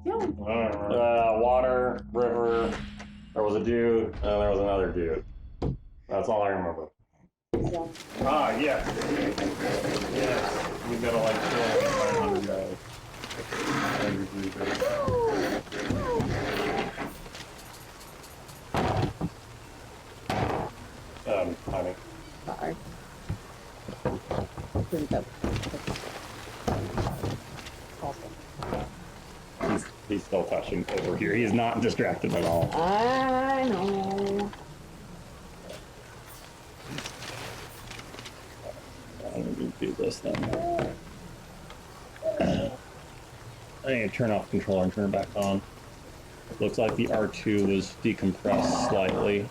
Water, river, there was a dude, and there was another dude. That's all I remember. Ah, yes. Yes. We gotta like kill 500 guys. Honey. Sorry. Didn't that awesome. He's still touching over here. He's not distracted at all. I know. I'm gonna do this then. I need to turn off controller and turn it back on. Looks like the R2 was decompressed slightly.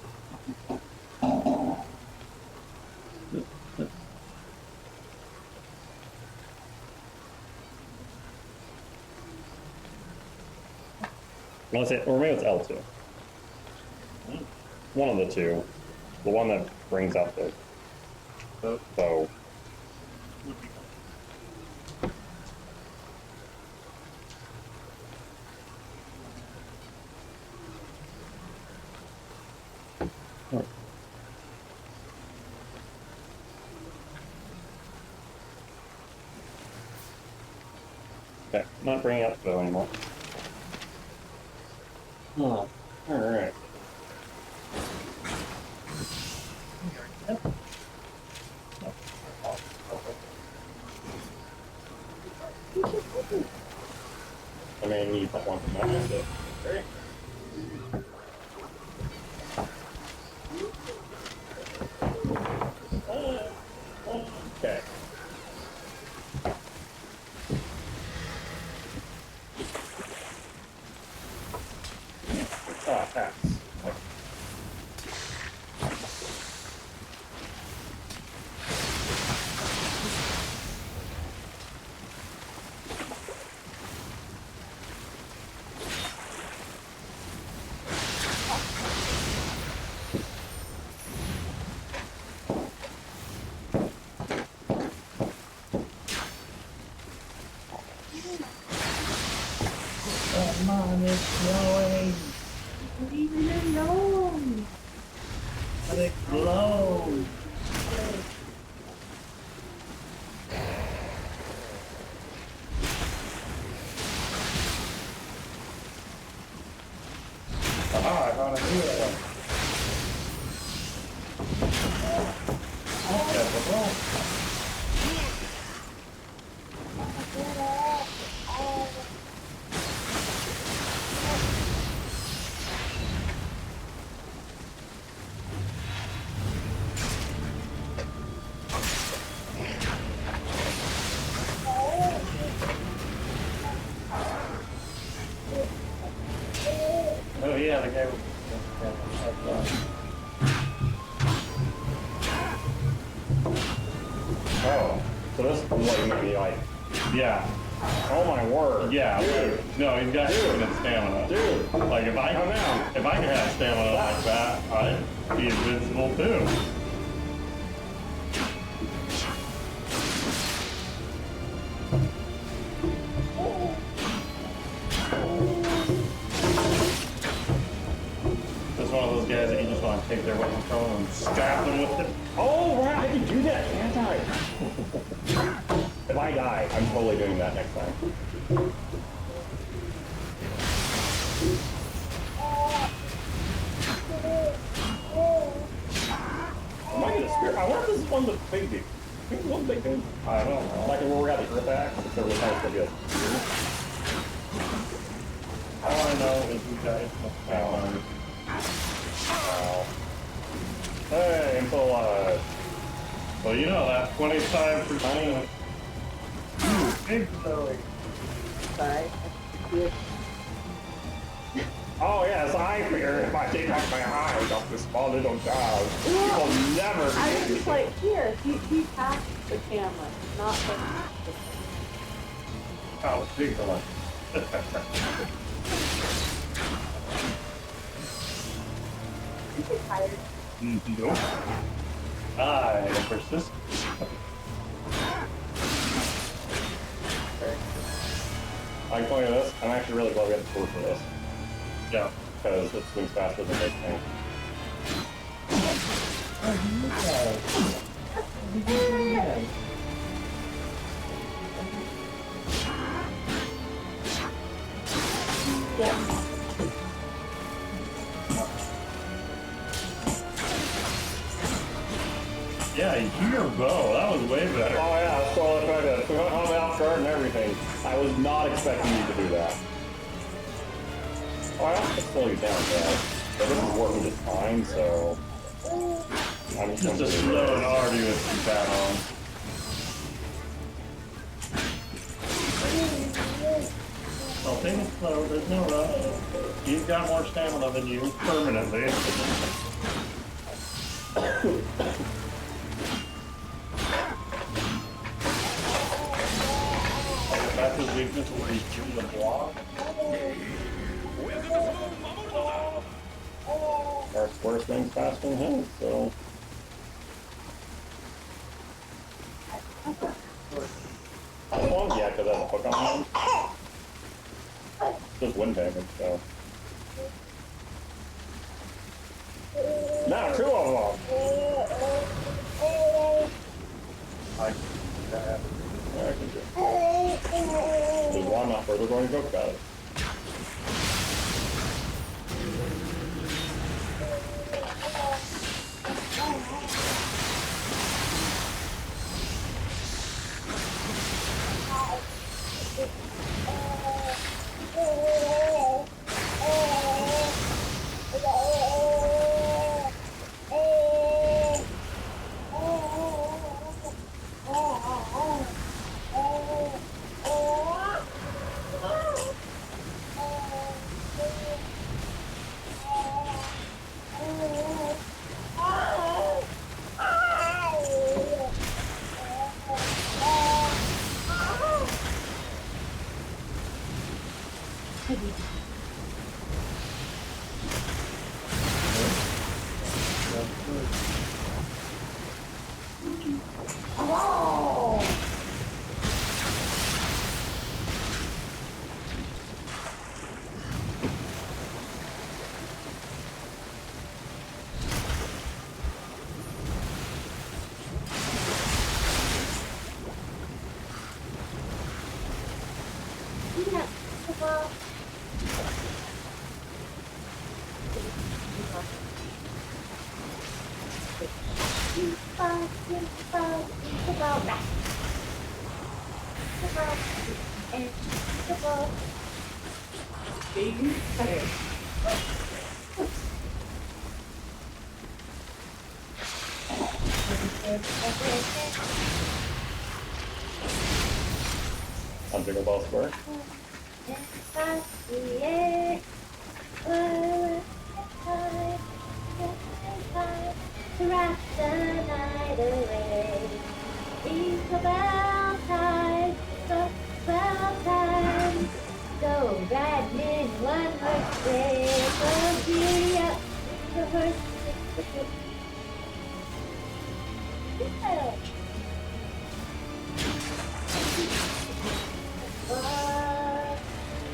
Or maybe it's L2. One of the two. The one that brings out the bow. Okay, not bringing up the bow anymore. Oh, alright. I mean, you don't want to know, but great. Okay. Ah, pass. Come on, it's snowing. Leave it alone. Let it glow. Ah, I found a new one. Oh yeah, the guy was... Oh, so this is what you might be like. Yeah. Oh my word. Yeah. Dude. No, he's got infinite stamina. Dude. Like if I could have stamina like that, I'd be invincible too. This is one of those guys that you just want to take their weapon from them and stab them with it. Oh right, I can do that, can't I? If I die, I'm totally doing that next time. Am I gonna spear? I wonder if this is one of the big dudes. I think it's one big dude. I don't know. Like where we got the earth axe, it's really kind of good. All I know is you guys must have Hey, I'm still alive. Well, you know that 25%. Big Zoe. Sorry. Oh yes, I figure if I take off my eyes off this small little child, he will never be I was just anything. like, here, he passed the camera, not the... Oh, big one. You're tired. Nope. I am persistent. I I can tell you this, I'm actually really glad we had the tour for this. Yeah. Because it swings faster than this thing. Yeah, your bow. That was way better. Oh yeah, so I tried to put on the off guard and everything. I was not expecting you to do that. Oh, I have to slow you down, guys. But this is working just fine, so... I'm Just a slow and arduous keep that on. I'll take it slow, there's no rush. He's got more stamina than you, permanently. That's his weakness, where he's shooting the block. Our square swings faster than his, so... Well, yeah, because that's a hook on him. Just wind damage, so... Now, 2 of them! I that. Yeah, I can do. There's one not further going to go about it. Unbreakable ball square. Wrap the night away. It's about time, so about time. Go riding in one horse sleigh, from beauty up the horse.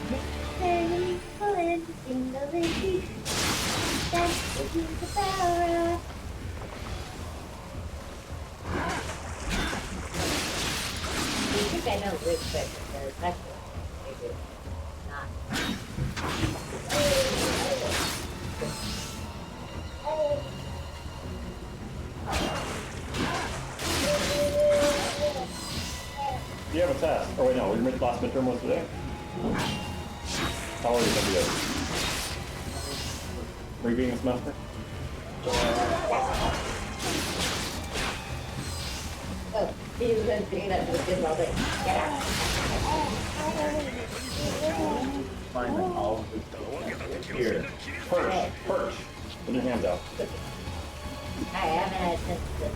Mixing, pulling, jingling, that's the power. I think I know which quick because that's what it is not. Do you have a test? Oh wait, no, your last midterm was today? How old are you going to be? Repeating the semester? Oh, he was going to bring it up to the good all day. Get out. Find them all the Here. Perch. Perch. Put your hands out. I haven't had since this,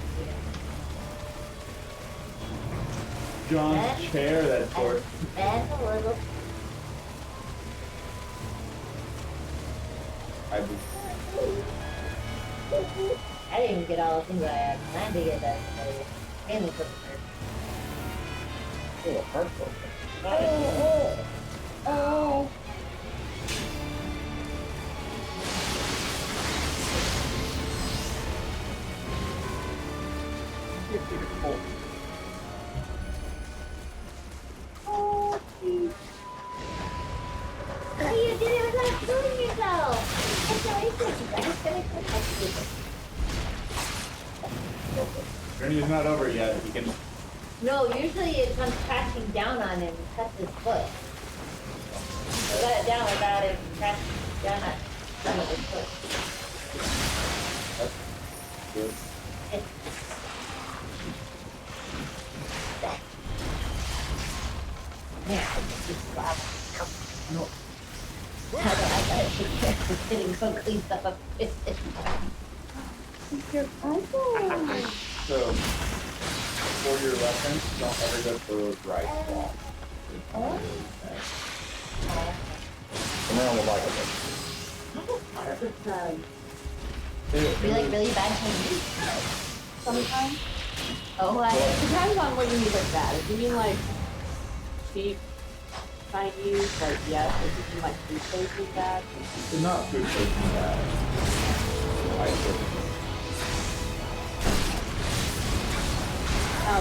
John's chair, that sort. Bend a little. I was I didn't even get all the things I had planned to get done today. Mainly for the first. Oh, heart focus. Oh. You're beautiful. Oh, geez. Oh, you did it without shooting yourself. Congratulations. I was gonna Journey's not over yet. You can. No, usually it comes crashing down on him and cuts his foot. I got it down without it crashing down on his foot. That's good. Yeah, just slap. No. I gotta take care of getting so cleaned up. Your iPhone. So, for your reference, don't ever go for those right walls. I'm around the bike with You like really bad Chinese? Sometimes. Oh, It depends on what you mean by bad. If you mean like cheap Chinese, like yes. If you mean like food places bad, It's not food poisoning bad.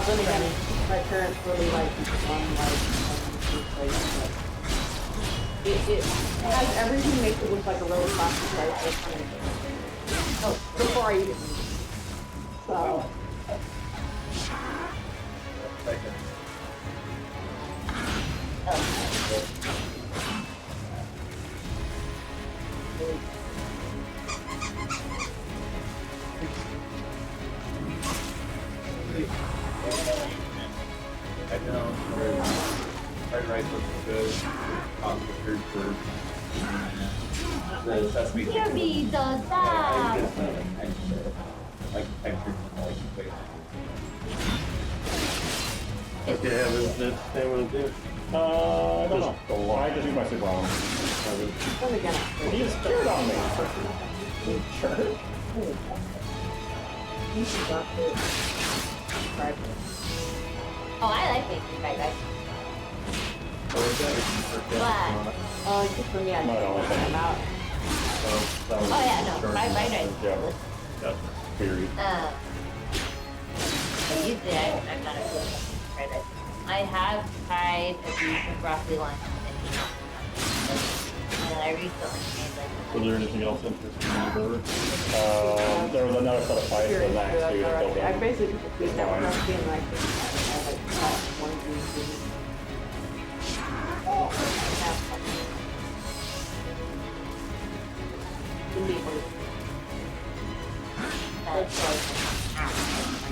then again, my parents really like one like food place. Like, it has everything makes it look like a really classy place. It's kind of, oh, before I eat it. So. I know. Fried rice looks good. Food for the sesame Here chicken. be the I dog. just like texture, like wait. Okay, yeah, they will do. I don't know. I just use my super arm. Then again, He is scared on me. Sure. you should go to fried rice. Oh, I like making fried rice. Or is that What? Oh, just for me, I No, just no, want them out. That was Oh, yeah, no, fried rice. Yeah, that's period. Usually I'm not a good fried rice. I have tried a beef and broccoli one, and then I recently made like. Was there anything else interesting in the burger? There was another set of fights Sure, the next sure, two that I killed him. basically just beat that one recipe and like, I like cut one green bean. The meat was. That's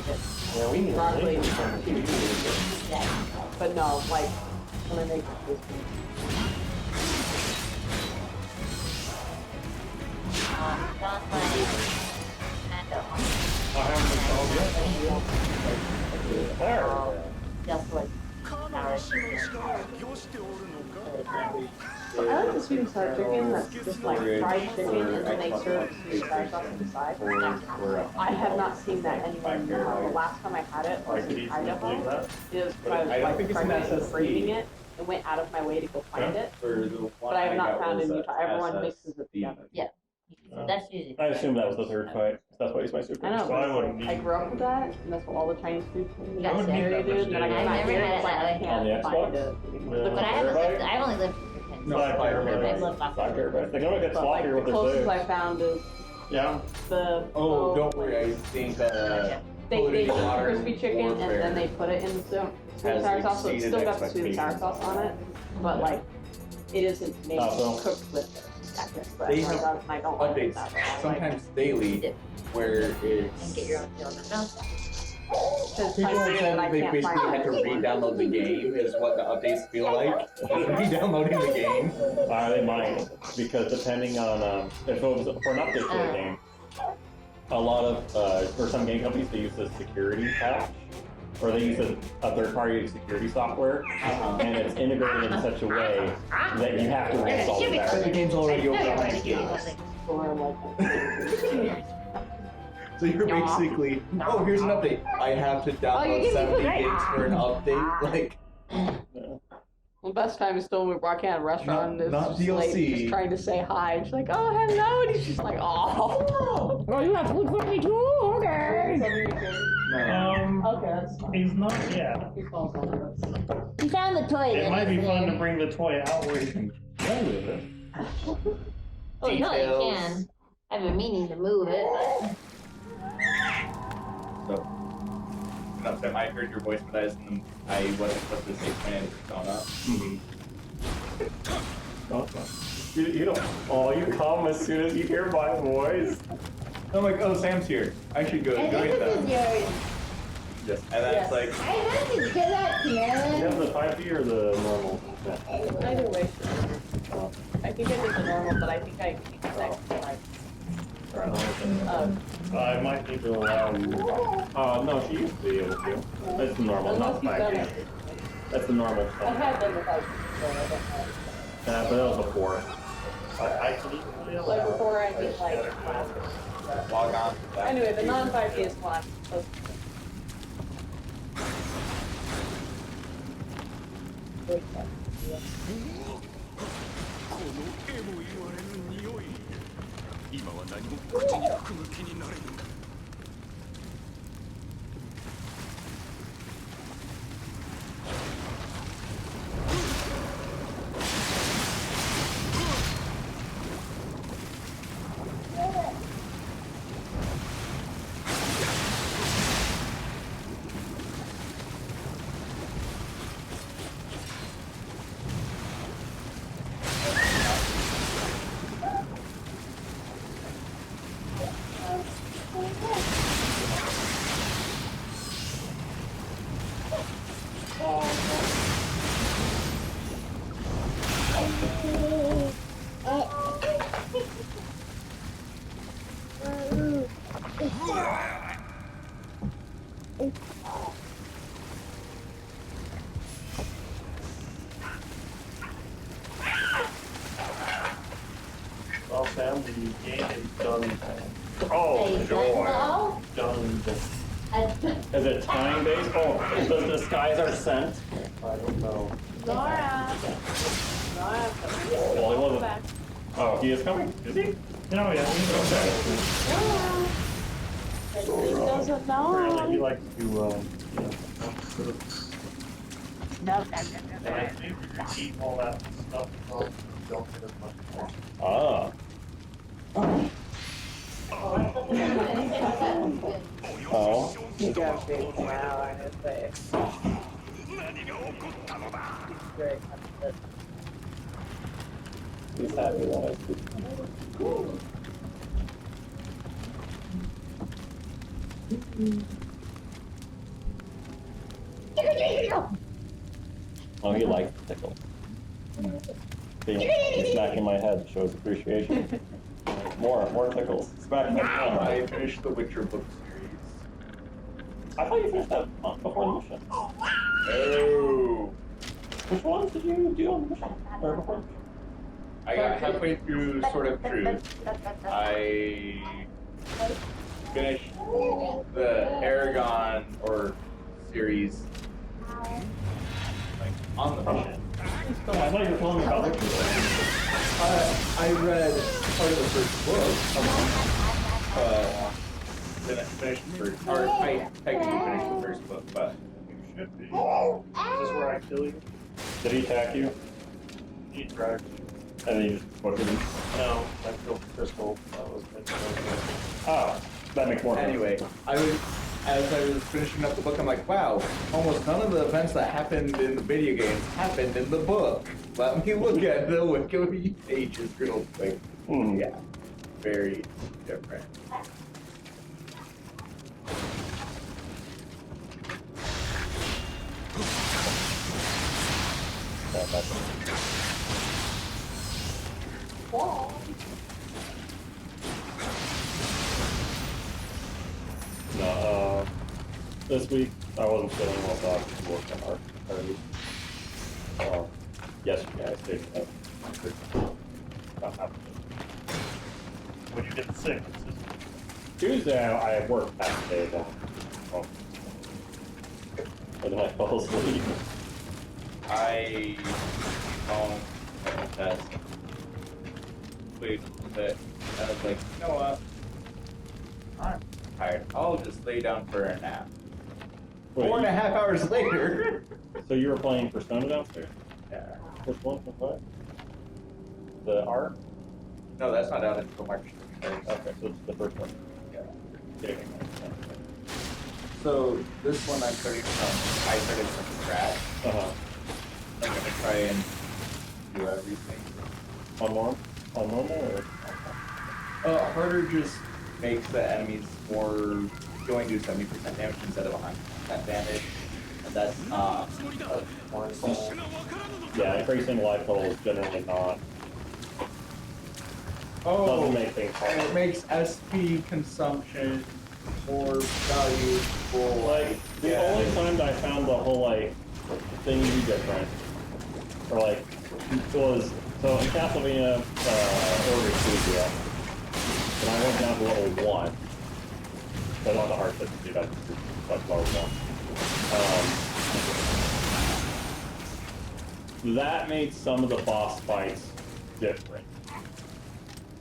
like, Yeah, we need broccoli, Yeah. but no, like, when I make this beef. Not like. I haven't been told yet. There. Just like. I like the sweet and sour chicken that's just like fried chicken and then they serve sweet and sour sauce on the side. I have not seen that anywhere in the world. The last time I had it I was could in easily believe Idaho. that. It was But I I was don't like think it's trying an to SSD. craving it and went out of my way to go find it. For the one But I have not got found was in a Utah. Everyone mixes it SSD. together. Yeah. That's usually. I assume that was the third fight. That's why he's my super. I know, So I but wouldn't like, I need. grew up with that, and that's what all the Chinese food in Yeah, the I area wouldn't need do. that And then I much come out data. here, I've it's like I never On the can't find Xbox? it. But I haven't lived. I've only lived for 10 No, years. Five fire terabytes. I've lived off. Five terabytes. They can only get But like sloppier the with their closest saves. I found is Yeah. the Oh, don't worry. I think they eat Modern crispy chicken and Warfare then they put it in the sweet and has sour sauce, so it's exceeded still got the sweet and sour sauce on it, but like it isn't made so- cooked with but They I have don't- I don't like updates that. I like sometimes daily where And it's get your own deal. No. because people are and saying I they can't basically find had to it. re-download the game is what the updates feel like. Re-downloading the game. They might, because depending on if it was for an update to the game, a lot of for some game companies they use the security patch, or they use a third-party security software, and it's integrated in such a way that you have to reinstall it But the back. game's I already know over you're on trying to give me Xbox. something. Or like So you're basically, oh, here's an update. I have to you download give me 70 food, right? gigs for an update. Like, The best time is still when we're walking out of a restaurant and Not this lady DLC. just trying to say hi. And she's like, oh, hello. And he's just like, oh. Oh, you have to look for me too? Okay. Okay, that's fine. He's not yet. He falls on us. He found the toy. It that might be was fun there. to bring the toy out where you can play with it. Oh, you know you Details. can. I've been meaning to move it, but So, enough time I heard your voice, but I wasn't supposed to say command persona. You don't. Oh, you come as soon as you hear my voice. I'm like, oh, Sam's here. I should go I join think this them. is yours. Yes. And then Yes. it's like, I have to do that, You have man. the 5D or the normal? Either way. I think I did the normal, but I think I connect to like. I might need to allow you. No, she used to be able to. That's the normal, not Unless you've done 5D. it. That's the normal I've stuff. had them without, so I don't know. But that was before. I can easily Like allow. before I did like classic. log on to that. Anyway, the non-5D is one. So 今は何も口に含む気になれぬ。Well, Sam, the game is done. Oh, Hey, sure. no? Done. Is it time based? Oh, the skies are sent. I don't know. Nora. Nora. Well, he wasn't. Oh, he is coming. Is he? No, yeah, he's okay. He doesn't Apparently he know. likes to, sort of, and I think you can eat all that stuff, so you don't get as much more. Ah. Oh. He got a big smile on his face. 何が起こったのだ。 He's very confident. He's happy that I speak. Oh, he likes the tickle. See, he's smacking my head, shows appreciation. More tickles. Smack my head. I finished the Witcher book series. I thought you finished that before the mission. Oh. Which ones did you do on the mission? Or before? I got halfway through Sword of Truth. I finished the Aragon or series like on the mission. Oh, I thought you were telling me about it. I read part of the first book. Then I finished the first, or I technically finished the first book, but You should be. Is this where I kill you? Did he attack you? He dragged you. And then you just butchered him? No, I killed Crystal. That was meant to go. Oh, that makes more sense. anyway, as I was finishing up the book, I'm like, wow, almost none of the events that happened in the video games happened in the book. Let me look at the wiki pages real quick. Hmm. Yeah, very different. No, this week I wasn't feeling well, so I was working hard. Or at least, yesterday I stayed up. Not happening. When you get sick, it's just Tuesday I worked half the day then. And then I fell asleep. I don't test. Wait a little bit. I was like, you know what? I'm tired. I'll just lay down for a nap. Wait, 4.5 hours later. So you were playing Persona downstairs? Yeah. Which one? What? The art? No, that's not out until March 31st. Okay, so it's the first one. Yeah. Okay. So this one I started from scratch. Uh-huh. I'm gonna try and do everything. On normal? On normal or? Harder just makes the enemies more. You only do 70% damage instead of 100% damage, and that's not. Yeah, increasing life total is generally not. Doesn't make things and it hard. makes SP consumption more valuable. Like, the only time that I found the whole, like, thing to be different, or, like, was, so in Castlevania, Order Studio, when I went down to level 1, so not the hard difficulty, that's level 1. That made some of the boss fights different.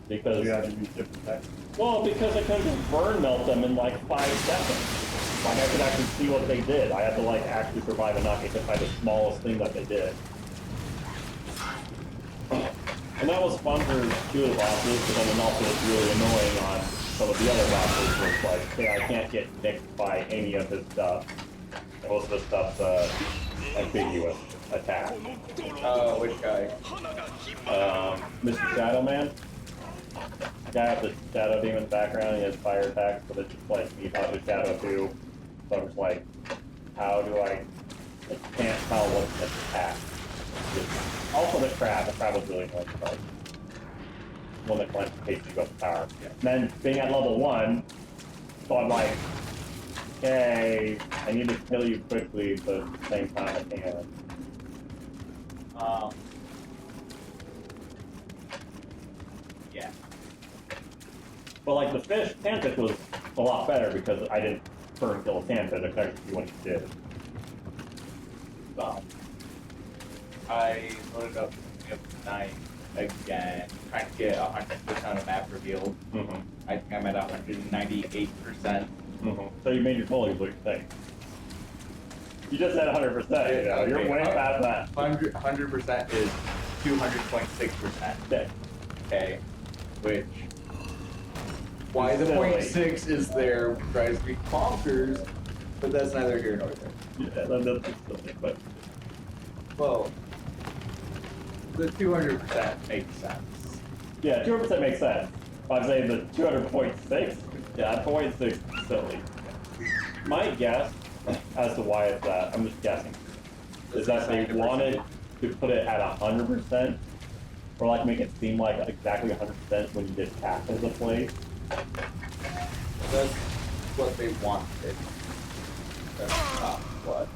Because You had to use different techniques. well, because I couldn't just burn melt them in like 5 seconds. Like I could actually see what they did. I had to like actually survive and not get hit by the smallest thing that they did. And that was fun for 2 of the bosses, but then also it's really annoying on some of the other bosses where it's like, hey, I can't get nicked by any of his stuff. And most of the stuff's ambiguous attack. Which guy? Mr. Shadow Man. Guy with the shadow demon background, he has fire attacks, but it's just like me out with shadow too. So I'm just like, how do I can't tell what's the attack. Also the crab was really annoying to fight. One that climbs the case you go to power. Yeah. And then being at level 1, so I'm like, okay, I need to kill you quickly, but at the same time I can't. Yeah. But like the sandfish was a lot better because I didn't burn kill a sandfish, I could actually see what he did. I loaded up the night again, trying to get 100% of map revealed. Mm-hmm. I think I'm at 198%. Mm-hmm. So you made your goal, is what you're saying. You just said 100%, you know, you're way past that. 100% is 200.6%. Okay. Okay, which why the Silly. 0.6 is there drives me bonkers, but that's neither here nor there. Yeah, that's silly, but Well, the 200% makes sense. yeah, 200% makes sense. I'm saying the 200.6, yeah, 0.6 is silly. My guess as to why it's that, I'm just guessing, is that they wanted to put it at 100%, or like make it seem like exactly 100% when you did half of the place. That's what they wanted. That's not what.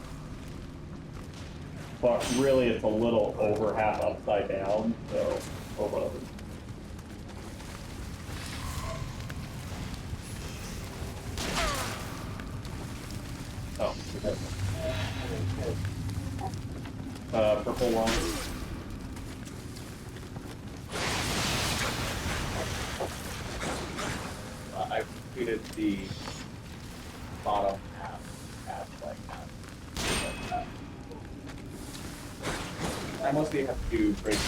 But really, it's a little over half upside down, so, or whatever. Oh, okay. Purple one. I completed the bottom half like that. I mostly have to break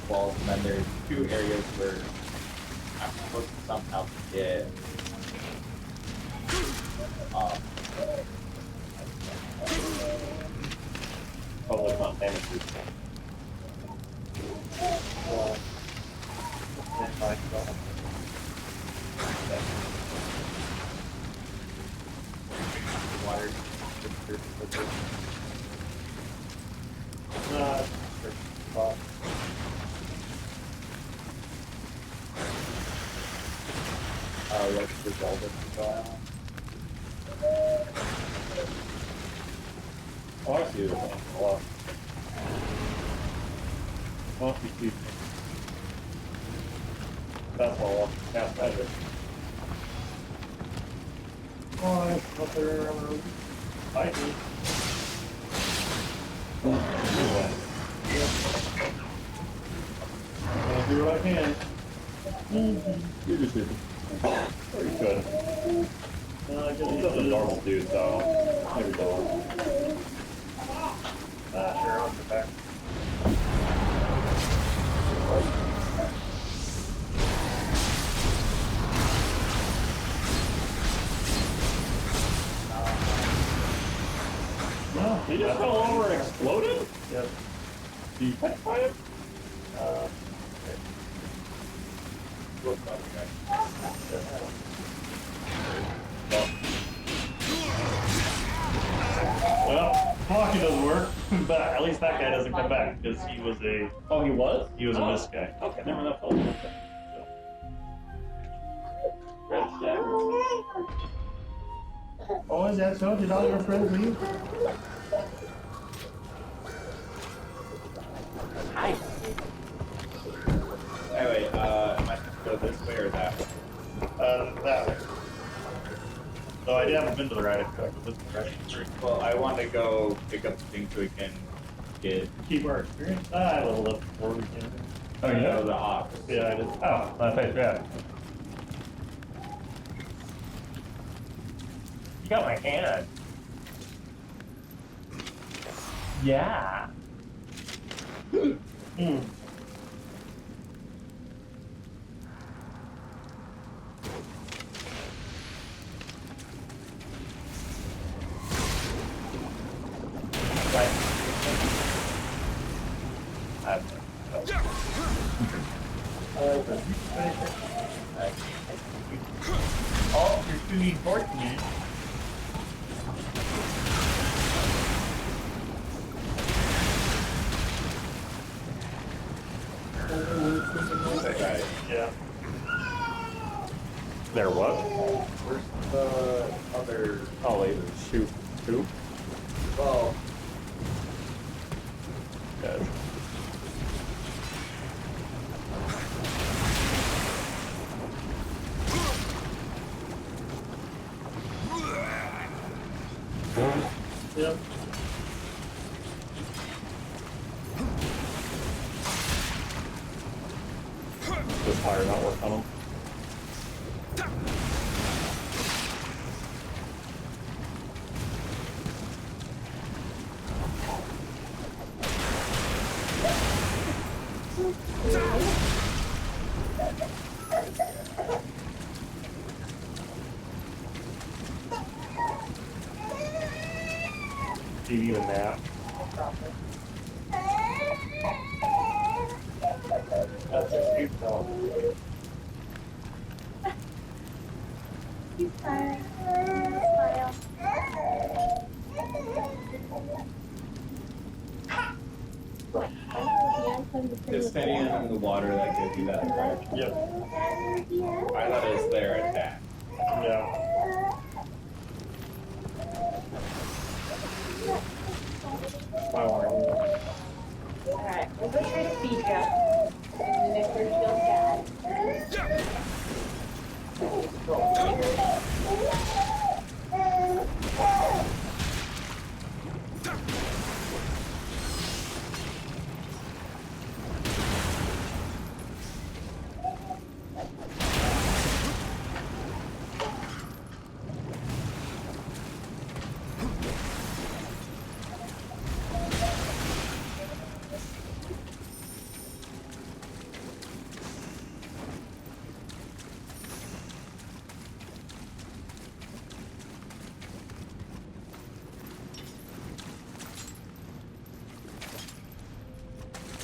walls, and then there's 2 areas where I'm supposed to somehow get Probably not damage. water. Let's resolve it. Oh, I see it. Oh, well, you see. That's all. Cast magic. Oh, that's what they're, I do. I'll do what I can. You're just sleeping. Pretty good. He doesn't normal dude, so maybe go. Sure, I'll get back. No, he just fell over and exploded? Yep. Did you petrify him? Look, okay. Well, blocking doesn't work, but at least that guy doesn't come back because he was a Oh, he was? a mist guy. Okay, never mind. That felt Red Jack. Oh, is that so? Did all your friends leave? Hi. Anyway, am I supposed to go this way or that way? That way. So I haven't been to the right of this direction. Well, I want to go pick up the thing so we can get Keep our experience. I leveled up before we came in. Oh, you know, yeah? the ox. Yeah, I did. Oh, thanks, yeah. You got my hand. Yeah. Hmm. Right. Oh, you're shooting towards me. That guy. Yeah. There what? Where's the other? Oh, later. Shoot. Two? Well, Dead. Yep. This fire not work on him. Do you even nap? That's a cute dog. He's fine. Smile. it's standing in the water that gives you that effect. Yep. I thought it was their attack. Yeah. My warning. Alright, we'll go try to feed you. And if you're still sad.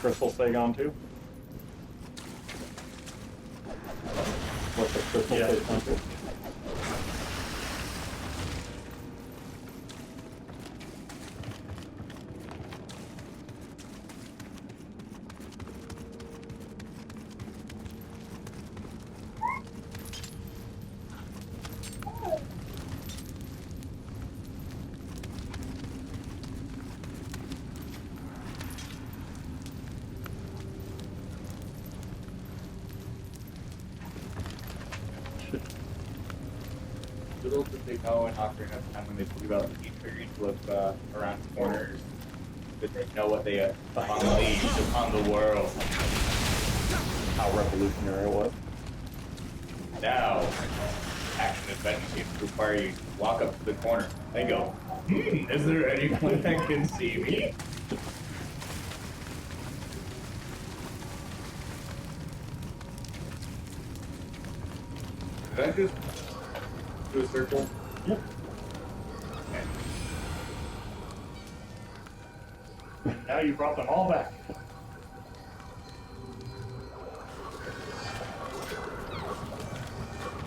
Crystal stay gone too? What's the crystal Yeah. stay gone too? Little did they know in Ocarina of Time when they told you about the feature, you to look around corners Did they know what they unleashed upon the world? How revolutionary it was. Now, action adventure games require you to walk up to the corner and go, is there anyone that can see me? Did I just do a circle? Yep. Now you brought them all back.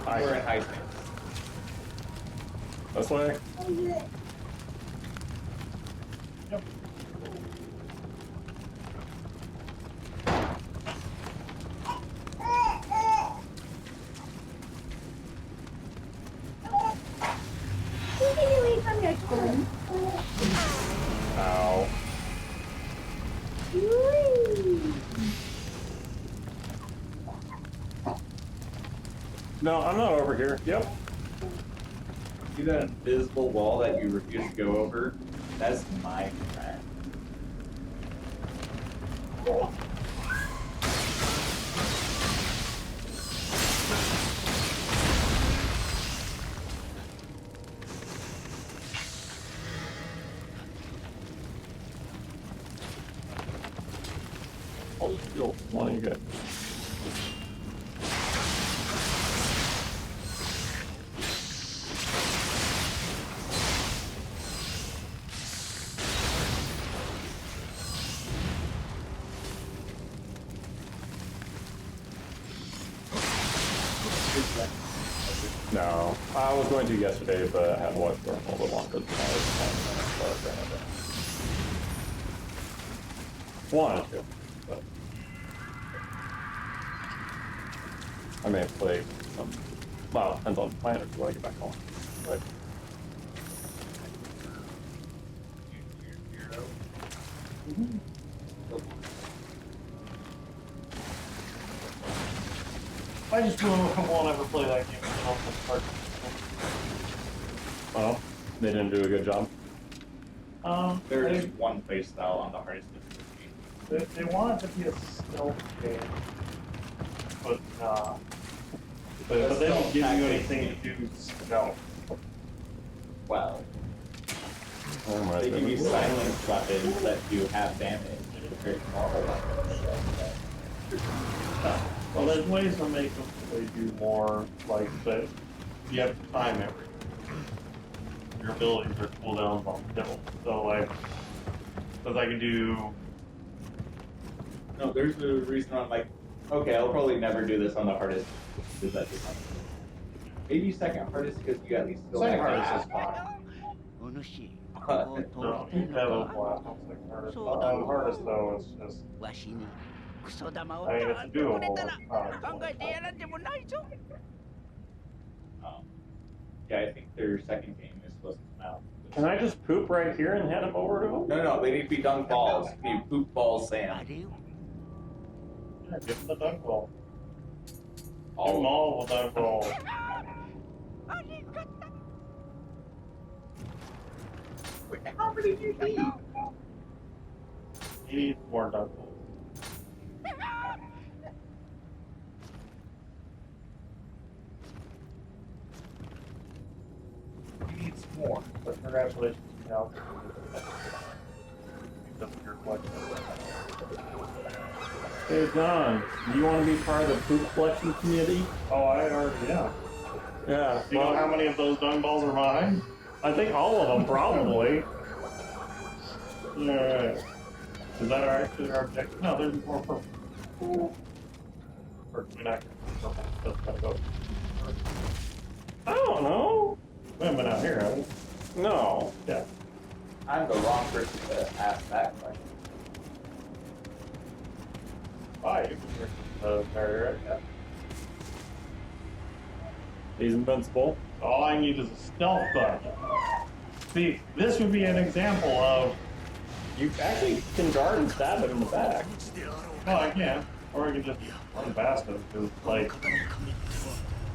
We're in high stakes. This way. Yep. Get away from your phone. Ow. Whee! No, I'm not over here. Yep. See that invisible wall that you refuse to go over? That's my friend. Oh, you'll want to get. No, I was going to yesterday, but I had to watch for a little bit longer than I was planning. Wanted to, but I may play some. Well, depends on my energy when I get back home. But I just won't ever play that game. well, they didn't do a good job. There is one play style on the hardest difficulty. They want it to be a stealth game, but but they don't give you anything to do stealth. Well, Oh my they give you goodness. silence weapons that do have damage compared to normal weapons. Well, there's ways to make them so they do more, like, that you have to time it. Your abilities are cooldowns on skill. So, like, because I can do. No, there's a reason I'm like, okay, I'll probably never do this on the hardest. Because that's just maybe second hardest because you at least still Second have hardest is fine. No, you have a blast on second hardest. On the hardest, though, it's just. I mean, it's doable. Yeah, I think their second game is supposed to come out. Can I just poop right here and hand them over to him? No, they need to be dunk balls. You poop balls, Sam. Yeah, give them the dunk roll. Give them All all the dunk roll. Wait, how many do you need? You need more dunk rolls. He needs more, but congratulations, Cal. Because of your collection. Hey John, do you want to be part of the poop collection community? Oh, I already, yeah. Yeah. Do you know how many of those dung balls are mine? I think all of them probably. Yeah. Is that actually our objective? No, there's more purple. Or do we not? Purple. That's gotta go. I don't know. We haven't been out here, have we? No. Yeah. I'm the wrong person to ask that question. Why? You can hear the barrier. Yeah. He's invincible. All I need is a stealth button. See, this would be an example of. You actually can guard and stab it in the back. Well, I can. Or I can just run past him, because, like,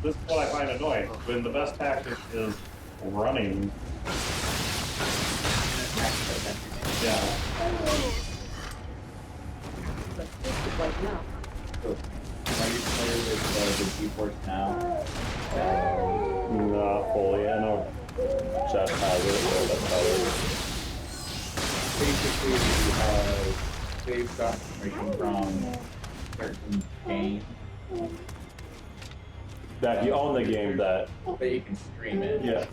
this is what I find annoying. When the best tactic is running. Yeah. It's like, no. So, are you familiar with the GeForce Now? Not fully. I know Jeff has it, but that's about it. Basically, they've got information from certain games That you own the game that. that you can stream it. Yeah.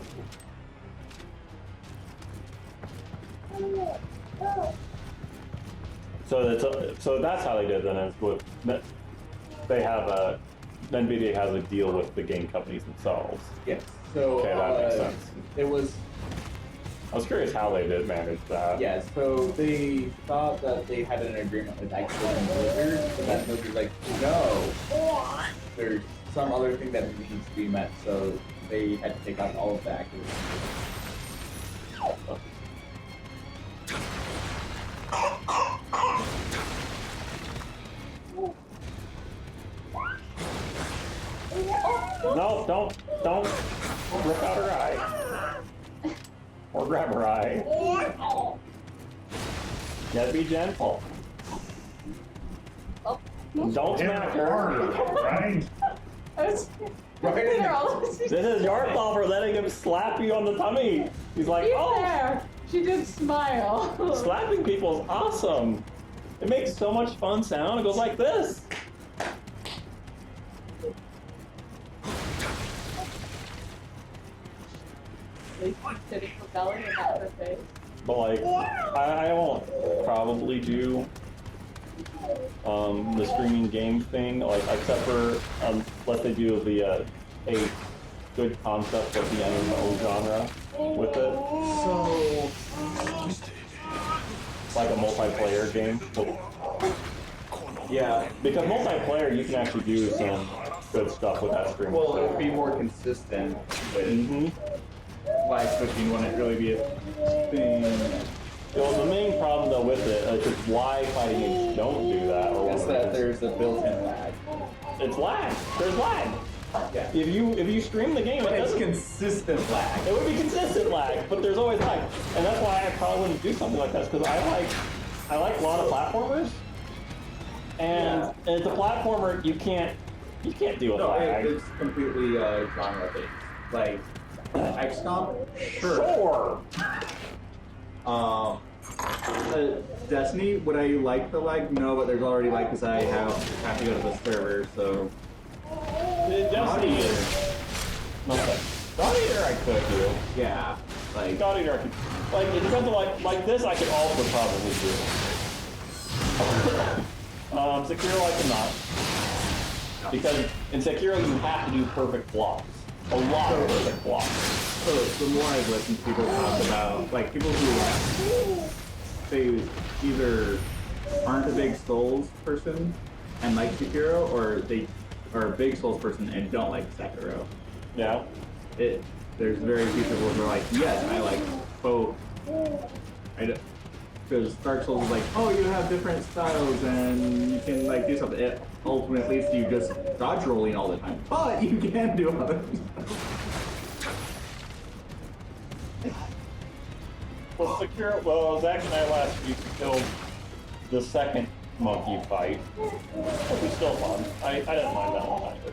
So that's how they did it then. Is with they have a NVIDIA has a deal with the game companies themselves. Yes. So Okay, that makes sense. it was I was curious how they did manage that. yeah. So they thought that they had an agreement with Activision Blizzard, but then Blizzard's like, no, there's some other thing that needs to be met. So they had to take out all of the Activision. No, don't rip out her eye. Or grab her eye. Gotta be gentle. Oh. Don't smack her. Right? This is your fault for letting him slap you on the tummy. He's like, oh, there. She did smile. slapping people is awesome. It makes so much fun sound. It goes like this. They sitting for belly and not her face. But like, I won't probably do the streaming game thing, like except for unless they do a good concept of the MMO genre with it, So like a multiplayer game. yeah. Because multiplayer, you can actually do some good stuff with that streaming. Well, it would be more consistent with Mm-hmm. live switching. Wouldn't really be a thing. Well, the main problem though with it is why fighting games don't do that, or It's that there's a built-in lag. it's lag. There's lag. Yeah. If you stream the game, But it it's doesn't. consistent lag. It would be consistent lag, but there's always lag, and that's why I probably wouldn't do something like this because I like a lot of platformers, and it's a platformer you can't deal with No, lag. it's completely genre based. Like XCOM, Sure. Destiny, would I like the lag? No, but there's already lag because I have to go to the server, so. Destiny is okay. God Eater I could do. Yeah, like. God Eater I could. Like it depends on like this I could also probably do. Sekiro I cannot. Because in Sekiro you have to do perfect blocks. A lot of perfect blocks. So the more I've listened to people talk about, like people who they either aren't a big Souls person and like Sekiro, or they are a big Souls person and don't like Sekiro. Yeah. There's very few people who are like, yes, I like both. Because Dark Souls is like, oh, you have different styles and you can like do something. It ultimately leads to you just dodge rolling all the time, but you can do other stuff. Well, well, Zach and I last week killed the second monkey fight. It was still fun. I didn't mind that one either.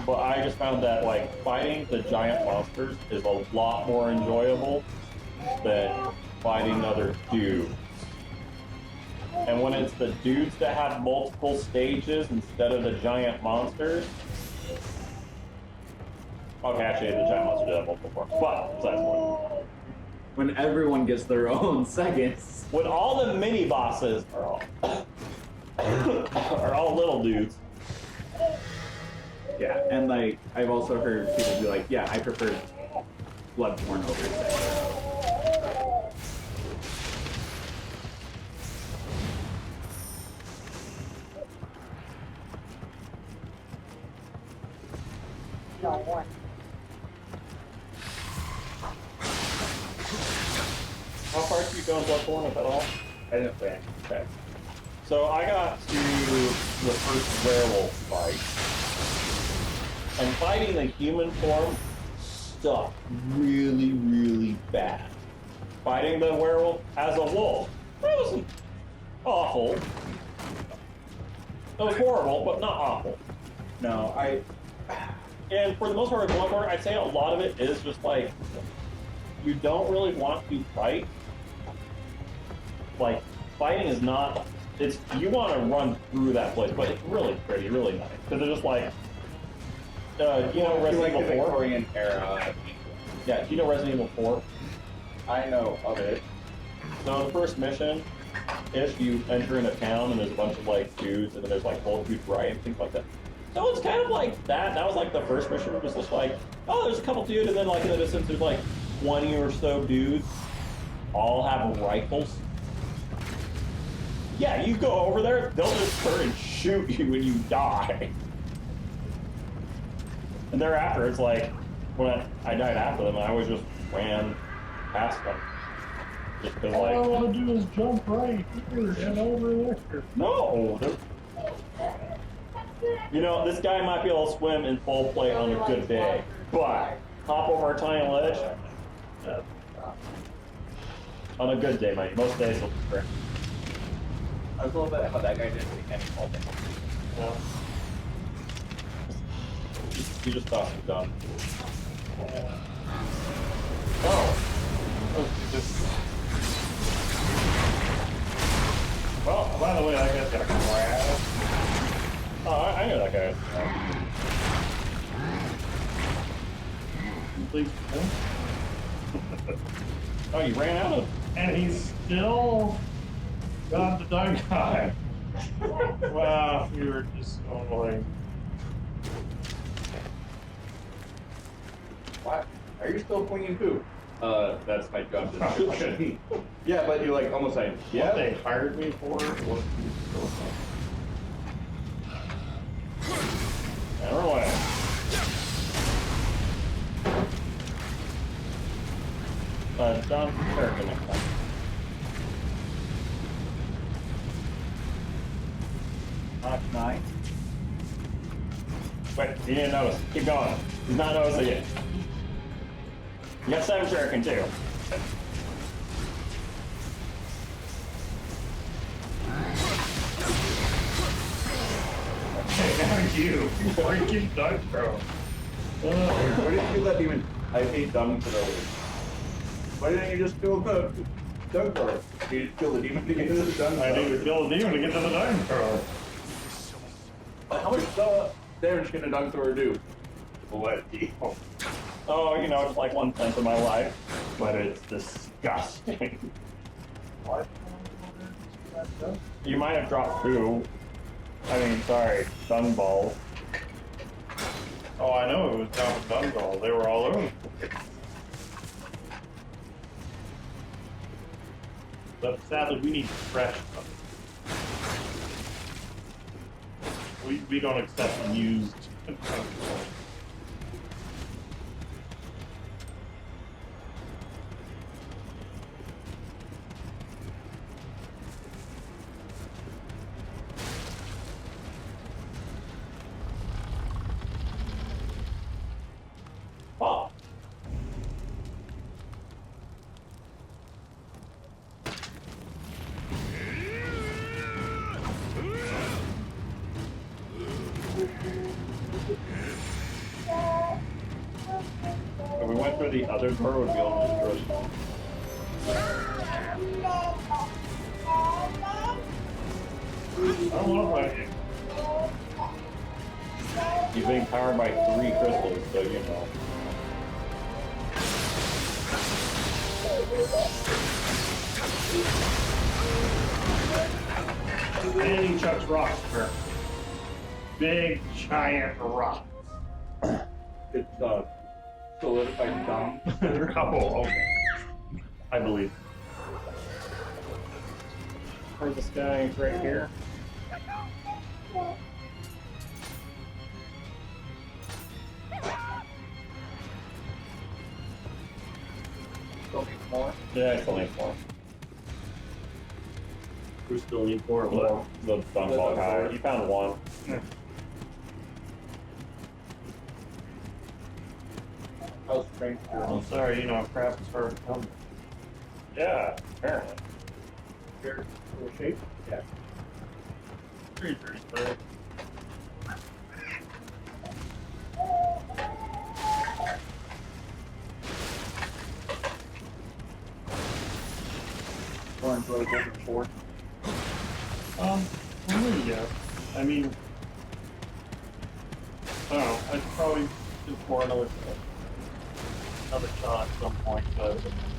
But I just found that like fighting the giant monsters is a lot more enjoyable than fighting other dudes. And when it's the dudes that have multiple stages instead of the giant monsters. Okay, actually the giant monsters do have multiple forms. But besides the point. When everyone gets their own seconds. When all the mini bosses are all are all little dudes. Yeah, and like I've also heard people be like, yeah, I prefer Bloodborne over Sekiro. No more. How far did you go in Bloodborne, if at all? I didn't play it. Okay. So I got to the first werewolf fight. And fighting the human form sucked really, really bad. fighting the werewolf as a wolf. That wasn't awful. It was horrible, but not awful. No, And for the most part, Bloodborne, I'd say a lot of it is just like, you don't really want to fight. Like, fighting is not, it's, you want to run through that place, but it's really pretty, really nice. Because it's just like, you know Resident like the Evil 4? Victorian era. Yeah, do you know Resident Evil 4? I know of it. So the first mission, if you enter in a town and there's a bunch of like dudes and then there's like whole huge riot and things like that. So it's kind of like that. That was like the first mission. It was just like, oh, there's a couple dudes, and then like in the distance there's like 20 or so dudes, all have rifles. Yeah, you go over there, they'll just turn and shoot you when you die. And thereafter, it's like, when I died after them, I always just ran past them. Just because, All I like, want to do is jump right here and over there. no, you know, this guy might be able to swim in full plate on a good day, but hop over a tiny ledge, on a good day, mate. Most days will be great. I was a little bit how that guy did the any fault. You just thought you were done. Well, by the way, I guess got a crab. Oh, I know that guy. Please. Oh, you ran out of. And he's still got the dog guy. Wow, you were just so annoying. What? Are you still cleaning poop? That's my job description. Yeah, but you're like almost like, Yeah, yeah. they hired me for it. What? Never went. John, character next time. Notch 9. Wait, he didn't notice. Keep going. He's not noticing it. You got 7 shuriken too. Hey, now you freaking dog throw. Why didn't you do that demon? I hate dung throwers. Why didn't you just kill the dung thrower? You just kill the demon to get into the dung I thrower. need to kill a demon to get to the dog thrower. How much damage can a dung thrower do? What deal? Oh, you know, it's like 1/10 of my life, but it's disgusting. What? You might have dropped 2. I mean, sorry, stun balls. Oh, I know it was down with dung balls. They were all over. But sadly, we need fresh stuff. We don't accept used. Oh. If we went through the other door, we'd be able to destroy it. I don't want to fight you. He's being powered by 3 crystals, so you know. And he chucks rocks for big giant rocks. It's solidified dung. Oh, okay. I believe. Where's this guy? He's right here. Still need more. Yeah, I still need 4. We still need 4 of The, them. the stun ball guy. You found 1. How's strength? I'm sorry, you know, crap is hard to come. Yeah, apparently. Your little shape? Yeah. 333. Orange rose over 4. Really, yeah. I mean, I don't know. I'd probably do for another shot at some point, but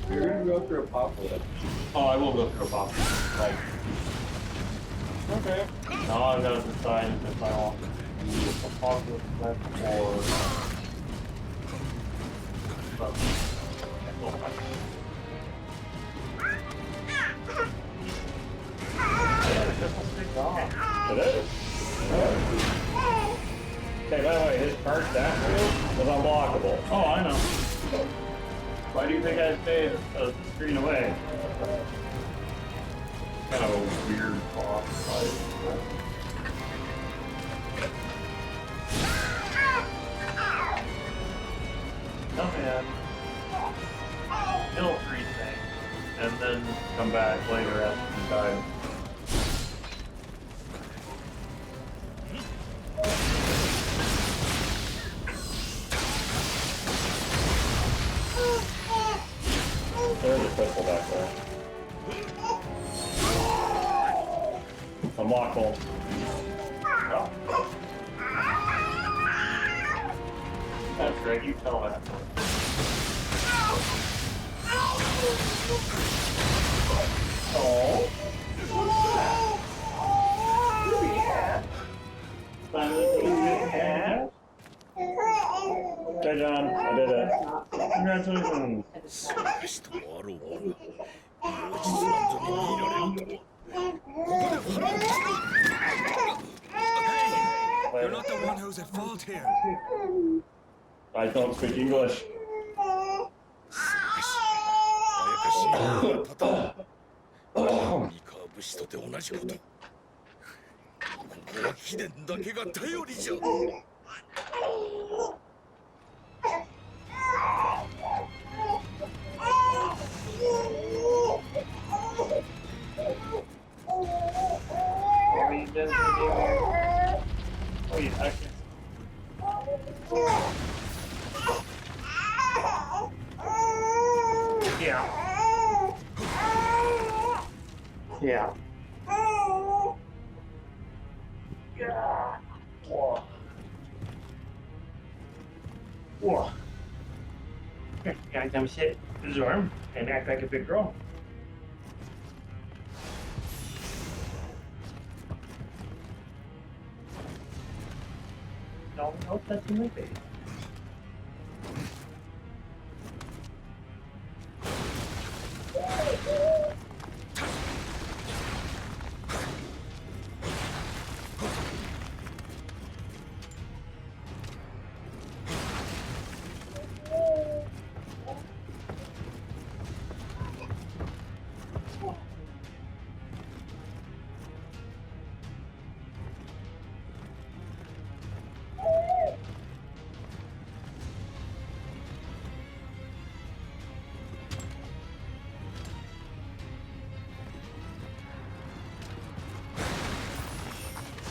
You're gonna go through a apocalypse. oh, I will go through a pop. Like, Okay. now I've got to decide if I want to do apocalypse next or It is? Okay, by the way, his charge that was unblockable. Oh, I know. Why do you think I stayed a screen away? Kind of a weird boss fight. Come in, kill 3 things, and then come back later after you die. There's a crystal back there. Unblockable. Yeah. That's right, you tell that. Oh. Okay, John, I did it. Congratulations. 素晴らしともあろうものがもう一度なんぞに見られるとはここで腹を切ろう Hey! You're not the one who's at fault here. I don't speak English. しかしあやかしいようなパターン三河武士とて同じことここは秘伝だけが頼りじゃ Wait, I can. Yeah. Yeah. Yeah. Whoa. Whoa. Gotta come sit in his arm and act like a big girl. No touching my face.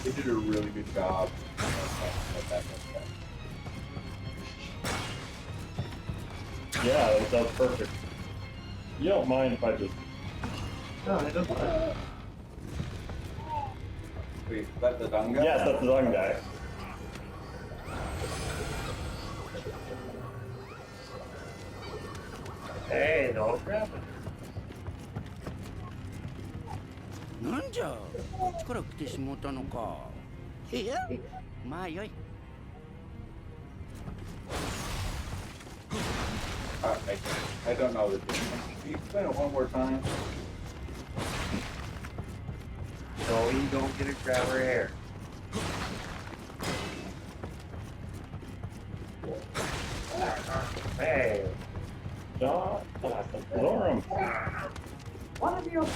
They did a really good job. Yeah, that's perfect. You don't mind if I just... No, it doesn't matter. Wait, that's the dung guy? Yes, that's the dung guy. Hey, no grabbing. なんじゃこっちから来てしもうたのかいやまあよい I don't know this. Can you explain it one more time? No, you don't get to grab her hair. Hey. John, ignore him. One of you.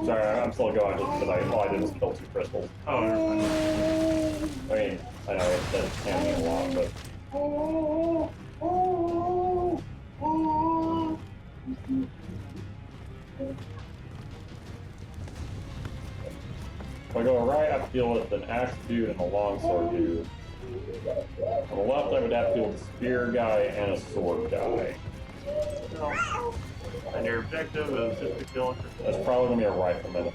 Sorry, I'm still going just because all I did was kill 2 crystals. Oh, you're fine. I mean, I know it's handing a lot, but if I go right, I have to deal with an axe dude and a longsword dude. On the left, I would have to deal with a spear guy and a sword guy. And your objective is just to kill it. That's probably gonna be a rifleman.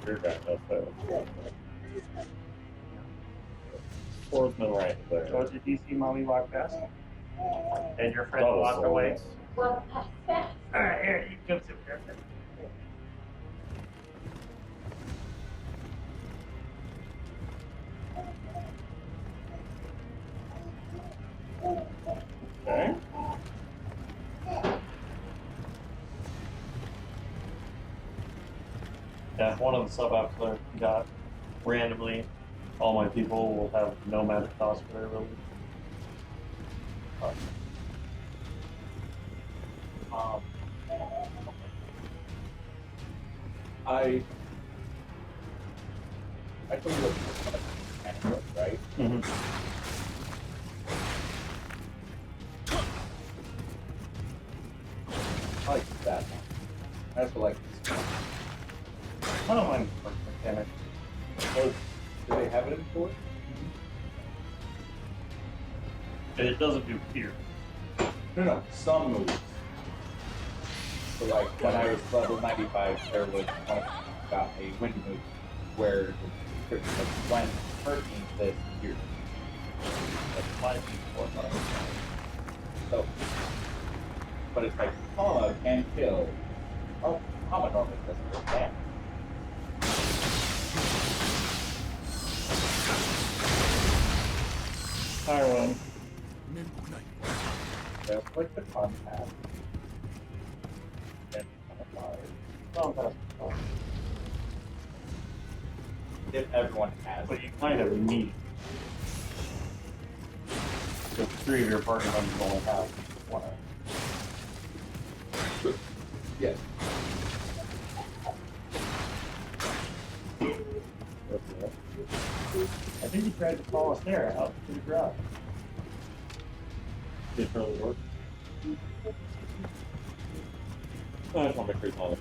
Spear guy does that. Swordsman right there. Go to DC Mommy walk past. And your friend Double walk away. swords. Walk past that. Alright, here, you can sit here. Okay. Yeah, one of the sub-ops that I got randomly, all my people will have no magic cost for their ability. I told you what was, right? Mm-hmm. I like that one. I also like this one. I don't mind the mechanic. Oh, do they have it in 4? It doesn't do fear. No, some moves. So like when I was level 95, there was one got a wind move where the when hurting this here. That's my people. So, but it's like Kama can kill. Oh, Kama normally doesn't do damage. Tyrone. Just like the contact. And if everyone has But you kind of need it. Because 3 of your party members only have 1. yes. I think he tried to follow us there out to the garage. Did it really work? I just want to make sure it's all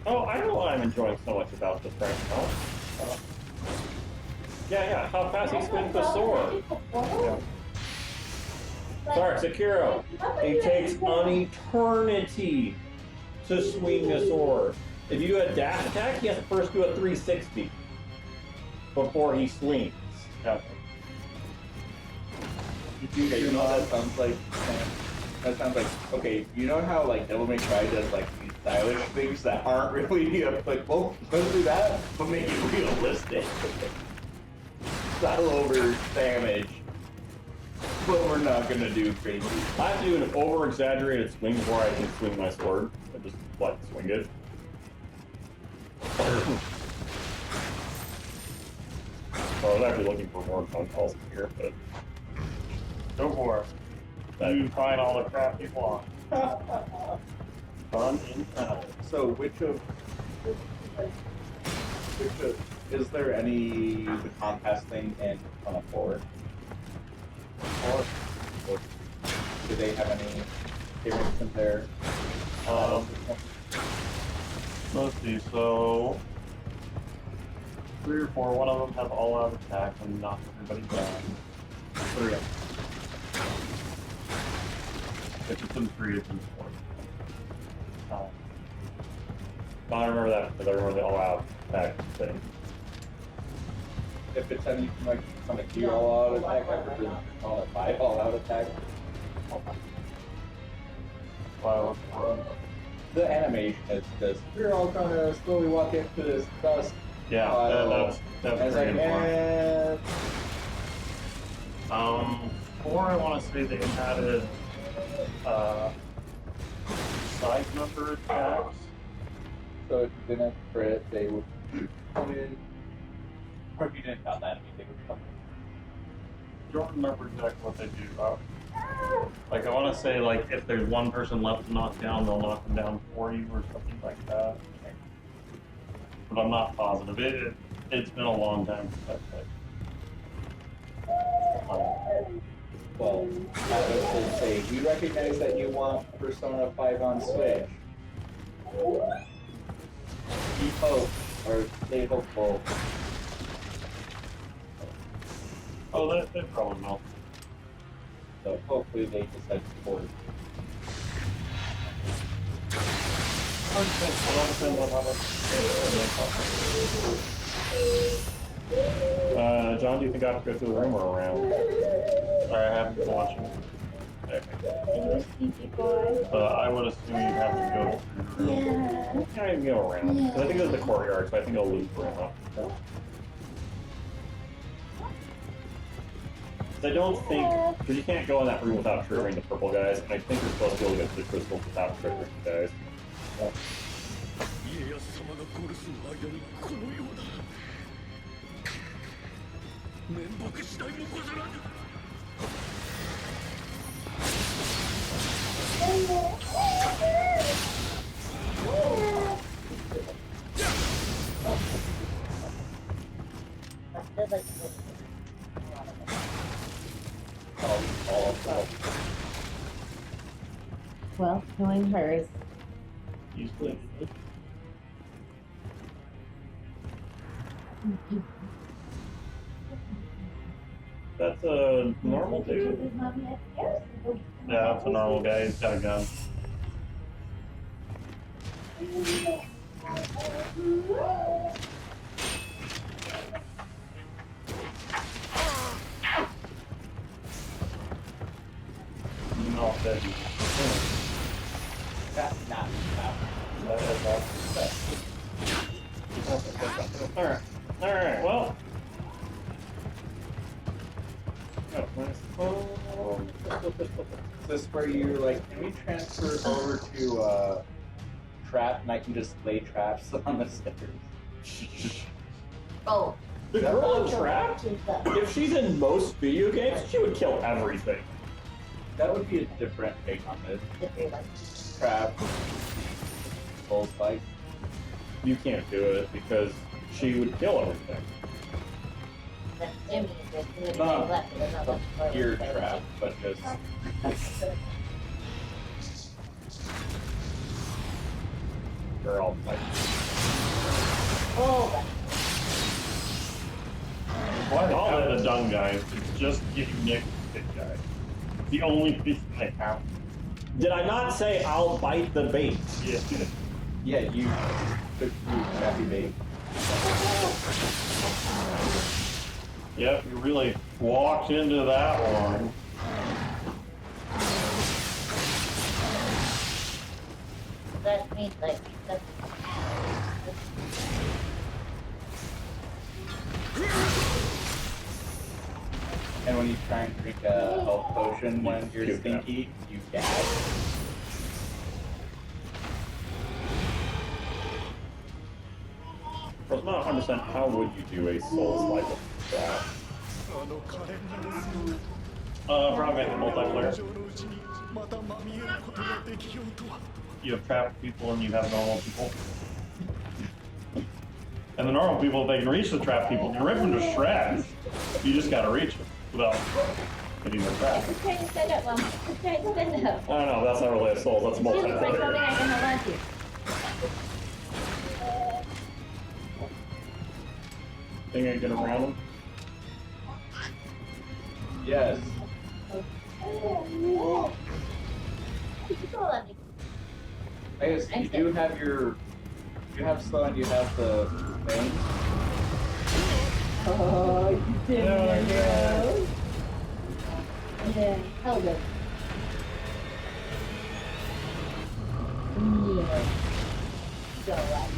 Oh, I know what I'm enjoying so much about this right now. Yeah, how fast he swings the sword. Yeah. Sorry, Sekiro. It takes an eternity to swing the sword. If you do a dash attack, he has to first do a 360 before he swings. Yeah. Okay, you know what that sounds like? That sounds like, okay, you know how like Devil May Cry does like these stylish things that aren't really like, well, let's do that, but make it realistic. Style over damage. But we're not gonna do crazy. I have to do an over-exaggerated swing before I can swing my sword. I just swing it. I was actually looking for more phone calls here, but Go for it. You can find all the crap you want. Fun inside. So is there any the contest thing in on a forward? Or do they have any favorites in there? Let's see, so 3 or 4, one of them have all out attack and knock everybody down. 3 of them. If it's in 3, it's in 4. I remember that because I remember the all-out attack thing. If it's anything like on a 2 all-out attack, I've been on a 5 all-out attack. The animation is just, we're all gonna slowly walk into this dust, Yeah, that's As I pretty important. can. 4, I want to say they added side number attacks. So if you didn't crit, they would come in. Or if you didn't count that, they would come in. I don't remember exactly what they do. Like, I want to say, like, if there's one person left to knock down, they'll knock them down for you or something like that. But I'm not positive. It's been a long time since I've played. Well, I was going to say, we recognize that you want Persona 5 on Switch. Keep hope, or stay hopeful. Oh, they probably will. So hopefully they decide to support. John, do you think I have to go through the room or around? I haven't been watching. Okay. I would assume you'd have to go through the room. Yeah. Can I even go around? Because I think it's the courtyard, so I think I'll loop around. I don't think, because you can't go in that room without triggering the purple guys, and I think you're supposed to be able to get to the crystals without triggering the guys. 家康様が殺す間にこのような面目次第もござらぬ Well, knowing hers. Usually. That's a normal dude. Yeah, that's a normal guy. He's got a gun. Not dead. That's not. Alright. Alright, well. Is this where you're like, can we transfer over to trap and I can just lay traps on the stairs? Oh. The girl in Trapped? If she's in most video games, she would kill everything. That would be a different take on this. Trap. Soul spike. You can't do it because she would kill everything. Not gear trap, but just. Girl, like. Oh, Why all the dung guys? It's just getting Nick hit guy. The only piece I have. Did I not say I'll bite the bait? Yeah. Yeah, you took crappy bait. Yep, you really walked into that one. that means like that's And when you try and drink a health potion when you're stinky, you gag. I was not 100%. How would you do a soul slide with that? Probably make it multiplayer. You have trapped people and you have normal people. And the normal people, if they can reach the trapped people, you rip them to shreds. You just gotta reach them without hitting their trap. Just try to stand up, Mom. Just try to stand up. I don't know, that's not really a soul, that's She looks like something multiplayer. I can hold on to. Think I can get around them? Yes. I guess you do have your. You have slow and you have the thing. Oh, you did it, girl. And then held it. Yeah. Go right.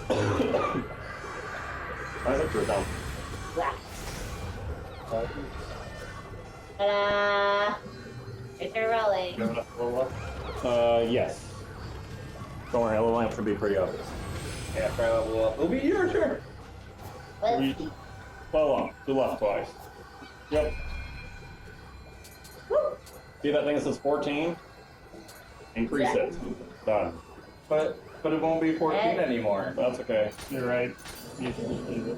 I think we're down. Ta-da! It's a rolling. Give it a little look. Yes. Don't worry, the lamp should be pretty obvious. Yeah, after I level up, it'll be your turn. Let's see. Slow up. Do left twice. Yep. See that thing that says 14? Increase it. Done. But it won't be 14 anymore. That's okay. You're right. You can just leave it.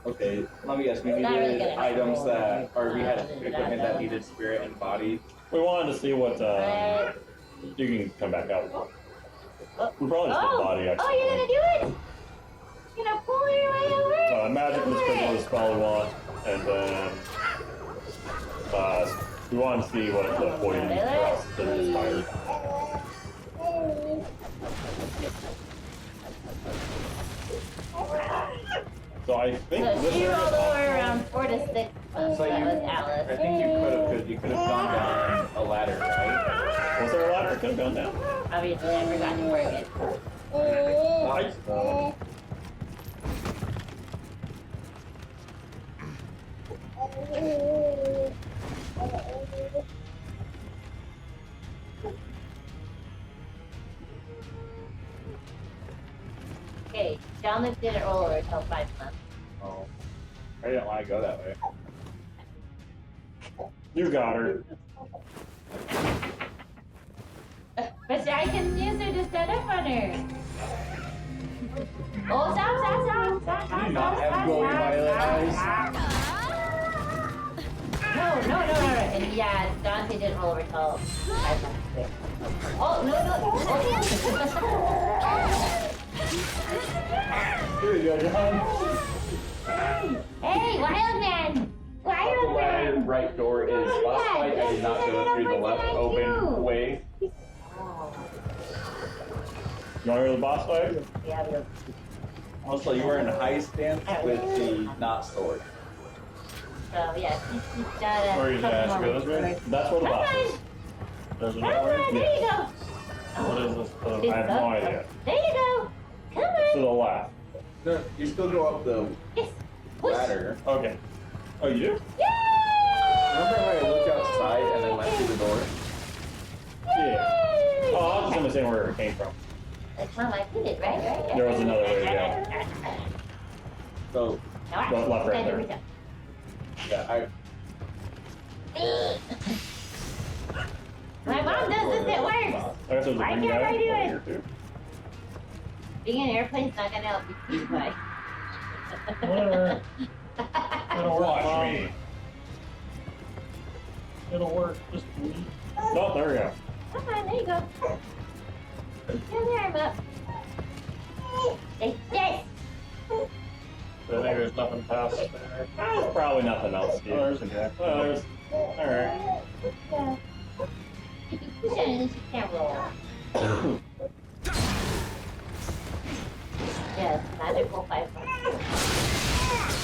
Okay, let me guess. We Not really needed good. items that, or we had equipment that needed spirit and body. We wanted to see what, Right. you can come back out. Oh. We probably just did body, actually. Oh, you're gonna do it? You're gonna pull your way over? Magic was critical to spell we want, and then, we wanted to see what the poison for us to inspire. So I think So this she area rolled is over around 4 to 6 months. So That you- was Alice. I think you could have, because you could have gone down a ladder, right? Was there a ladder that could have gone down? Obviously, I forgot to work it. Nice. Okay, John Luke didn't roll over until 5 months. Oh, I didn't want to go that way. You got her. But I can use her to set up on her. Oh, stop. Do you not have glowing violet eyes? No. And yeah, Dante didn't roll over till 5 months. Oh, no. Here you go, John. Hey, wild man! The ladder right door is boss fight. I did not go through the left open way. You want to hear the boss fight? Yeah, Also, you were in high stance with the not sword. so yeah, he's got a Where are you couple at? more Go this way? weeks. That's where the boss is. There's another way? There you go. What is this? It's I have no up. idea. There you go. Come To on. the left. No, you still go up the Yes. Push. ladder. Okay. Oh, you do? Yay! Remember how I looked outside and then went through the door? Yeah. Oh, I was just understanding where it came from. That's how I did it, right? There was another way to go. So, Go left right there. yeah, My mom does this, it works. I guess there's a Why green can't guy I do over it? here too. Being an airplane's not gonna help you speed by. Whatever. It'll work. Watch me. It'll work. Just leave. Oh, there we go. Come on, there you go. Turn your arm up. Yes. I think there's nothing past there. There's probably nothing else. Oh, there's a guy. Oh, there's. Alright. Yeah. You can push it and then she can't roll. Yes, magical 5 months.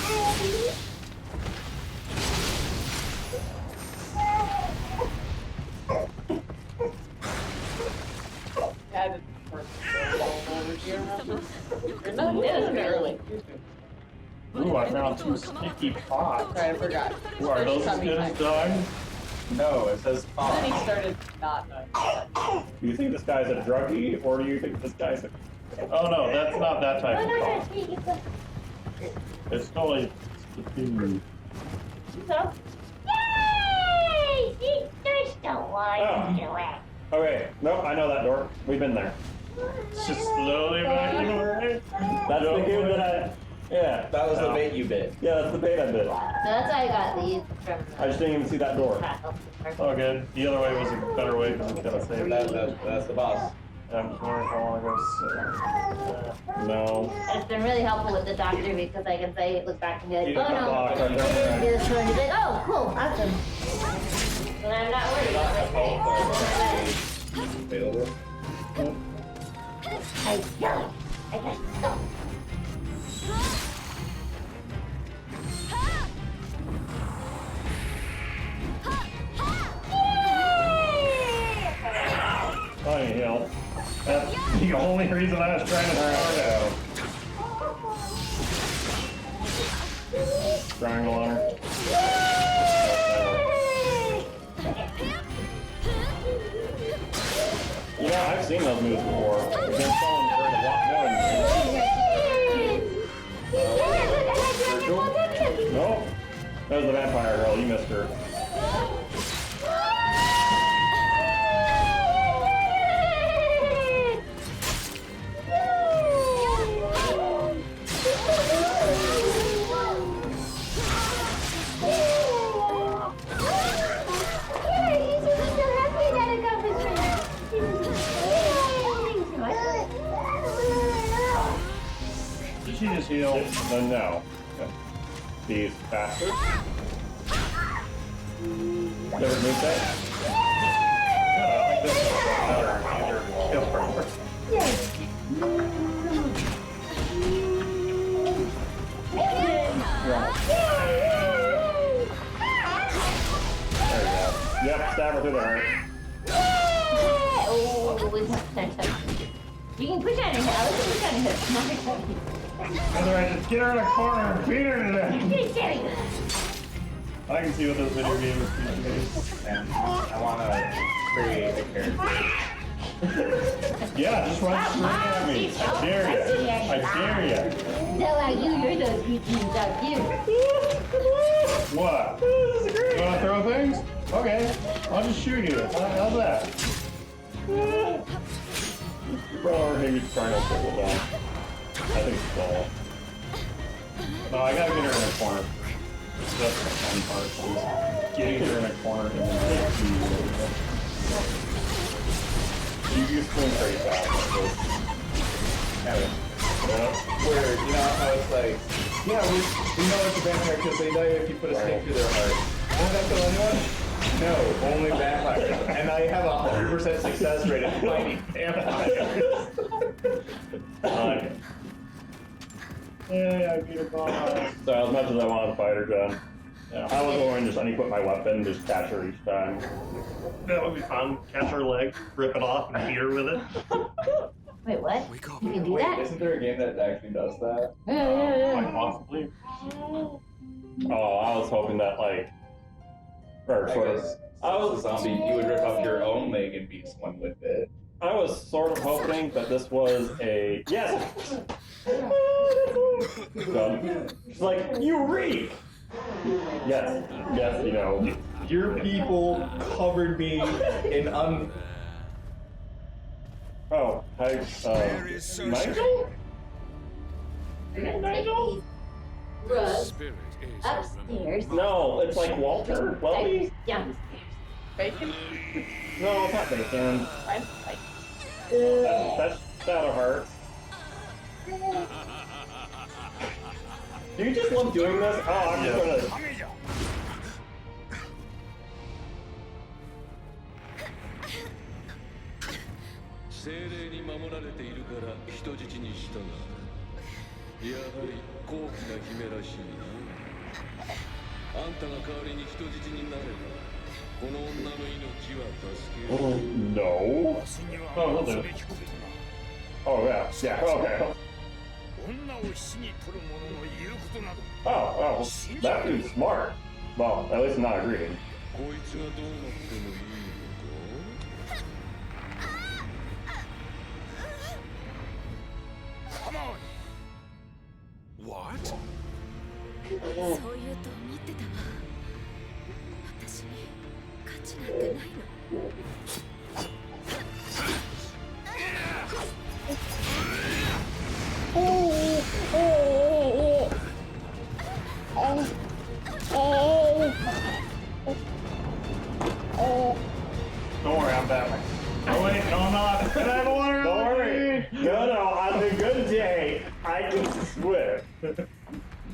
No, it was early. Ooh, I found 2 sticky pots. Sorry, I forgot. Ooh, are those as good as done? no, it says Then he pop. started not knowing. Do you think this guy's a druggie, or do you think this guy's a... Oh no, that's not that type No, of no, pot. no, take it. It's totally sticky. So, yay! See, there's no one to it. Okay, nope, I know that door. We've been there. It's just slowly backing away. That's the game that I... Yeah. That was the bait you bit. Yeah, that's the bait I bit. So that's why I got these from I just didn't even see that door. Oh good. The other way was a better way because it's gonna save That's the boss. I'm sorry if I want to go sit. No. It's been really helpful with the doctor because I can say, look back and be like, You oh got no, blocked right I there. didn't do this one. He's like, oh, cool, awesome. And I'm not worried about it. Available. I don't. I just don't. Funny, you know. That's the only reason I was trying to start out. Triangle on her. You know, I've seen those moves before. I've been telling her to walk down. Nope. That was the vampire girl. You missed her. Did she just heal? No. These bastards. Never moved that? Yeah, I like this one better. Either kill her. There you go. Yep, stab her through the heart. Oh, it's you can push on her head. I like to push on her head. Otherwise, just get her in a corner and beat her to death. I can see what this video game is teaching me. And I want to create a character. Yeah, just run straight at me. I dare you. I dare you. So are you? You're so cute, so cute. What? This is great. You want to throw things? Okay, I'll just shoot you. How's that? Bro, maybe trying to pull it down. I think it's ball. No, I gotta get her in a corner. That's the fun part. Getting her in a corner and then you can swing pretty fast. Where, you know how it's like, yeah, we know it's a vampire because they die if you put a stake through their heart. Won't that kill anyone? No, only vampires. And I have a 100% success rate at fighting vampires. Yay, I beat her boss. So as much as I wanted to fight her, John, I was going to just unequip my weapon and just catch her each time. That would be fun. Catch her leg, rip it off, and beat her with it. Wait, what? You can do Wait, that? isn't there a game that actually does that? Quite possibly. Oh, I was hoping that or I sort of. guess as a zombie, you would rip off your own leg and beat someone with it. I was sort of hoping that this was a yes. She's like, you reek. Yes, you know. Your people covered me in Oh, hi, Nigel? Nigel? Russ, Spirit is upstairs. No, it's like Walter. Welby? Downstairs. Bacon? No, it's not bacon. That's Shadow Heart. Do you just love doing this? Oh, I'm just gonna. No. Oh, we'll do. Oh, yeah. Yeah, okay. Oh, that dude's smart. Well, at least not agreeing. Come on! What? そう言うと思ってたわ。私に価値なんてないの。Don't worry, I'm Batman. Oh wait, no I'm not. I don't worry. No, on a good day, I can swim.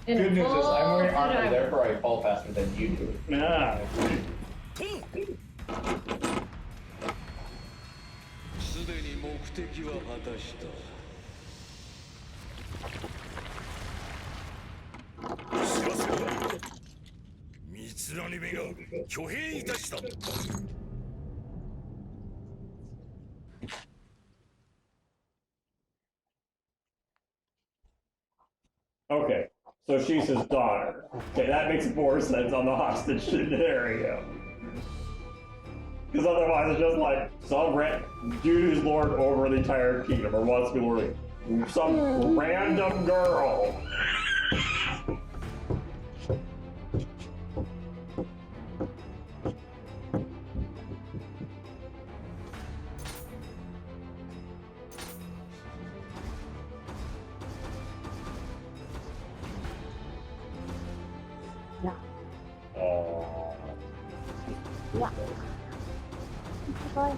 Good news is I'm wearing armor, therefore I fall faster than you do. Yeah. すでに目的は果たした。知らせろ。三つ編み目が挙兵いたした。Okay, so she's his daughter. Okay, that makes more sense on the hostage scenario. Because otherwise it's just like some dude who's lord over the entire kingdom, or wants to be lord. Some random girl. Yeah. Yeah. Bye.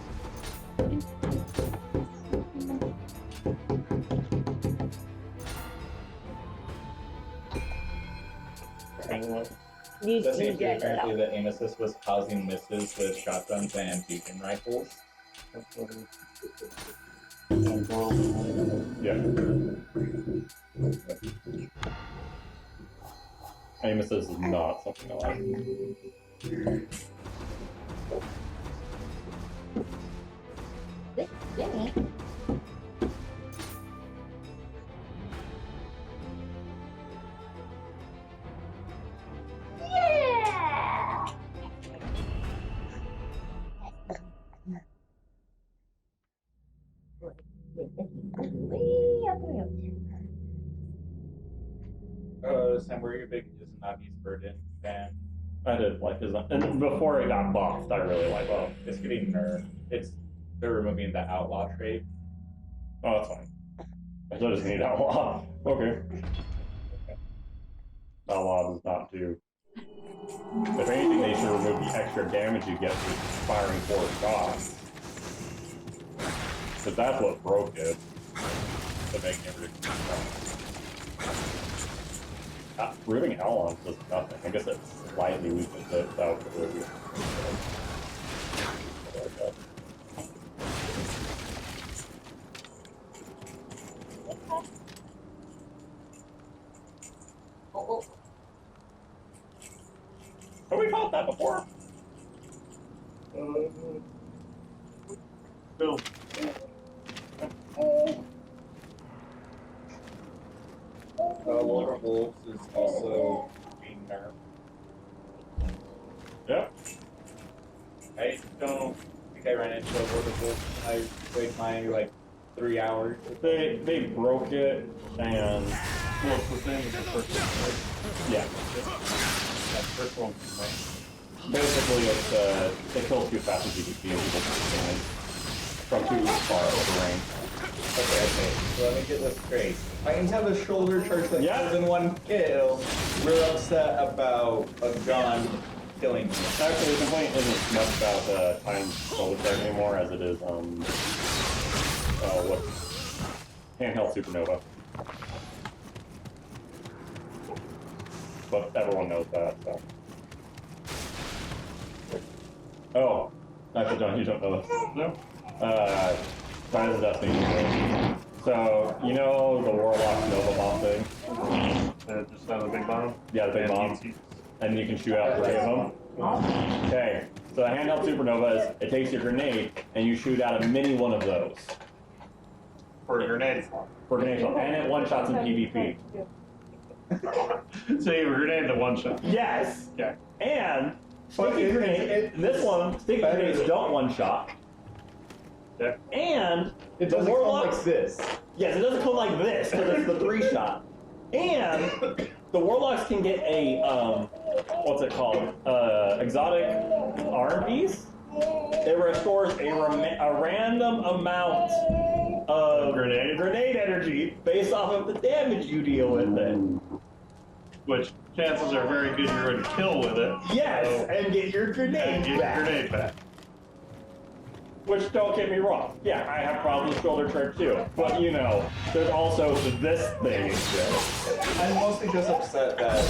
You The same get it apparently out. that Amesis was causing misses with shotguns and beacon rifles. Yeah. Amos is not something I like. Jimmy. Yeah! Wee, up the hill. Sam, were you a big Izanagi's Burden fan? I did like his, and before it got buffed, I really liked Well, it. it's getting nerfed. They're removing the outlaw trait. Oh, that's fine. I just need outlaw. Okay. Outlaw does not do. If anything, they should remove the extra damage you get with firing 4 shots. Because that's what broke it. To make everything. Ripping Hell does nothing. I guess it slightly weakens it without really. Oh, Have we fought that before? Bill. Lord of Wolves is also being nerfed. Yep. I don't think I ran into a Lord of Wolves when I played my, 3 hours. They broke it, and Well, it's the same as the first one, right? yeah. That first one, right? Basically, it's it kills too fast with PvP and people stand from too far over range. Okay. So let me get this straight. Titans have a shoulder charge that Yeah. kills in 1 kill. We're upset about a gun killing me. Actually, the complaint isn't much about time shoulder charge anymore as it is what handheld supernova. But everyone knows that, so. Oh, actually, John, you don't know this. No. Rise of Destiny. So, you know the Warlock Nova bomb thing? Just have a big bomb. Yeah, the big bomb. And you can shoot out 3 of them. Okay, so the handheld supernova is, it takes your grenade and you shoot out a mini one of those. For a grenade. For grenade shot, and it one-shots in PvP. So you have a grenade to one shot. Yes! Yeah. And sticky grenade, this one, sticky grenades don't one-shot. Yeah. And It the doesn't come Warlock, like this. yes, it doesn't come like this because it's the 3-shot. And the Warlocks can get a, what's it called? Exotic arm piece? It restores a random amount of grenade energy based off of the damage you deal with it. Which chances are very good you're going to kill with it. Yes, So, and get your grenade and get back. your grenade back. Which, don't get me wrong, yeah, I have problems with shoulder charge too. But, you know, there's also this thing instead. I'm mostly just upset that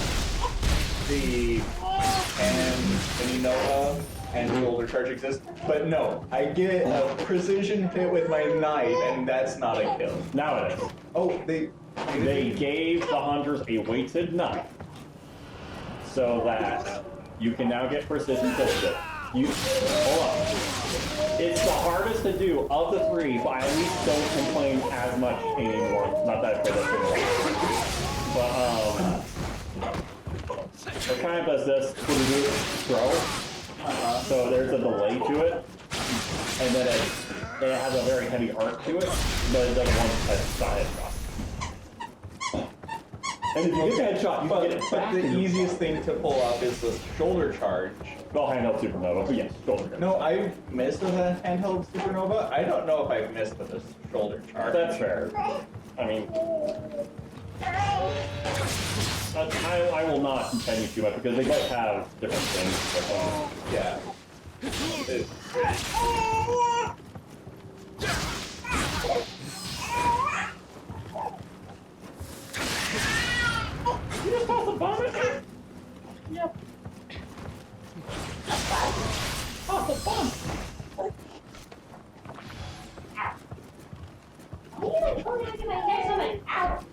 the Nioh and shoulder charge exist. But no, I get a precision hit with my knife, and that's not a kill. Now it is. Oh, They gave the hunters a weighted knife so that you can now get precision kills with it. Hold on. It's the hardest to do of the 3, but I at least don't complain as much anymore. Not that I play that game a lot. But it kind of does this when you do it throw. So there's a delay to it, and then it has a very heavy arc to it, but it doesn't want to headshot. And if you get the headshot, you can get it back. But the easiest thing to pull up is the shoulder charge. Well, handheld supernova. But yes, shoulder. No, I've missed with a handheld supernova. I don't know if I've missed with a shoulder charge. That's fair. I mean, I will not contend you too much because they both have different things. But, Yeah. you just tossed a bomb at me? Yep. Toss a bomb. There's someone out.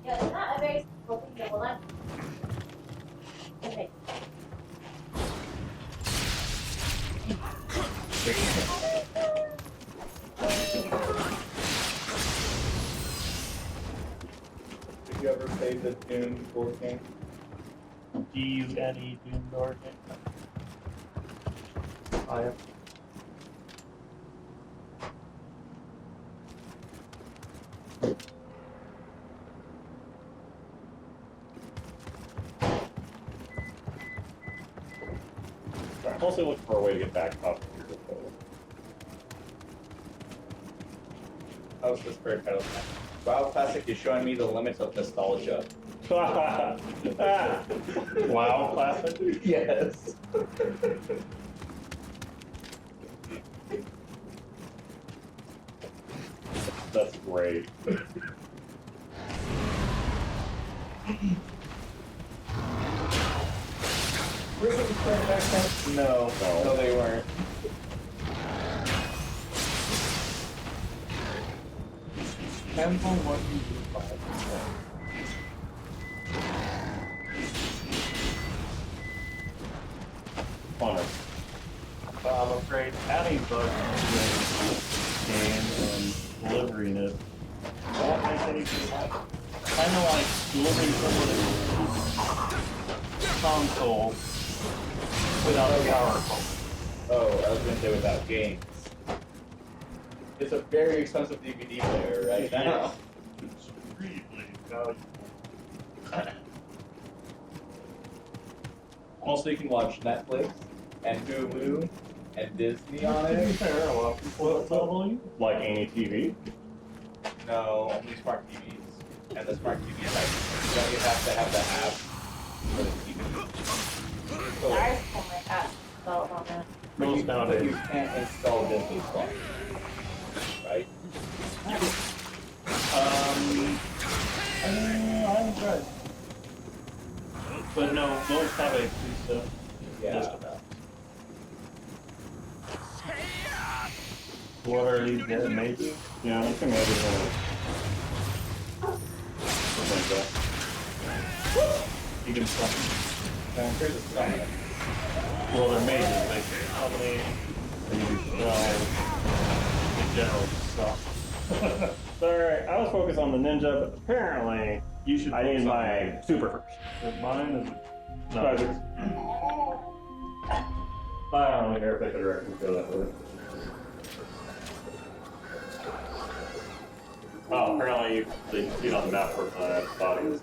Yeah, it's not a very simple thing to hold on. Okay. Did you ever play the Doom board game? D-U-N-E, Doom Door game. I have. I'm also looking for a way to get back up. How's this bird title? Wow, Classic is showing me the limits of nostalgia. Wow, classic. Yes. That's great. No, no, they weren't. Temple, what do you do? Funner. I'm afraid adding bugs to the game and delivering it won't make anything happen. Kind of like delivering somebody's console without a power cord. Oh, I was gonna say without games. It's a very expensive DVD player right now. Extremely valuable. Also, you can watch Netflix and Hulu and Disney on it. What's level? Like any TV. No, only smart TVs. And the smart TV is like, you don't even have to have the app for the TV. So, Ours only has salt on it. but Most you nowadays. can't install Disney Plus, right? I'm good. But no, most have a preset Yeah. list of apps. What are these getting maybe? Yeah, I can imagine something like that. You can stop. Here's a summon. Well, they're major, like how many you sell in general stuff. Sorry, I was focused on the ninja, but apparently You should I need focus on my super first. But mine is no. Project. I don't care if I could directly go that way. Oh, apparently you can see it on the map where my body is.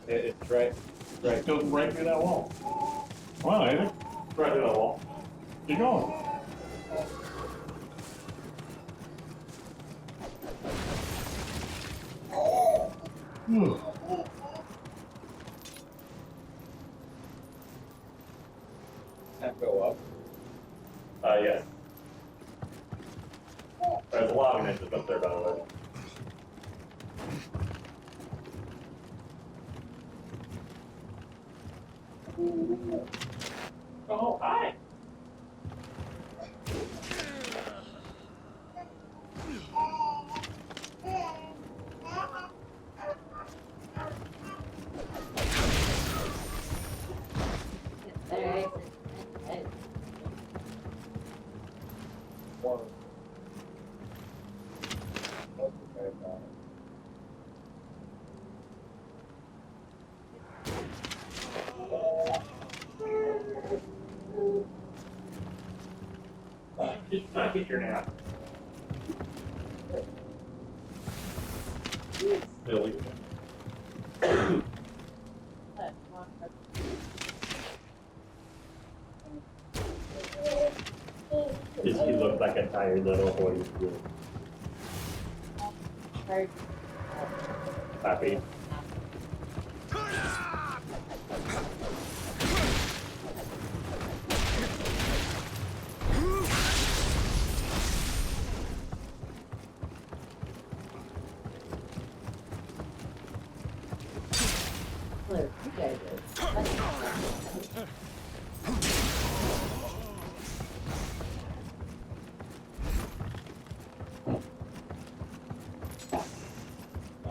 It's right. It goes right through that wall. Well, ain't it? Right through that wall. Keep going. Can't go up. Yes. There's a lot of ninjas up there, by the way. Oh, hi! Get your nap. Billy. He looked like a tired little boy. Happy.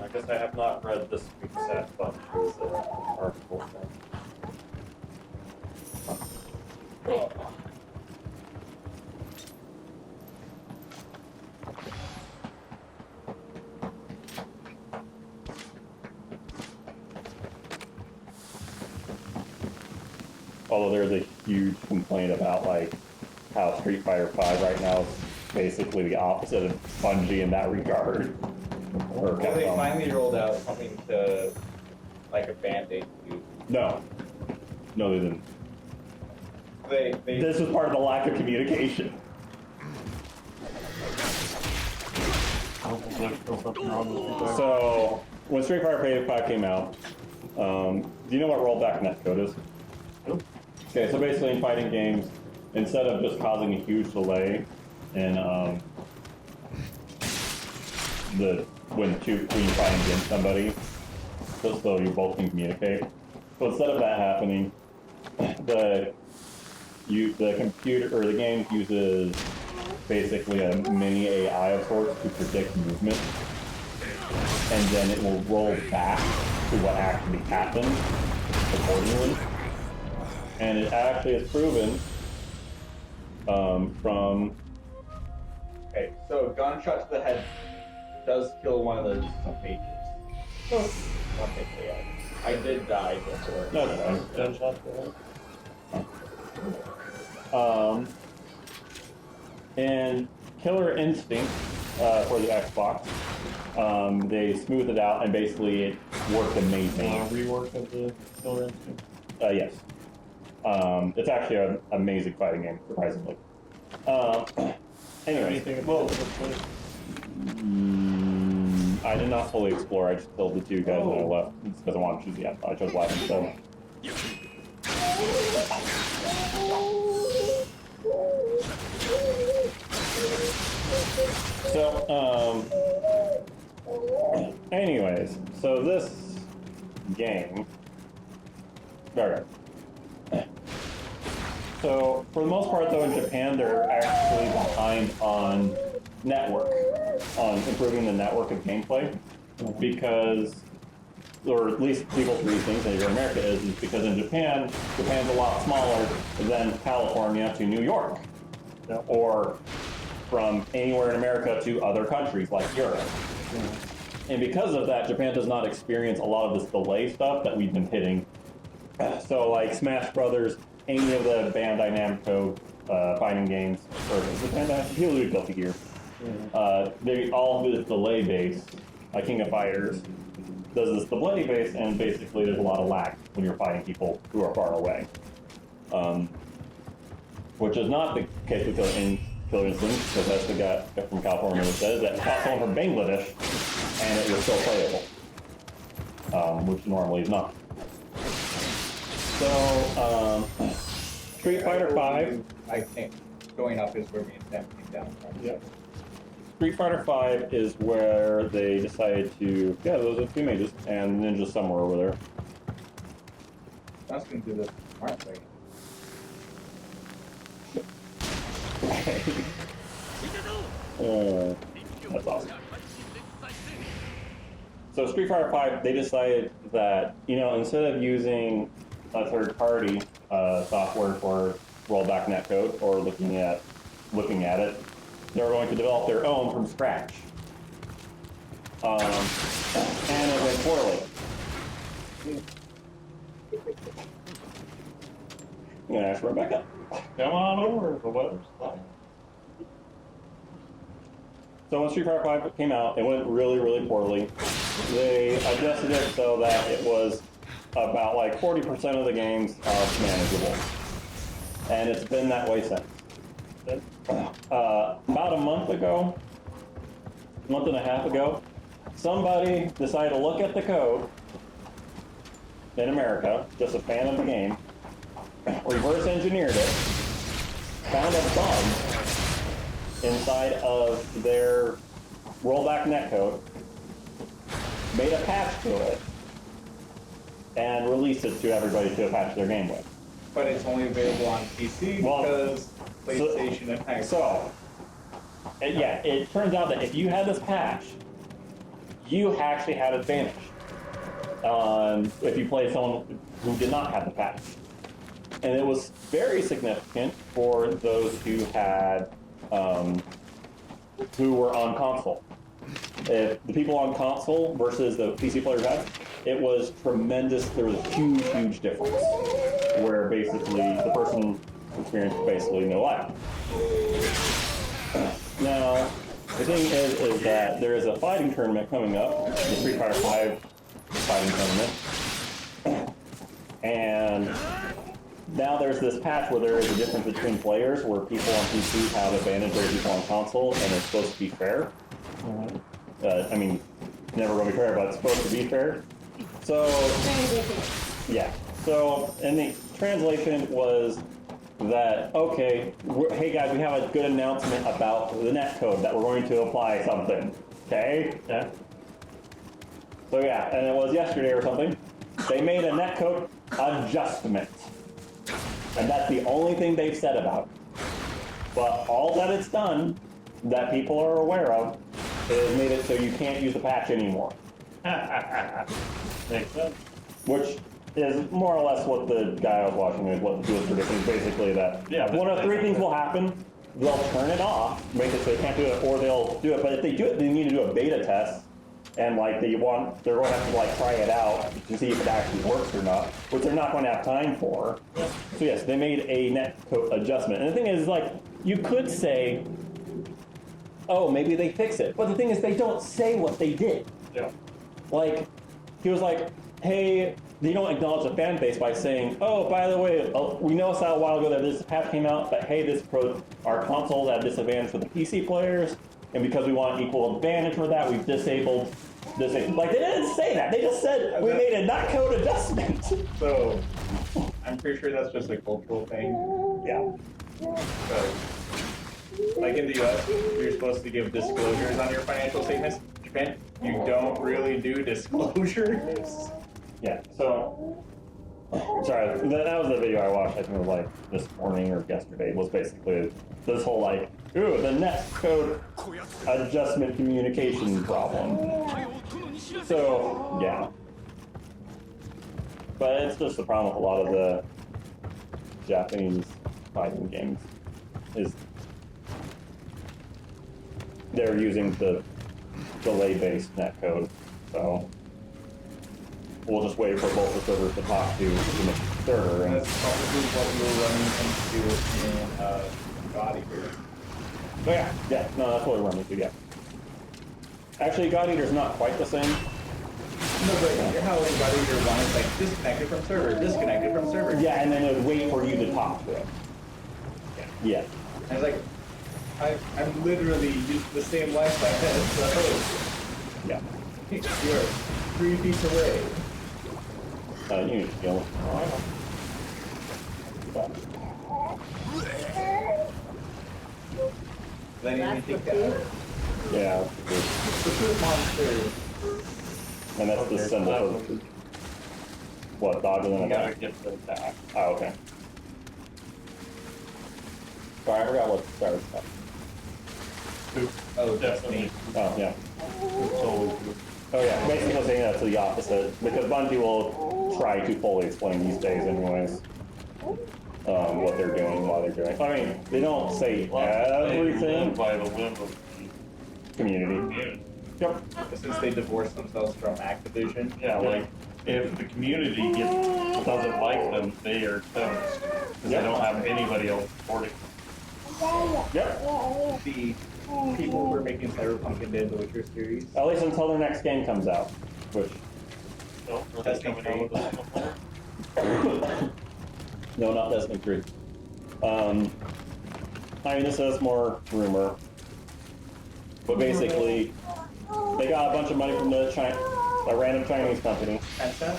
I guess I have not read this week's Sad Bunches article. Although there's a huge complaint about like how Street Fighter V right now is basically the opposite of Bungie in that regard. Or Well, they Capcom. finally rolled out something to, like a Band-Aid to use. No, they didn't. They This was part of the lack of communication. So when Street Fighter V came out, do you know what rollback netcode is? Okay, so basically in fighting games, instead of just causing a huge delay in when fighting against somebody, just so you both can communicate. So instead of that happening, the computer or the game uses basically a mini AI of sorts to predict movement, and then it will roll back to what actually happened accordingly. And it actually is proven from. Okay, so a gunshot to the head does kill one of the mages. Not technically, I did die before. No, no, Gunshot. and Killer Instinct for the Xbox, they smoothed it out and basically it worked amazing. Rework of the Killer Instinct. Yes. It's actually an amazing fighting game, surprisingly. Anyway, well, I did not fully explore. I just killed the two guys that I left because I wanted to choose the end. I chose life instead. So, anyways, so this game. Alright. So, for the most part, though, in Japan, they're actually behind on network, on improving the network of gameplay, because, or at least people's reasons, and in America is because in Japan's a lot smaller than California to New York, or from anywhere in America to other countries like Europe. And because of that, Japan does not experience a lot of this delay stuff that we've been hitting. So, like Smash Brothers, any of the Bandai Namco fighting games, or the Bandai, people do Guilty Gear, they all do this delay base. King of Fighters does this delay base, and basically there's a lot of lag when you're fighting people who are far away. Which is not the case with Killer Instinct, because that's the guy from California that says that caught someone from Bangladesh, and it was still playable, which normally is not. So, Street Fighter V. I think going up is where me and Sam came down from. Yep. Street Fighter V is where they decided to, those are two mages, and Ninja's somewhere over there. I was going to do this smart way. That's awesome. So Street Fighter V, they decided that, instead of using a third-party software for rollback netcode or looking at it, they were going to develop their own from scratch. And it went poorly. I'm gonna ask Rebecca. Come on over, the weather's fine. So when Street Fighter 5 came out, it went really, really poorly. They adjusted it so that it was about like 40% of the games are manageable. And it's been that way since. About a month and a half ago, somebody decided to look at the code in America, just a fan of the game, reverse engineered it, found a bug inside of their rollback netcode, made a patch to it, and released it to everybody to patch their game with. But it's only available on PC because PlayStation and Xbox. So, yeah, it turns out that if you had this patch, you actually had advantage if you played someone who did not have the patch. And it was very significant for those who had, who were on console. If the people on console versus the PC players had, it was tremendous. There was a huge, huge difference where basically the person experienced basically no life. Now, the thing is that there is a fighting tournament coming up, the Street Fighter 5 fighting tournament, and now there's this patch where there is a difference between players where people on PC have advantage over people on console, and it's supposed to be fair. I mean, never going to be fair, but it's supposed to be fair. So, yeah. So, and the translation was that, okay, hey guys, we have a good announcement about the netcode that we're going to apply something. Okay? Yeah. So yeah, and it was yesterday or something. They made a netcode adjustment. And that's the only thing they've said about it. But all that it's done, that people are aware of, is made it so you can't use the patch anymore. Makes sense. Which is more or less what the guy I was watching was predicting, basically that one of three things will happen. They'll turn it off, make it so they can't do it, or they'll do it. But if they do it, they need to do a beta test, and like they're going to have to like try it out to see if it actually works or not, which they're not going to have time for. So yes, they made a netcode adjustment. And the thing is, like, you could say, oh, maybe they fix it. But the thing is, they don't say what they did. Yeah. Like, he was like, hey, they don't acknowledge the fan base by saying, oh, by the way, we noticed that a while ago that this patch came out, but hey, our consoles have disadvantage for the PC players, and because we want equal advantage for that, we've disabled this. Like, they didn't say that. They just said, we made a netcode adjustment. So, I'm pretty sure that's just a cultural thing. Yeah. So, like in the US, you're supposed to give disclosures on your financial statements. Japan, you don't really do disclosures. Yeah, so, sorry, that was the video I watched, I think it was like this morning or yesterday, was basically this whole like, ooh, the netcode adjustment communication problem. So, yeah. But it's just the problem with a lot of the Japanese fighting games, is they're using the delay-based netcode, so we'll just wait for both the servers to talk to the server. And that's probably what we were running into in God Eater. Oh yeah, no, that's what we're running into, yeah. Actually, God Eater's not quite the same. No, but you're how in God Eater 1 is like disconnected from server, disconnected from server. Yeah, and then it would wait for you to talk to it. Yeah. And it's like, I'm literally using the same Wi-Fi as the host. Yeah. You're 3 feet away. You need to kill him. Then you take that out. Yeah. The fruit monster. And that's the symbol for what, dodging and You gotta attack? get the back. Oh, okay. Sorry, I forgot what the start stuff. Oh, Definitely. Oh, yeah. Totally. Oh, yeah. Basically saying that's the opposite, because Bungie will try to fully explain these days anyways. What they're doing, why they're doing. I mean, they don't say everything. By the whim of Community. Yep. Since they divorced themselves from Activision. yeah, like if the community doesn't like them, they are toast because they don't have anybody else supporting. Yep. The people who are making Cyberpunk into the Witcher series. At least until their next game comes out, which No, That's coming not out with a single player. no, not Destiny 3. I mean, this is more rumor, but basically, they got a bunch of money from a random Chinese company. Tencent?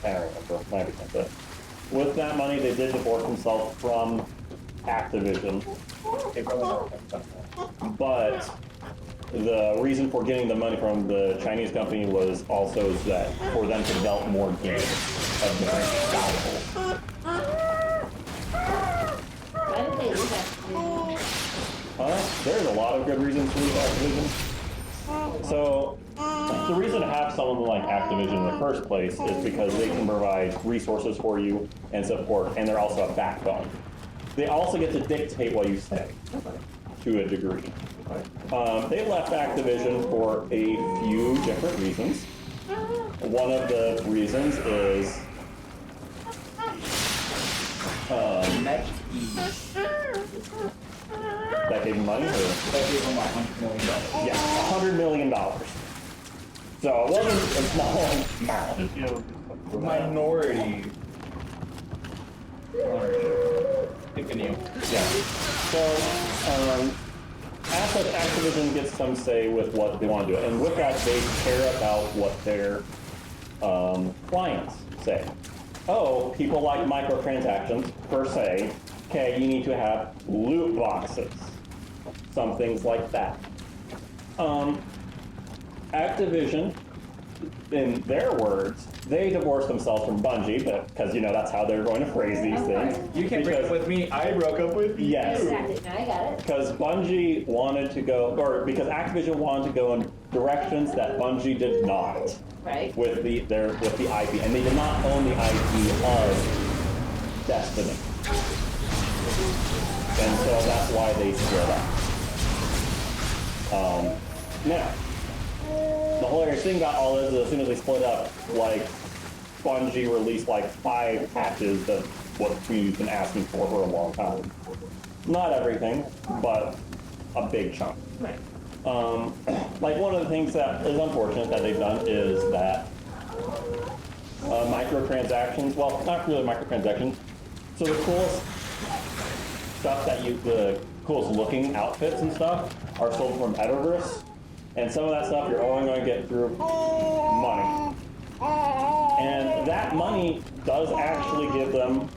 I don't remember. Might be Tencent. With that money, they did divorce themselves from Activision, They probably don't have Tencent. but the reason for getting the money from the Chinese company was also that for them to develop more games of different styles. Why did they leave Activision? There's a lot of good reasons to leave Activision. So, the reason to have someone like Activision in the first place is because they can provide resources for you and support, and they're also a backbone. They also get to dictate what you say, to a degree. They left Activision for a few different reasons. One of the reasons is that gave them money, or That gave them $100 million. yeah, $100 million. So it wasn't a small amount. Minority. Pick a Nioh. Yeah. So, as such, Activision gets some say with what they want to do. And with that, they care about what their clients say. Oh, people like microtransactions, per se. Okay, you need to have loot boxes. Some things like that. Activision, in their words, they divorced themselves from Bungie, because, you know, that's how they're going to phrase these things. You can't break up with me, I broke up with you. Yes. Exactly. I got it. Because Bungie wanted to go, or because Activision wanted to go in directions that Bungie did not Right. with the IP, and they did not own the IP of Destiny, and so that's why they split up. Now, the hilarious thing about all this is as soon as they split up, like Bungie released like 5 patches that what the community's been asking for a long time. Not everything, but a big chunk. Right. Like one of the things that is unfortunate that they've done is that microtransactions, well, not really microtransactions, so the coolest stuff the coolest looking outfits and stuff are sold from Ediverse, and some of that stuff you're only going to get through money. And that money does actually give them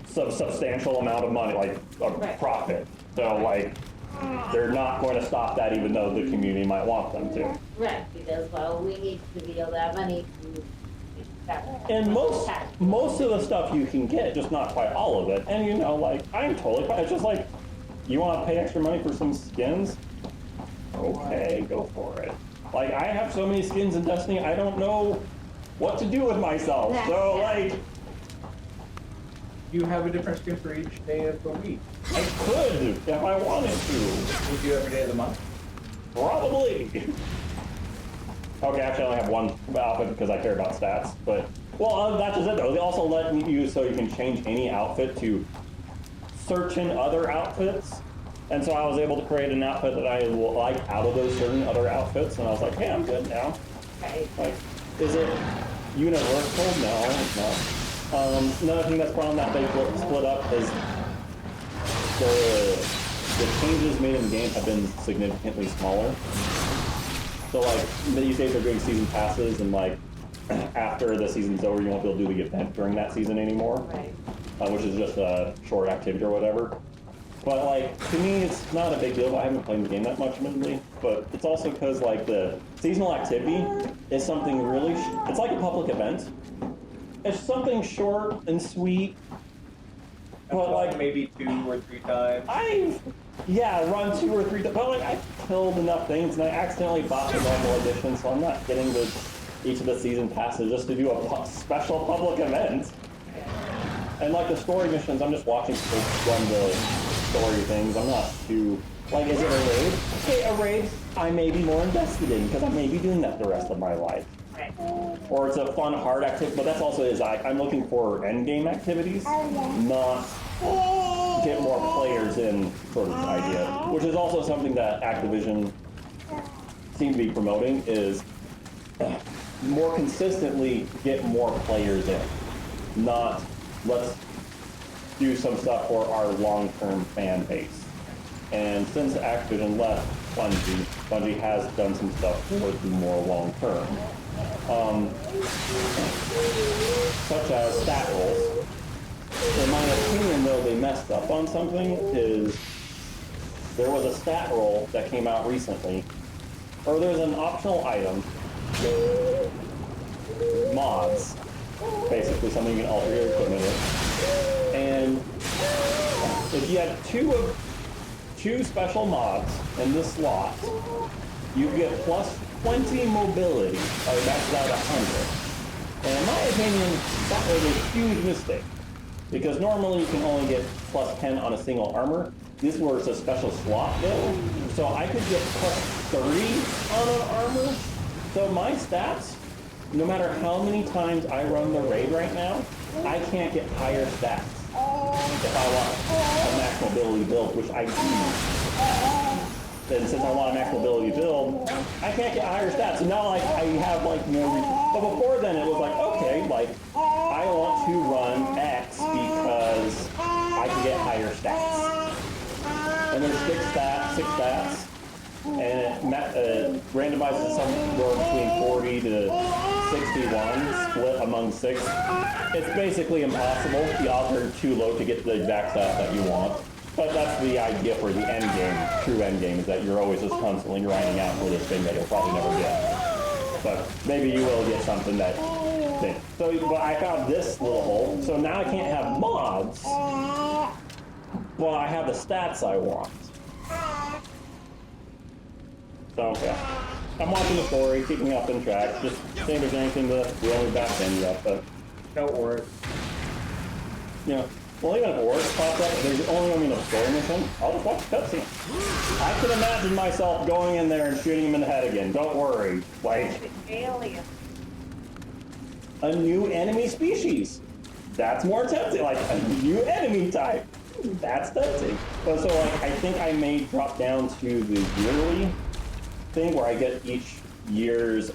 some substantial amount of money, like a profit. So like, they're not going to stop that even though the community might want them to. Right. Because, well, we need to be able to have money to. And most of the stuff you can get, just not quite all of it. And you know, like, I'm totally fine. It's just like, you want to pay extra money for some skins? Okay, go for it. Like, I have so many skins in Destiny, I don't know what to do with myself. So, like, You have a different skin for each day of the week. I could if I wanted to. Would you every day of the month? Probably. Okay, actually, I only have one outfit because I care about stats. But, well, that's just it, though. They also let you so you can change any outfit to certain other outfits. And so I was able to create an outfit that I like out of those certain other outfits. And I was like, hey, I'm good now. Right. Like, is it universal? No, it's not. Another thing that's problem that they split up is the changes made in the game have been significantly smaller. So like these days they're doing season passes, and like after the season's over, you won't be able to do the event during that season anymore, Right. Which is just a short activity or whatever. But like to me, it's not a big deal. I haven't played the game that much, admittedly. But it's also because like the seasonal activity is something really. It's like a public event. It's something short and sweet. But like maybe 2 or 3 times. I've run 2 or 3 times. But like I've killed enough things, and I accidentally bought the normal edition, so I'm not getting each of the season passes just to do a special public event. And like the story missions, I'm just watching people run the story things. I'm not too like, is it a raid? Okay, a raid I may be more invested in because I may be doing that the rest of my life. Right. Or it's a fun, hard activity, but that's also I'm looking for end game activities, not get more players in sort of idea, which is also something that Activision seems to be promoting, is more consistently get more players in, not let's do some stuff for our long-term fan base. And since Activision left Bungie has done some stuff for the more long-term, such as stat rolls. In my opinion, though, they messed up on something. Is there was a stat roll that came out recently, or there's an optional item, mods, basically something you can alter your equipment with, and if you have two special mods in this slot, you get plus 20 mobility, that's out 100. And in my opinion, that was a huge mistake, because normally you can only get plus 10 on a single armor. This was a special slot though, so I could get plus 30 on an armor. So my stats, no matter how many times I run the raid right now, I can't get higher stats if I want a max mobility build, which I do. And since I want a max mobility build, I can't get higher stats. So now like I have like no reason. But before then it was like, okay, like I want to run X because I can get higher stats. And there's six stats. And it randomizes somewhere between 40 to 61 split among six. It's basically impossible. The odds are too low to get the exact stats that you want. But that's the idea for the end game, true end game, is that you're always just constantly grinding out for this thing that you'll probably never get. But maybe you will get something that thing. So but I found this little hole, so now I can't have mods. Well, I have the stats I want. So yeah. I'm watching the story, keeping up in track, just seeing if there's anything to really back in yet, but No worries. you know. Well, even if Oryx pops up, there's only going to be a story mission. I'll just watch the cutscene. I could imagine myself going in there and shooting him in the head again. Don't worry. Like, Alien. a new enemy species. That's more tempting. Like, a new enemy type. That's tempting. But so, like, I think I may drop down to the yearly thing where I get each year's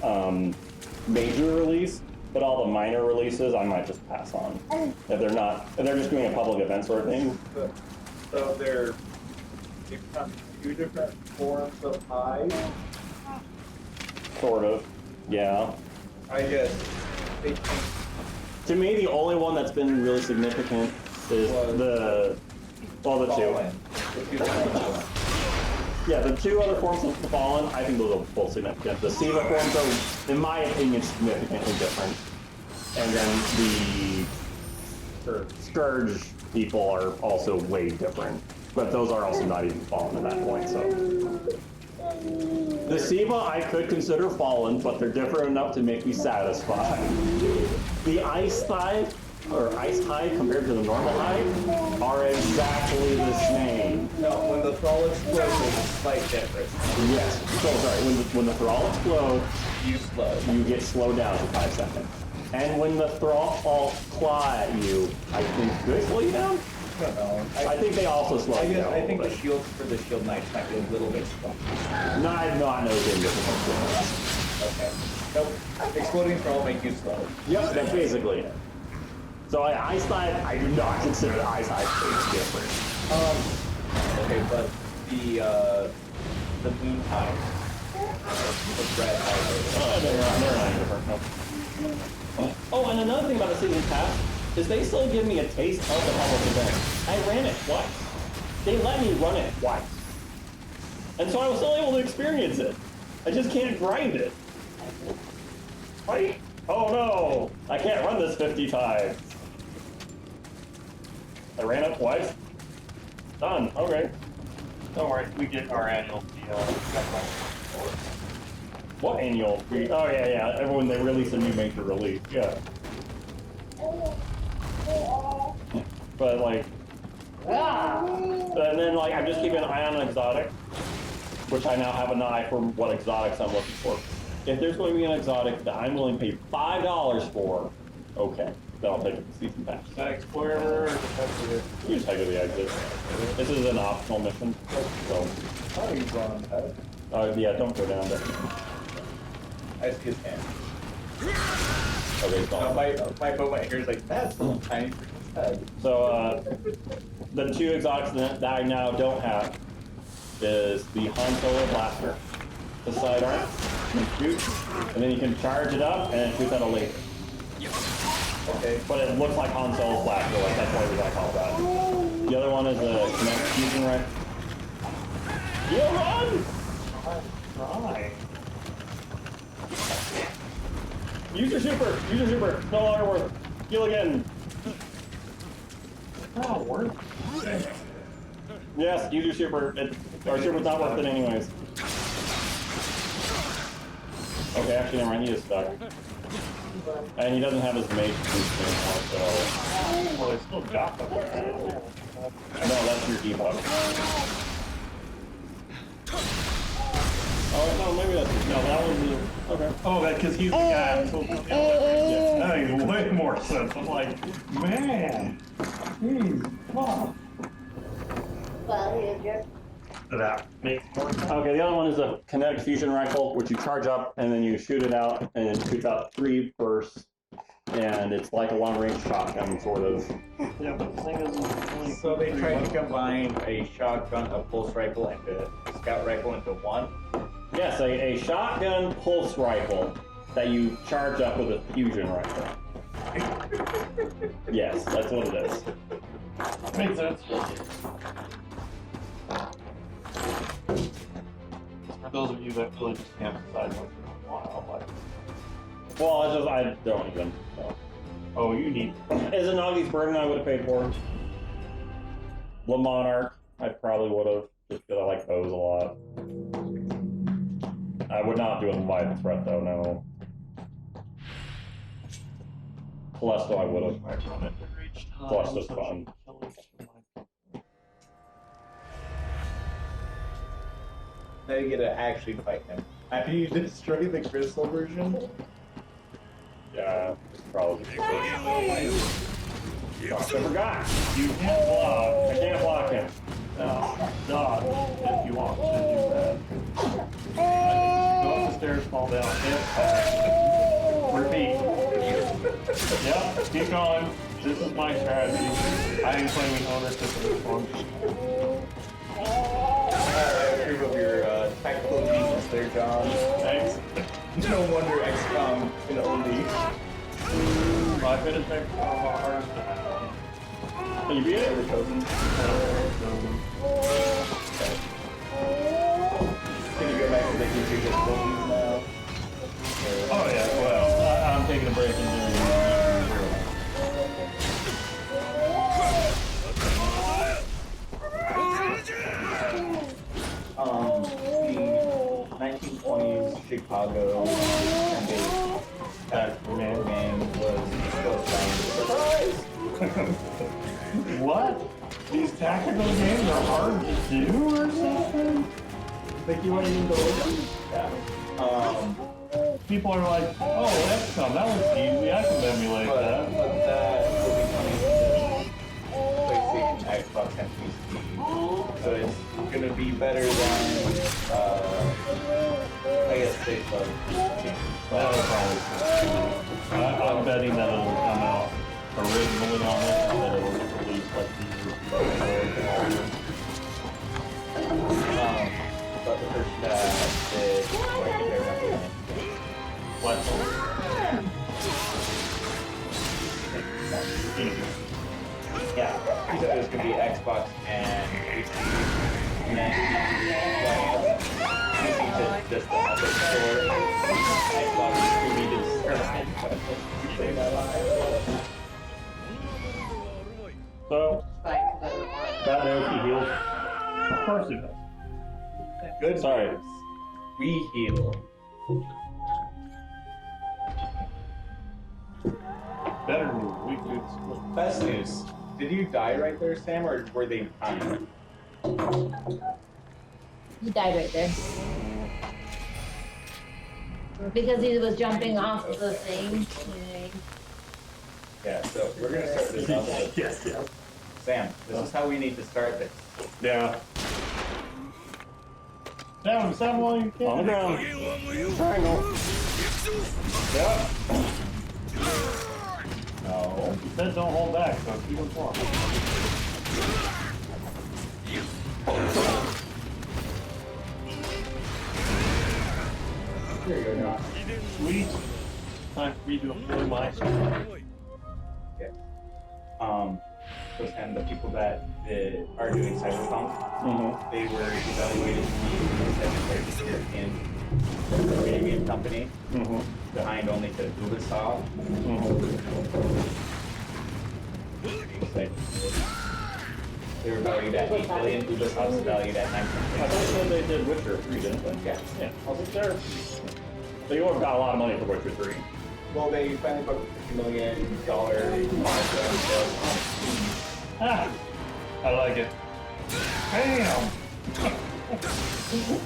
major release. But all the minor releases, I might just pass on. If they're just doing a public event sort of thing. So they've got two different forms of hive. Sort of, yeah. I guess they changed. To me, the only one that's been really significant is the two. Yeah, the two other forms of the Fallen, I think those are both significant. The Siva forms are, in my opinion, significantly different. And then the Scourge people are also way different. But those are also not even Fallen at that point, so. The Siva I could consider Fallen, but they're different enough to make me satisfied. The Ice Hive, or Ice Hive compared to the normal Hive, are exactly the same. No, when the thrall explodes, there's a slight difference. Yes. So sorry, when the thrall explodes, you get slowed down for 5 seconds. And when the thrall claw at you, I think, do they slow you down? I don't know. I think they also slow you down. I think the shields for the shield knights might be a little bit slow. No, I've never been different. Okay. Nope. Exploding thrall make you slow. Yep, that's basically it. So Ice Hive, I do not consider the Ice Hive different. Okay, but the moon hive, the red hive. They're not different. No. Oh, and another thing about the season pass is they still give me a taste of the public event. I ran it twice. They let me run it twice. And so I was still able to experience it. I just can't grind it. Right? Oh no! I can't run this 50 times. I ran it twice. Done. Okay. Don't worry, we get our annual deal. What annual fee? Oh yeah. Everyone, they release a new major release. Yeah. But like, and then like I'm just keeping an eye on an exotic, which I now have an eye for what exotics I'm looking for. If there's going to be an exotic that I'm willing to pay $5 for, okay. Then I'll take it to season pass. Tag spoiler. You just take it to the exit. This is an optional mission, so. Oh, he's on that. Yeah, don't go down there. I just his hand. Okay, it's gone. My boat here's like, that's a little tiny for his head. So, the two exotics that I now don't have is the Han Solo blaster, the sidearm, you can shoot, and then you can charge it up and it shoots out a laser. Okay. But it looks like Han Solo's blaster, like that's why I call it that. The other one is the kinetic fusion rifle. You run! Right. Use your super! Use your super! It's no longer worth it. Heal again! Oh, worth. Yes, use your super. Our super's not worth it anyways. Okay, actually, never mind. He is stuck. And he doesn't have his mage boost anymore, so. Well, they still got them. No, that's your debuff. Oh, no, maybe that's. No, that was the. Okay. Oh, that because he's the guy. I'm so Yes. that makes way more sense. I'm like, man, come on. Well, here's your That makes more sense. Okay, the other one is a kinetic fusion rifle, which you charge up and then you shoot it out, and it shoots out 3 bursts. And it's like a long-range shotgun, sort of. Yeah, but the thing is, So they tried to combine a shotgun, a pulse rifle, and a scout rifle into one. Yes, a shotgun pulse rifle that you charge up with a fusion rifle. Yes, that's what it is. makes sense. For those of you that really just can't decide what you want, like, Well, it's just, I don't even. So. oh, you need. Is it Nagi's Burden I would have paid for? Le Monarch, I probably would have, just because I like those a lot. I would not do a Leviathan threat though, no. Telesto I would have. Telesto's fun. Now you get to actually fight him. After you destroy the crystal version. Yeah, probably. I forgot. You can't block. I can't block him. No, dodge if you want to do that. Go up the stairs, fall down, hit, repeat. Yep, keep going. This is my strategy. I am claiming ownership of this one. I approve of your tactical genius there, John. Thanks. No wonder XCOM can only. I finished my hard. You beat it? Can you go back to making your difficulties now? Oh yeah, well, I'm taking a break and doing The 1920s Chicago man was surprise. what? These tactical games are hard to do or something? Think you want to use those? Yeah. People are like, oh, XCOM, that was easy. I can emulate that. But that will be coming to PlayStation, Xbox, and PC. So it's gonna be better than I guess Facebook. That'll probably. I'm betting that it'll come out originally on it, and that it'll get released like But the person that did what? Yeah, he said it was gonna be Xbox and PC. And then PC just the Epic Store. Xbox is gonna be So, that knows he heals. Of course it does. Good. Sorry. We heal. Better news, we could split. Best news. Did you die right there, Sam, or were they behind? He died right there. Because he was jumping off of the thing. Yeah, so we're gonna start this level. Yes, yes. Sam, this is how we need to start this. Yeah. Down, Sam, while you can. On the ground. Triangle. Yep. No. You said don't hold back, so keep on flowing. Here you go, Josh. Sweet. Time for me to employ my Okay. So Sam, the people that are doing Cyberpunk, they were evaluated to be the second largest European video game company, behind only to Ubisoft. They were valued at $8 billion. Ubisoft's valued at $9.6 I thought you said they did Witcher 3, didn't they? Yeah. Yeah. I was there. So you would have got a lot of money for Witcher 3. Well, they finally put $50 million Ah, I like it. Bam!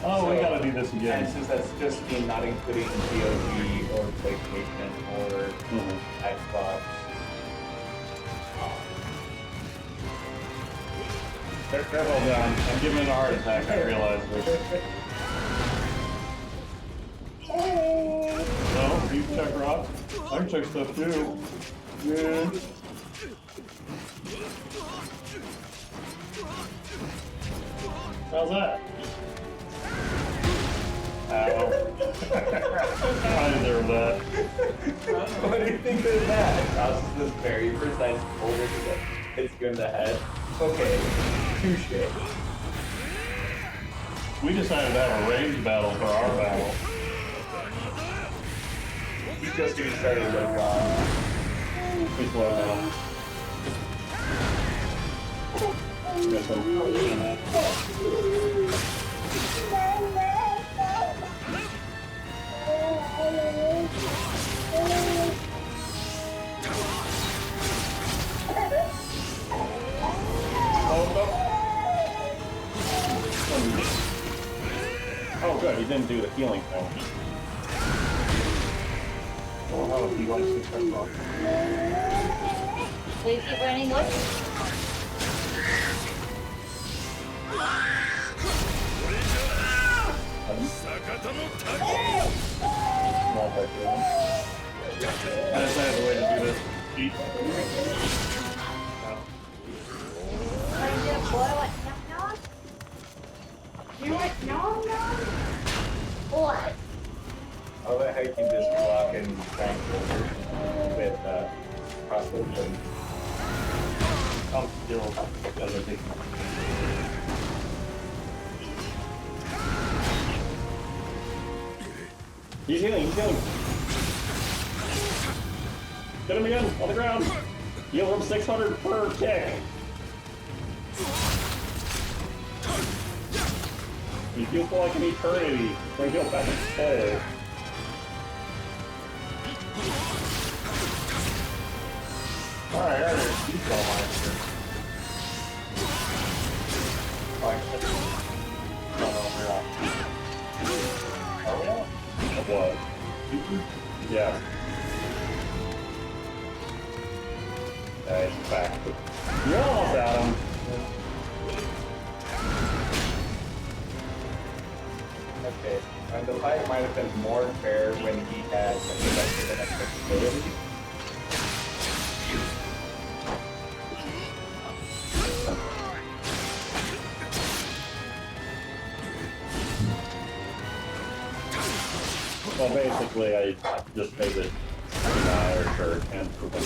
Oh, we gotta do this And again. since that's just me not including POG or PlayStation or Xbox. Careful, John. I'm giving it a heart attack, I realize this. No, you check rocks. I can check stuff too. Yeah. How's that? Ow. I deserve that. What do you think of that? Ross is this very precise boulder that hits you in the head. Okay, touche. We decided to have a range battle for our battle. We just getting started with Ross. We slow down. Yes, Oh, good. He didn't do the healing thing. Oh, how he likes to check rocks. Please keep running more. Small part healing. I decided the way to do this. Eat. You want no? What? I like how you can just walk and triangle with crossbow and I'm still other things. He's healing, he's healing. Get him again, on the ground. Heal him 600 per tick. He feels like an eternity. When he heals back his head. Alright, alright. You saw mine here. No, we're not. Are we not? Of what? Yeah. It's back. You're almost at him. okay. And the fight might have been more fair when he had an extra ability. Well, basically, I just made it or shirt and put the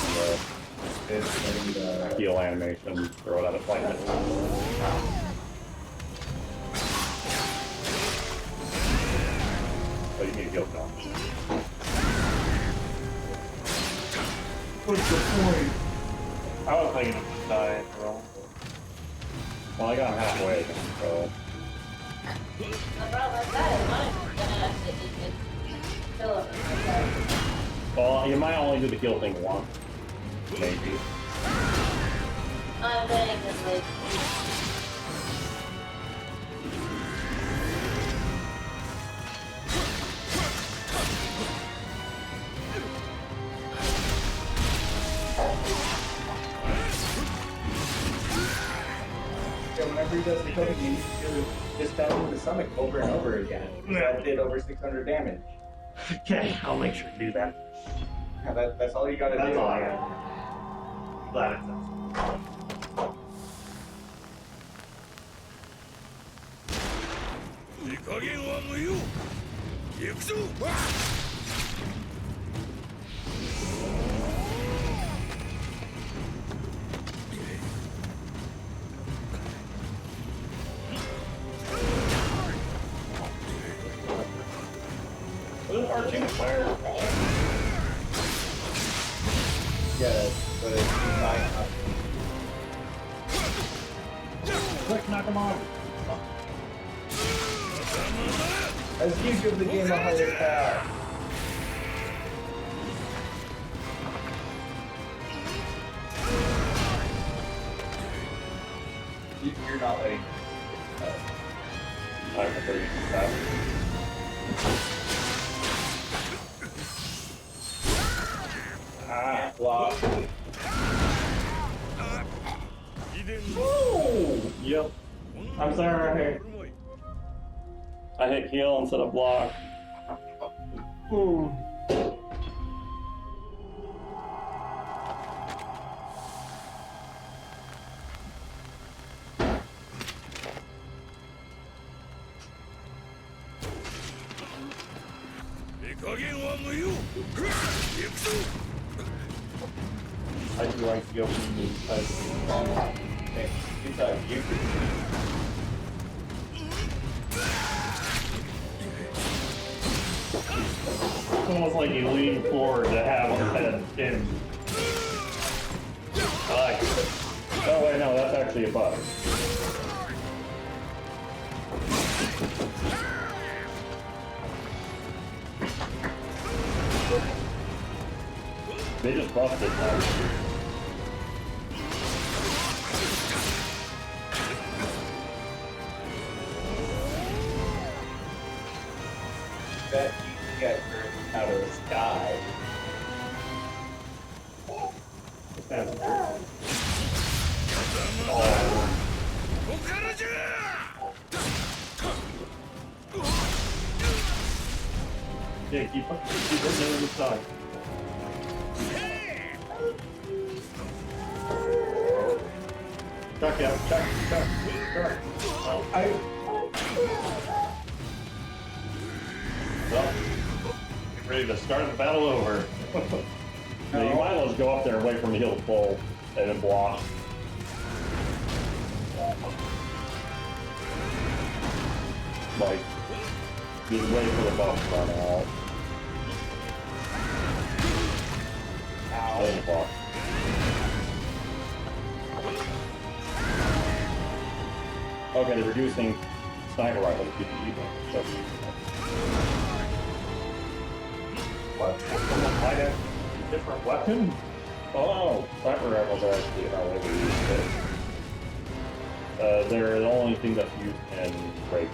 heal animation, throw it out of flight. So you need to heal now. What's the point? I was thinking of just dying, bro. Well, I got him halfway, so. The problem with that is mine is gonna have to kill him. Well, you might only do the heal thing once. Maybe. I'm betting this way. does the cooking, you just stab him in the stomach over and over again. That did over 600 damage. Okay, I'll make sure to do that. Yeah, that's all you gotta do. That's all I got. I'm glad it's that. いい加減は無用行くぞYeah, but it's not. Quick, knock him off. As you give the game a higher path. You're not letting. I'm afraid of that. Ah, block. Yep. I'm sorry. I hit heal instead of block. Ooh. I do like the opening moves. It's like you. It's almost like you lean forward to have his head in. I like it. Oh wait, no, that's actually a bug. They just buffed it now. Bet you can get her out of the sky. That's weird. Yeah, keep hitting it in the side. Chuck out, chuck. Well, Ready to start the battle over. no, you might as well just go up there and wait for him to heal full and then block. Like, just wait for the buff to run out. Then block. Okay, they're reducing sniper rifles to PPE. So, What? Why that different weapon? oh, sniper rifles are actually how they use it. They're the only thing that's used in rape.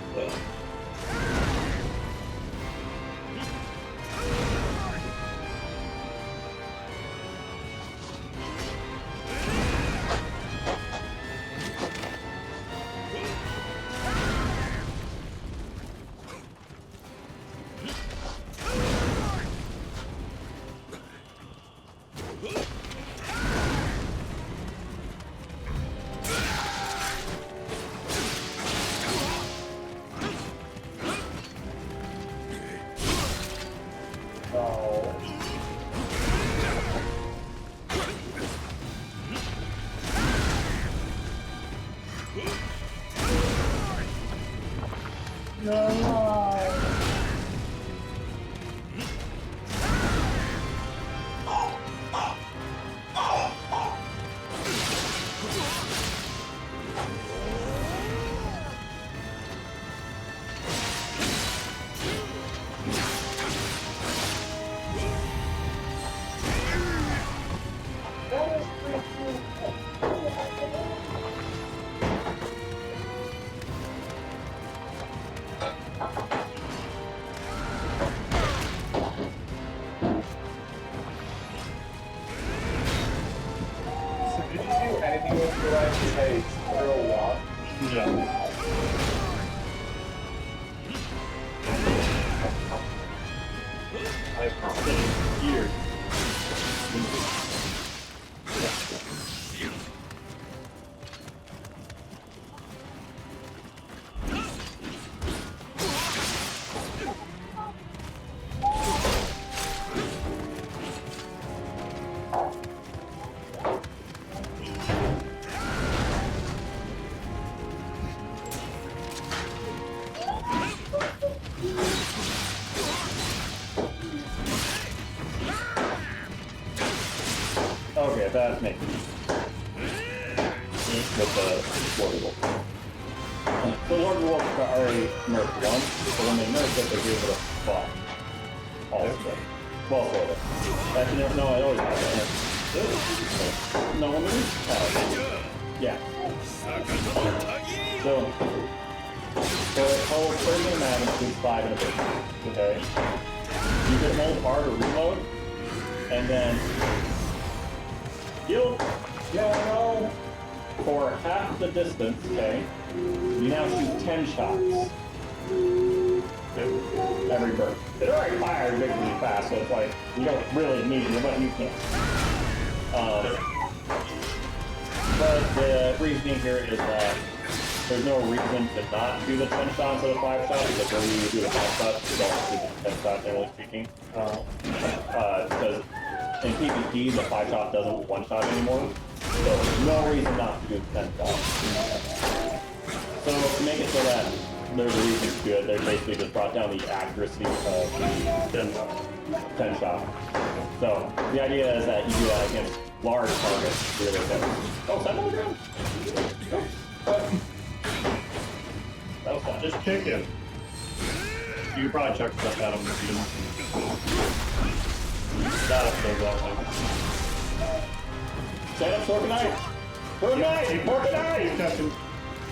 So did you do anything with your life besides throw a walk? Yeah. that, make it with the Lord of Wolves. The Lord of Wolves are already nerfed once, but when they nerfed it, they gave it a buff. Also. Well, sort of. Actually, no, I always had that. No, when they yeah. So, the whole 30 in man includes 5 in a bit. Okay? You can hold hard or reload, and then you'll know for half the distance, okay, you now shoot 10 shots every burst. It already fires ridiculously fast, so it's like, you don't really need it, but you can. But the reasoning here is that there's no reason to not do the 10 shots or the 5 shots, because when you do the 5 shots, you don't do the 10 shots, generally speaking. Because in PvP, the 5 shot doesn't 1 shot anymore. So there's no reason not to do the 10 shots. So to make it so that there's a reason to do it, they basically just brought down the accuracy of the 10 shot. So the idea is that you do that against large targets really quick. Oh, 7 on the ground? That was fun. Just kick him. You could probably chuck stuff at him if you didn't. That'll still go like. Stand up, sword knife! Sword knife! Sword knife! Keep touching.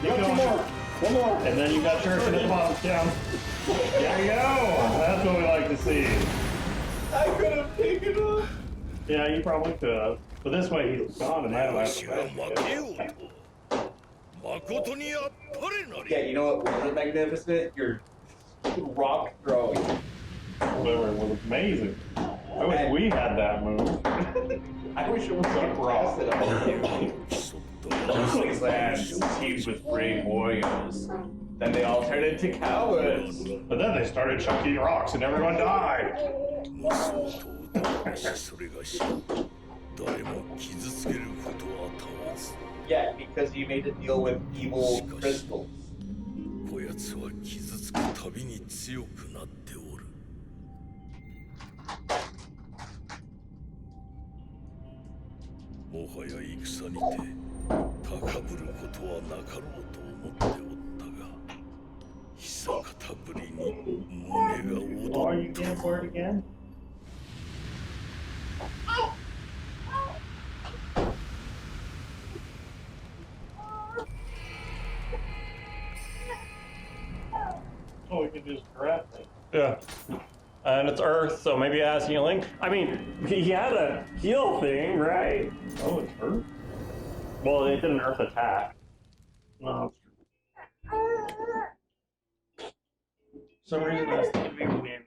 You got 2 more! 1 more! And then you got church at the bottom down. There you go! That's what we like to see. I could have taken him. Yeah, you probably could have. But this way he's gone and I don't have to fight. Yeah, you know what was magnificent? Your rock throwing. Whatever, was amazing. I wish we had that move. I wish it was so frosted on you. Those lands teamed with brave warriors. Then they all turned into cowards. But then they started chucking rocks and everyone died. Yeah, because you made a deal with evil crystals. こやつは傷つくたびに強くなっておる。もはや戦にて高ぶることはなかろうと思っておったが、久方ぶりに胸が躍った。 Oh, we can just grab it. Yeah. And it's Earth, so maybe it has healing. I mean, he had a heal thing, right? Oh, it's Earth? Well, it did an Earth attack. No, it's true. For some reason I was thinking we win.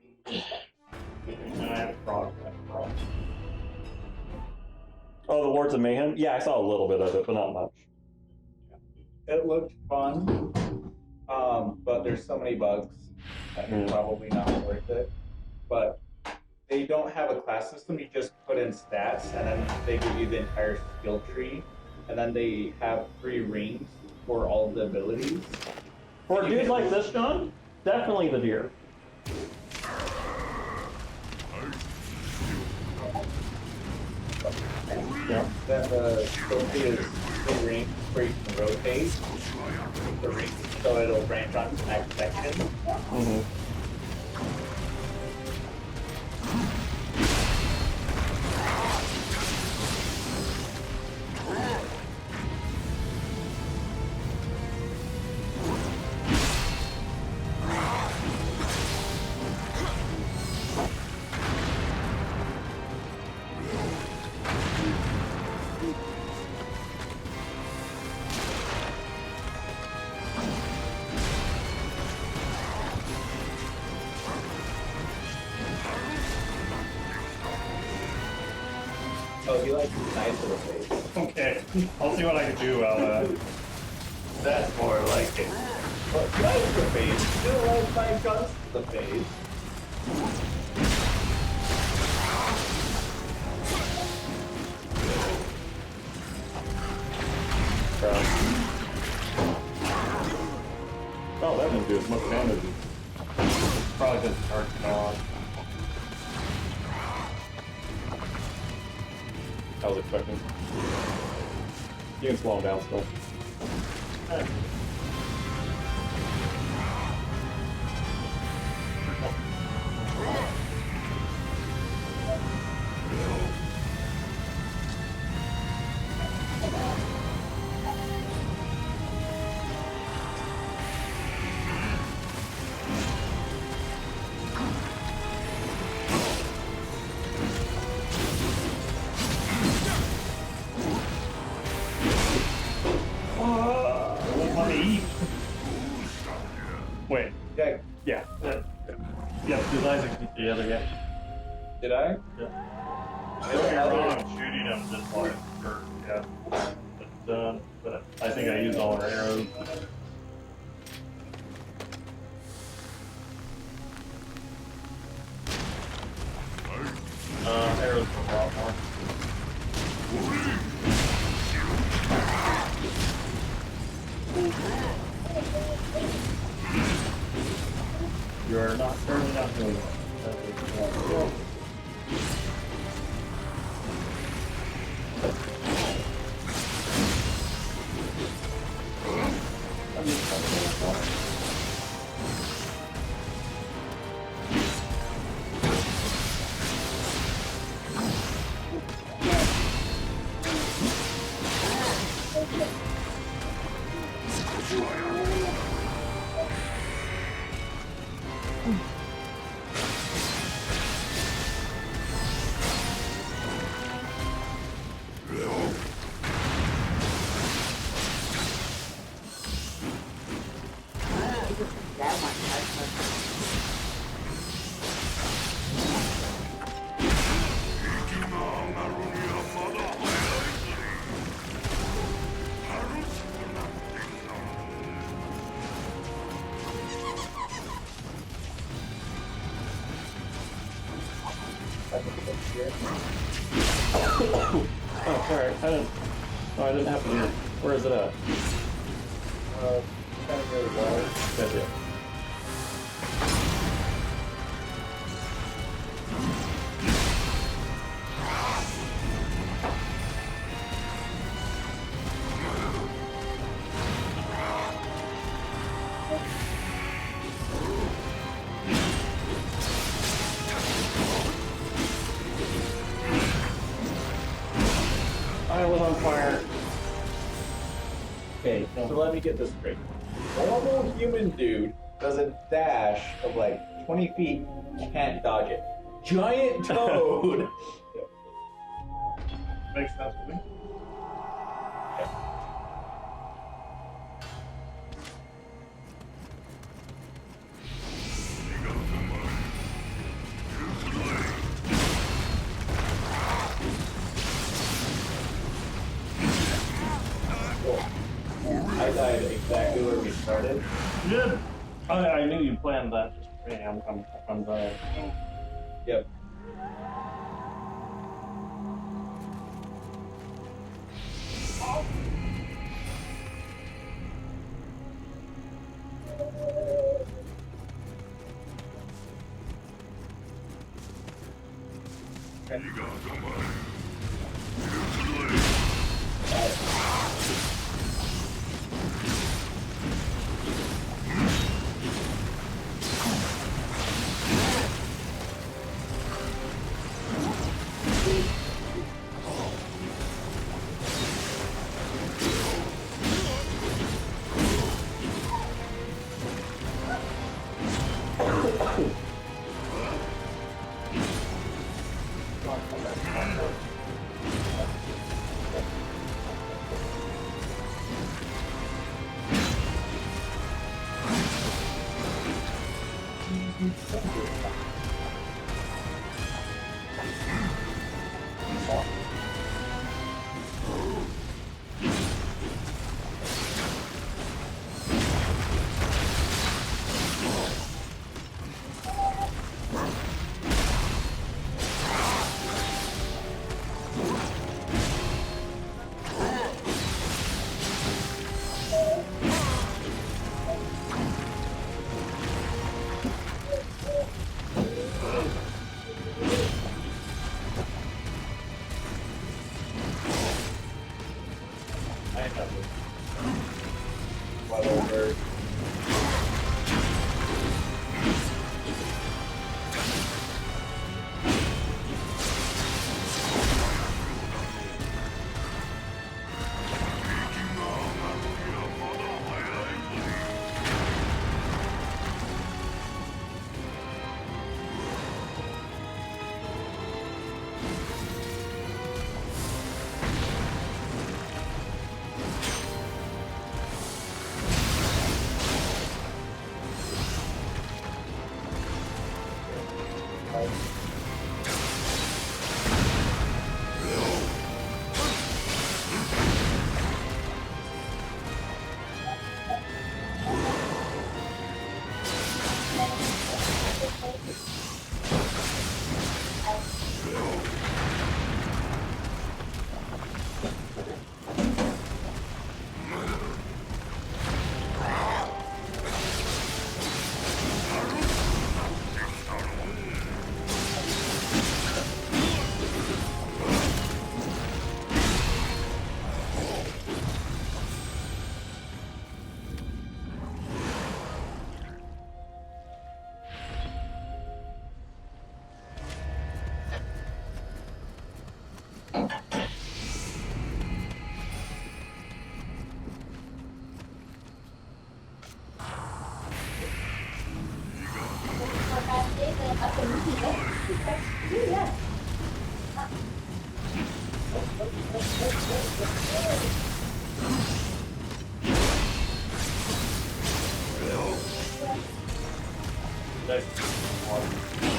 And I had a frog. Oh, the Wards of Mayhem? Yeah, I saw a little bit of it, but not much. It looked fun, but there's so many bugs that it's probably not worth it. But they don't have a class system. You just put in stats, and then they give you the entire skill tree, and then they have 3 rings for all of the abilities. For a dude like this, John, definitely the deer. Yeah. Then the skill tree is 3 rings where you can rotate the rings, so it'll branch on to the next section. Oh, he likes his nice little face. Okay, I'll see what I can do about that. That's more like it. Well, he likes the face. He still likes my guns to the face. Oh, that didn't do as much damage. Probably just hard to dodge. I was expecting. You can slow him down still. Let me eat. Wait. Okay. Yeah. Yeah, because Isaac beat the other guy. Did I? Yeah. I don't get wrong shooting him just like, yeah. It's done, but I think I used all our arrows. Arrows for a lot more. You're not currently not doing it. That one. Oh, sorry. I didn't have to do it. Where is it at? Kind of really well. That's it. I was on fire. Okay, so let me get this straight. Normal human dude does a dash of like 20 feet, can't dodge it. Giant toad! Makes sense to me. I died exactly where we started. Good. I knew you planned that just for me. I'm glad. Yep.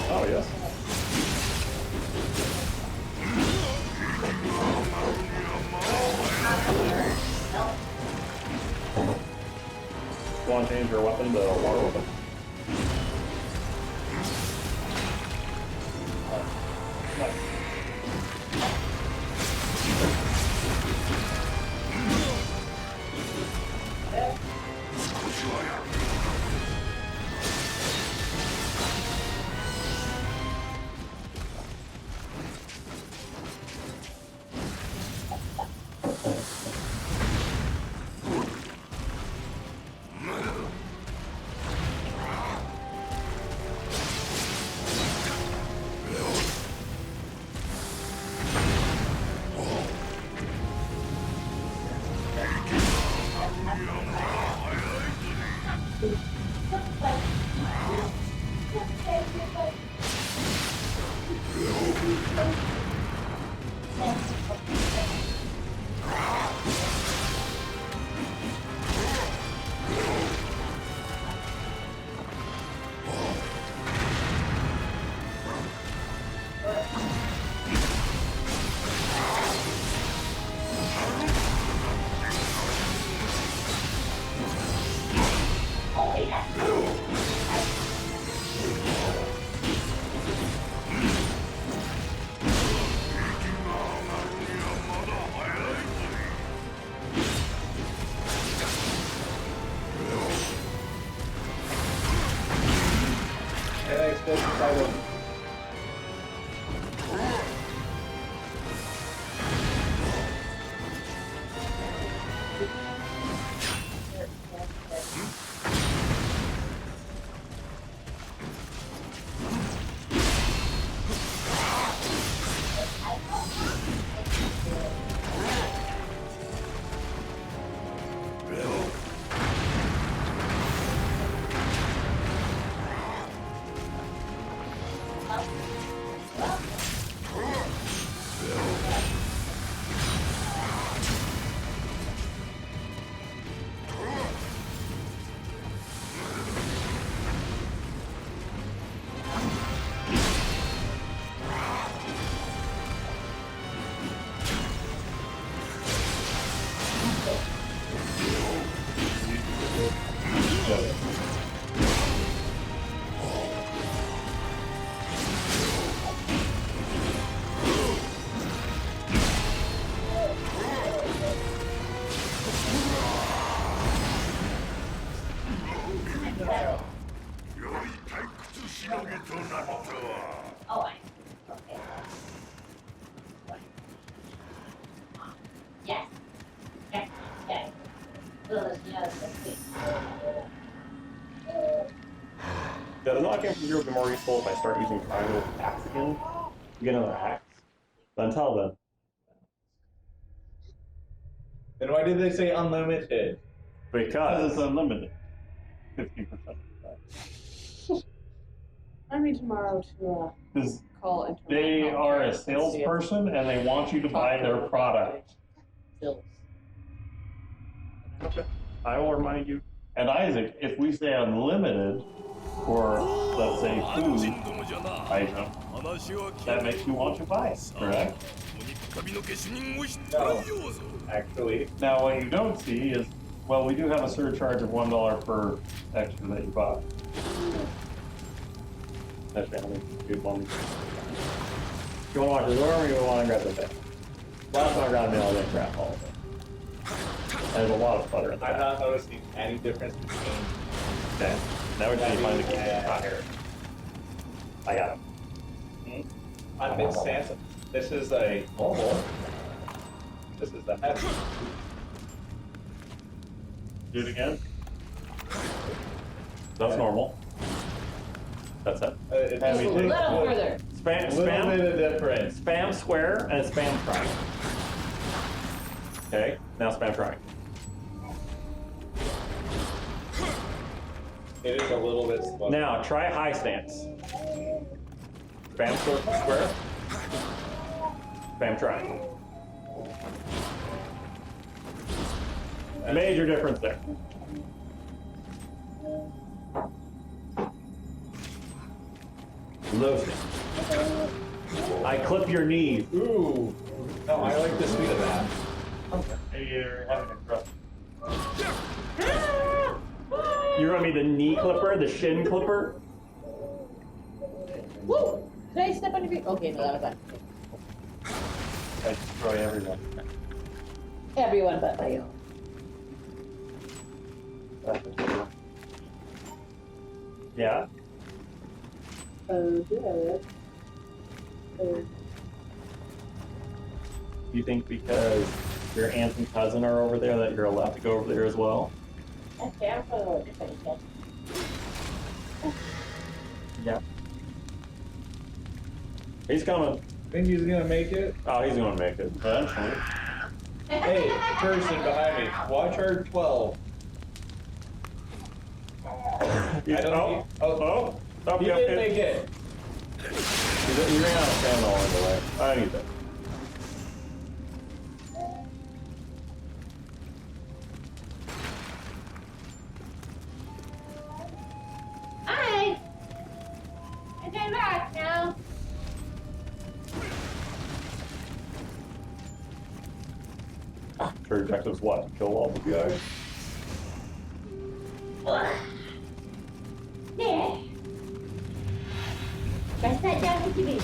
Oh, yes. Want to change your weapon to a water weapon? Yeah, the knocking from here would be more useful if I start using triangle axe again to get another axe. But until then, Then why did they say unlimited? because it's unlimited. 50%. I mean tomorrow to Because call into they are a salesperson and they want you to buy their product. bills. Okay. I will remind you And Isaac, if we say unlimited for, let's say, food item, that makes you want to buy it, correct? No, actually. Now, what you don't see is, well, we do have a surcharge of $1 per extra that you bought. Actually, how many do you want? You want to watch the door or you want to grab the thing? Last time I got a meal, I didn't grab all of it. There's a lot of butter in I'm there. not noticing any difference between. Okay. Now we're trying to find the key. Ah, here. I got him. On mid stance, this is a normal. This is the heavy. Do it again. That's normal. That's it. It's Heavy A thing. little further. Spam, a little bit spam, of difference. spam square and spam triangle. Okay, now spam triangle. It is a little bit slow. Now try high stance. Spam square. Spam triangle. Major difference there. Low stance. I clip your knees. Ooh. No, I like the speed of that. Hey, you're having a crush. You want me the knee clipper, the shin clipper? Woo! Did I step on your feet? Okay, no, that was fine. I destroy everyone. Everyone but Leo. Yeah? Good. You think because your aunt and cousin are over there that you're allowed to go over there as well? Okay, I'm gonna go. Yeah. He's coming. Think he's gonna make it? Oh, he's gonna make it eventually. Hey, person behind me, watch our 12. You, I don't oh, need- oh, oh, He yeah, did make it. You ran out of stamina along the way. I need that. Hi! I came back now. Your objective's what? Kill all the guys. There. I sat down with you.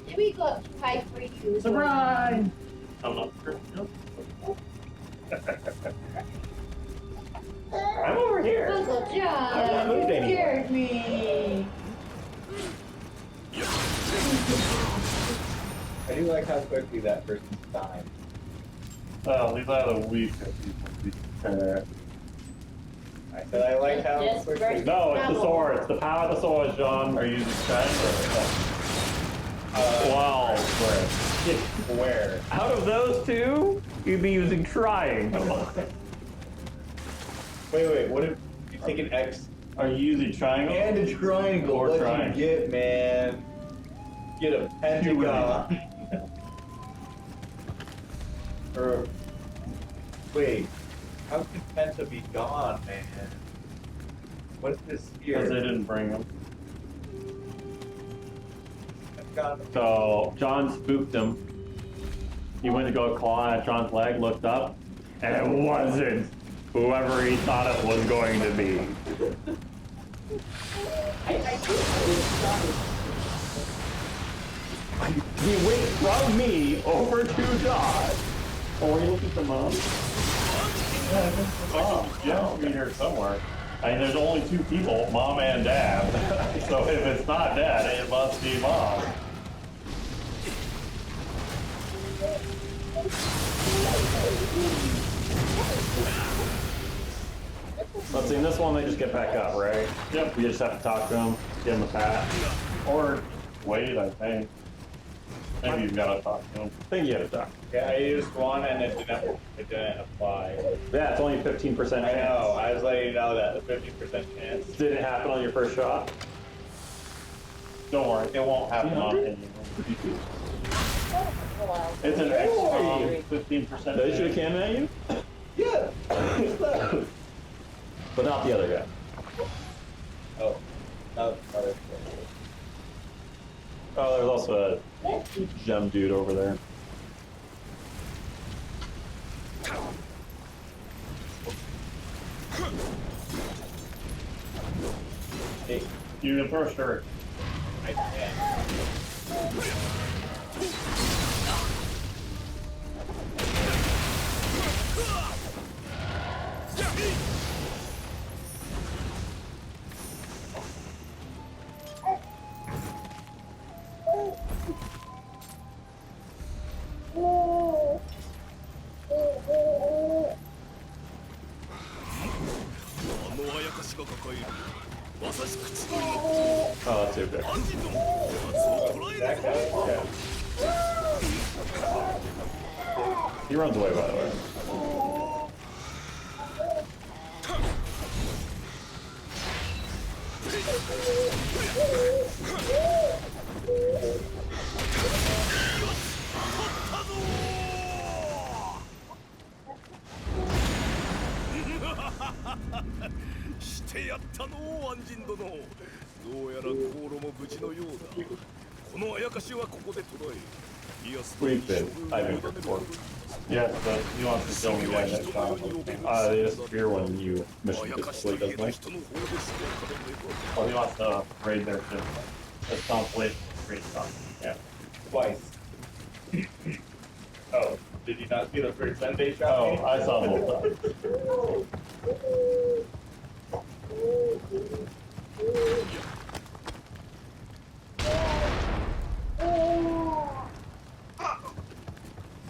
Did we go up too high for you? Surprise! I'm not sure. I'm over here. Uncle I'm not John, moved you anymore. scared me. I do like how quickly that person's dying. Well, he's out of the week. I said I like how Yes, quickly. very- No, it's the sword. It's the power of the sword, John. Are you using strength or wow. Where? Out of those two, you'd be using triangle. Wait, what if you take an X Are you using triangle? and a triangle? Or What triangle. you get, man? Get a pentagon. Or wait, how can penta be gone, man? What's this Because they here? didn't bring them. Pentagon. So John spooked him. He went to go claw at John's leg, looked up, and it wasn't whoever he thought it was going to be. He went from me over to John. Oh, are you looking for mom? Yeah, meet her somewhere. I mean, there's only two people, mom and dad. So if it's not dad, it must be mom. Let's see, in this one they just get back up, right? Yep. We just have to talk to him, give him a pat. Or wait, I think. Maybe you've got to talk to him. I think you have to talk. Yeah, I used one and it didn't apply. Yeah, it's only 15% chance. I know, I was letting you know that, the 50% chance. Did it happen on your first shot? Don't worry, it won't happen on any of them. It's an XCOM 15%. Did they shoot a cannon at you? Yeah! But not the other guy. Oh, no, no, Oh, there's also a gem dude over there. hey, You can throw sure. I can't. Oh, that's okay. That guy? Yeah. He runs away, by the way. We've been, I've been here before. Yes, but he wants to kill the guy that shot him. They disappear when you mission complete, doesn't he? Well, he wants to raid their ship. That's complete. Great stuff. Yeah. Twice. Oh, did you not see the first Sunday shot? Oh, I saw both of them.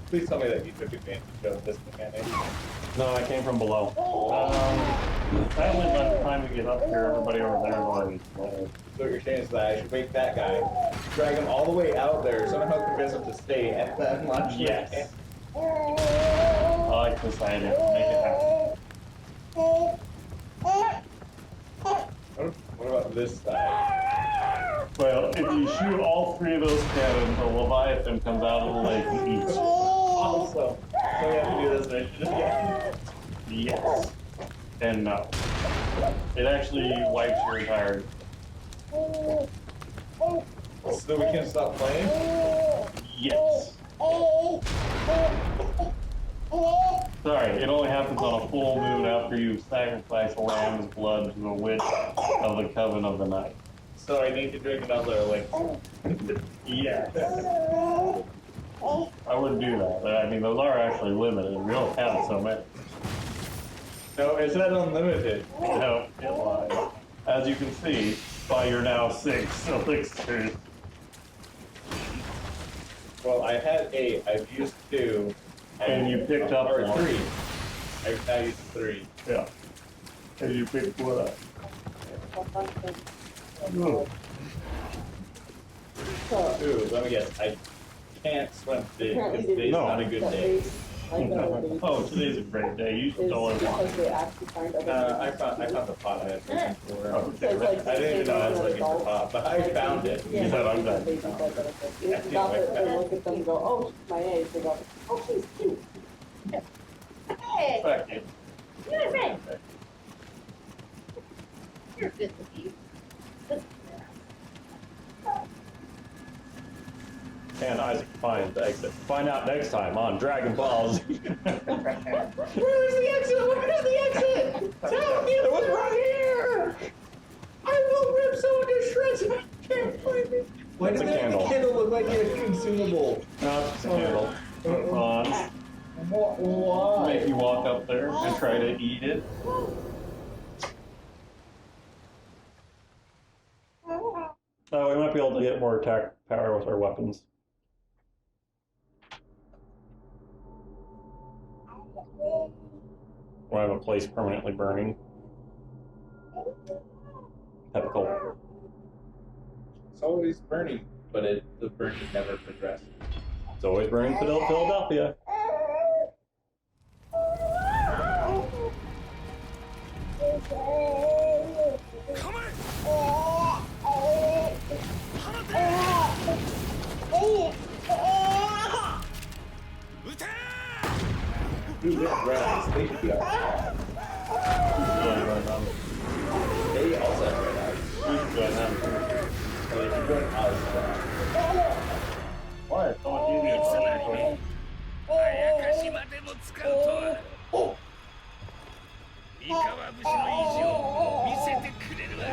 Please tell me that you took advantage of this mechanic. No, I came from below. Sadly, by the time we get up here, everybody over there is already dead. So what you're saying is that I should wake that guy, drag him all the way out there, somehow convince him to stay, and then launch him. Yes. I like this idea. Make it happen. What about this side? Well, if you shoot all three of those cannons, the Leviathan comes out of the lake and eats you. Also, so we have to do this mission again. Yes. And no. It actually wipes your entire... So we can stop playing? Yes. Sorry, it only happens on a full moon after you sacrifice a lamb's blood to a witch of the Coven of the Night. So I need to drink another, like... Yes. I wouldn't do that. I mean, those are actually limited. We don't have so many. No, it said unlimited. No, it lies. As you can see, by your now 6 elixirs. Well, I had 8. I've used 2. And you picked up or one. 3. I've now used 3. Yeah. And you picked one up. Ooh, let me guess. I can't swim today because today's No. not a good day. Oh, today's a great day. You should tell everyone. I found the pot I had looking for. Okay. I didn't even know I was looking for pot, but I found it. You said I'm done. It's not that they look at them and go, oh, she's my age. They go, oh, she's cute. Hey, Thank you. you're my friend. You're good with you. And Isaac finds the exit. Find out next time on Dragon Balls. Where's the exit? Where's the exit? Tell me it was right here! I will rip someone to shreds if I can't find it. Why It's does a the candle. candle look like a consumable? No, it's just a candle. On. Why? Make you walk up there and try to eat it. Oh, we might be able to get more attack power with our weapons. Or have a place permanently burning. Typical. It's always burning. but the burning never progressed. It's always burning Philadelphia. Dude, they're red eyes. They should be alright. They also have red eyes. Who's doing that? So they should go in Alice. Why? It's so much easier for me. あやかしまでも使うとは三河節の意地を見せてくれるわ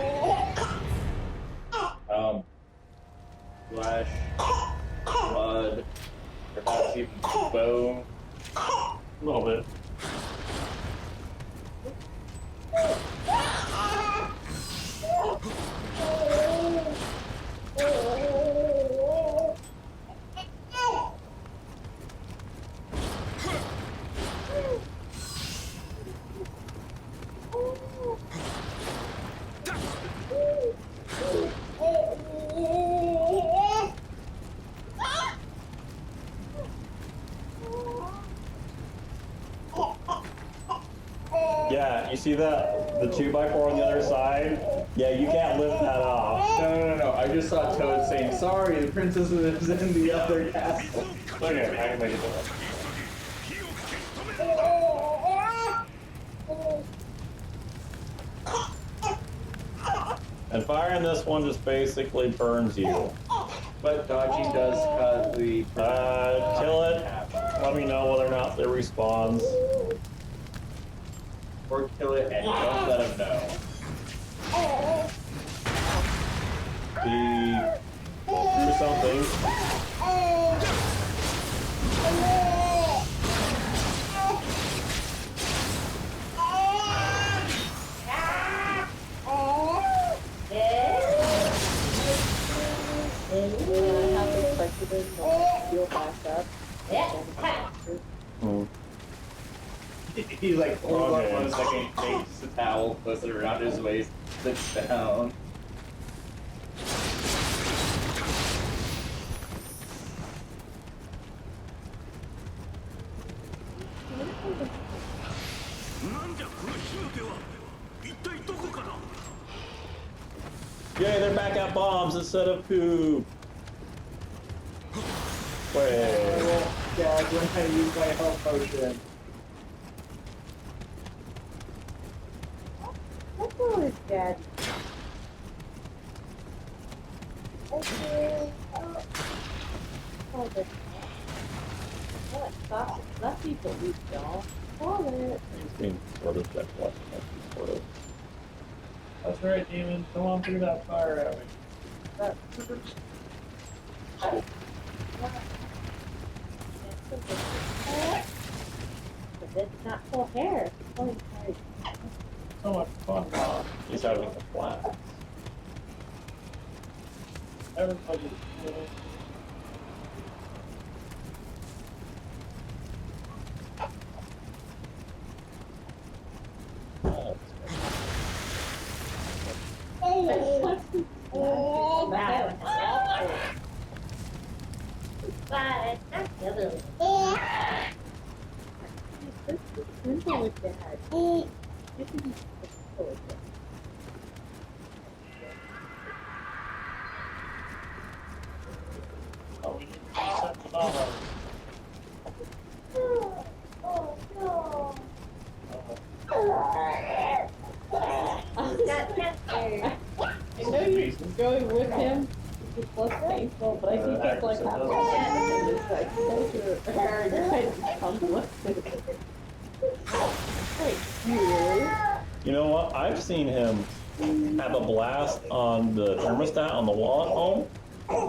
Flesh, blood, perhaps even bone. A little bit. Yeah, you see that? The 2x4 on the other side? Yeah, you can't lift that off. No. I just saw Toad saying, sorry, the princess is in the other castle. Okay, I can make it work. And firing this one just basically burns you. But dodging does cut the... Kill it. Let me know whether or not it respawns. Or kill it and don't let him know. Do something. I have expected it to heal back up. He like holds Okay. up 1 second, takes the towel, puts it around his waist, sits down. Yay, they're back at bombs instead of poop. Wait. Yeah, when I use my health potion. What's wrong with Dad? Okay. Oh, but what? Stop. Let people eat, y'all. Hold it. He's being sort of that watching that sort of. That's right, demon. Come on through that fire at me. But it's not full hair. Oh, sorry. So much fun. He's having a blast. Everybody's But not the other one. This is simple with Dad. This is simple with Dad. Oh, we need to set the bomb up. Oh no. Got cancer. I know you're going with him. It's less painful, but I think it's like having it's like so hard to come with it. You know what? I've seen him have a blast on the thermostat on the wall at home.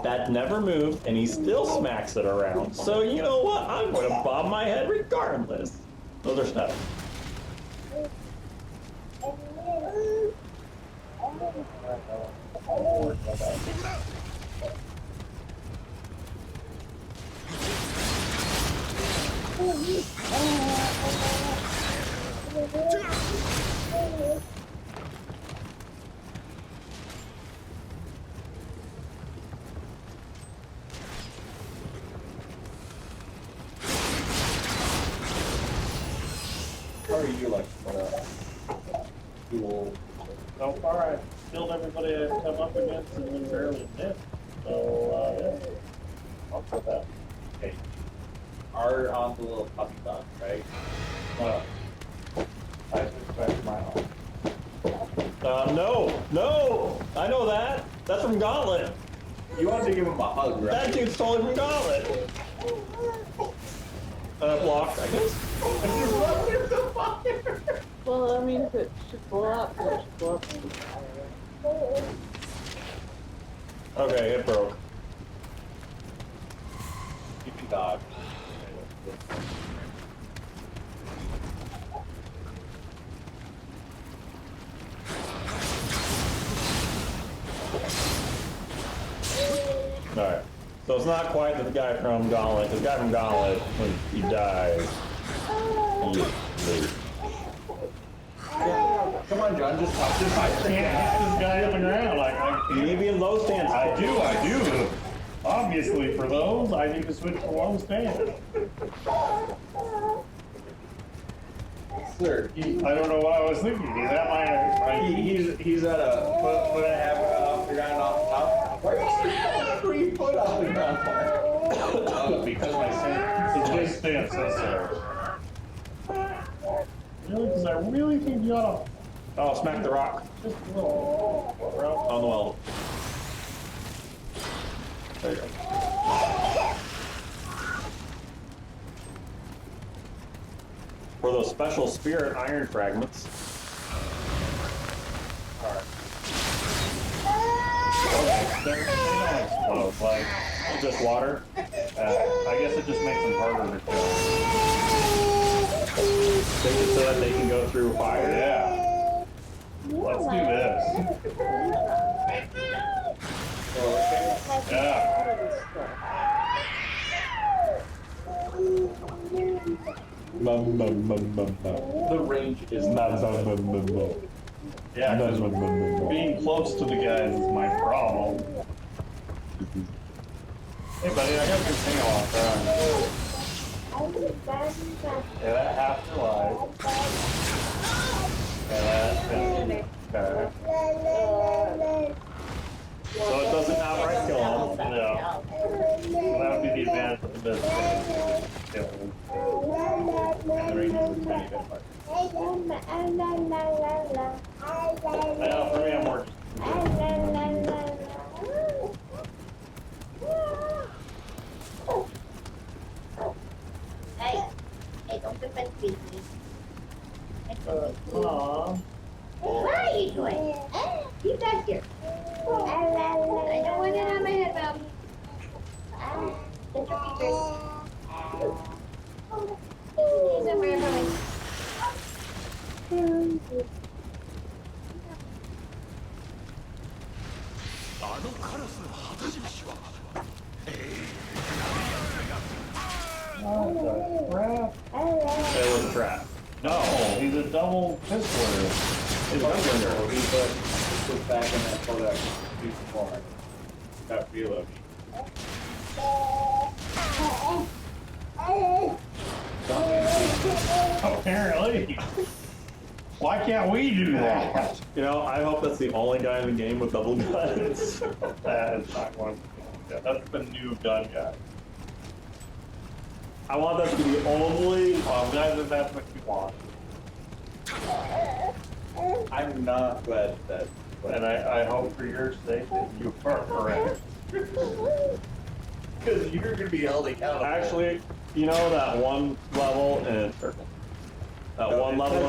That never moved, and he still smacks it around. So you know what? I'm going to bob my head regardless. Those are steps. you like dual? So far, I've killed everybody I've come up against and been barely missed. So, yeah. I'll put that. Okay. Are on the little puppy dog, right? I suspect my own. No! I know that! That's from Gauntlet! You want to give him a hug, right? That dude's totally from Gauntlet! Blocked, I guess. Well, I mean, if it should blow up, it should blow up. Okay, it broke. Keeping dog. Alright. So it's not quite the guy from Gauntlet. The guy from Gauntlet, when he dies, he lives. Come on, John, just I can't hit this guy up and around. You need to be in low stance. I do. Obviously, for those, I need to switch to low stance. Sir, I don't know what I was thinking. He's at my. he's at a foot and a half off the ground off top. Why are you 3 foot off the ground? Because my stance says so. Really? Because I really think you ought to. Oh, smack the rock. Just a little. On the wall. There you go. For those special spirit iron fragments. Alright. They don't explode. Like, Just water. I guess it just makes them harder to kill. So that they can go through fire. Yeah. Let's do this. Yeah. The range is not Yeah, because being close to the guys is my problem. Hey buddy, I got your thing off there. Yeah, that half your life. Yeah, that. Okay. So it doesn't outright kill him. Yeah. Well, that would be the advantage of the business. Kill him. And the range is a tiny bit hard. Well, for me, I'm more Hey, don't defend me. Aww. What are you doing? Keep back here. I don't want it on my head, Mom. Get your features. He's over here, Mommy. It was a trap. No, he's a double pistoler. He's a gunfinger. He's put back in that photo before. Got reload. Apparently. Why can't we do that? You know, I hope that's the only guy in the game with double guns. That is not one. Yeah, that's the new gun guy. I want that to be the only. Well, I'm glad that that's what you want. I'm not glad that. And I hope for your sake that you are correct. Because you're going to be held accountable. Actually, you know that one level in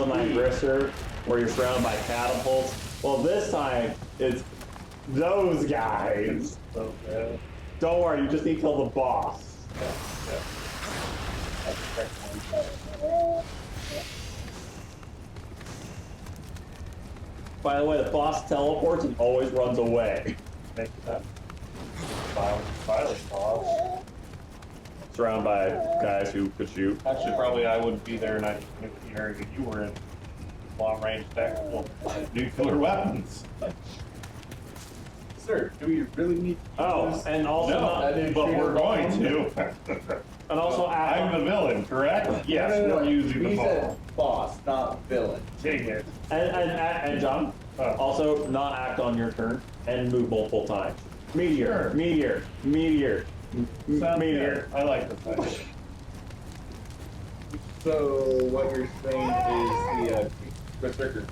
my Grisser where you're surrounded by catapults? Well, this time it's those guys. Okay. Don't worry, you just need to kill the boss. By the way, the boss teleports and always runs away. Make that violent boss. Surrounded by guys who could shoot. Actually, probably I wouldn't be there, and I knew the area that you were in. Long-range tactical nuclear weapons. Sir, do we really need to Oh, and also No, but we're going to. And also I'm the villain, correct? Yes, we're using the ball. boss, not villain. Dang it. And John, also not act on your turn and move multiple times. Meteor, Sure. meteor, meteor, Sounds meteor. good. I like this idea. So what you're saying is the berserker.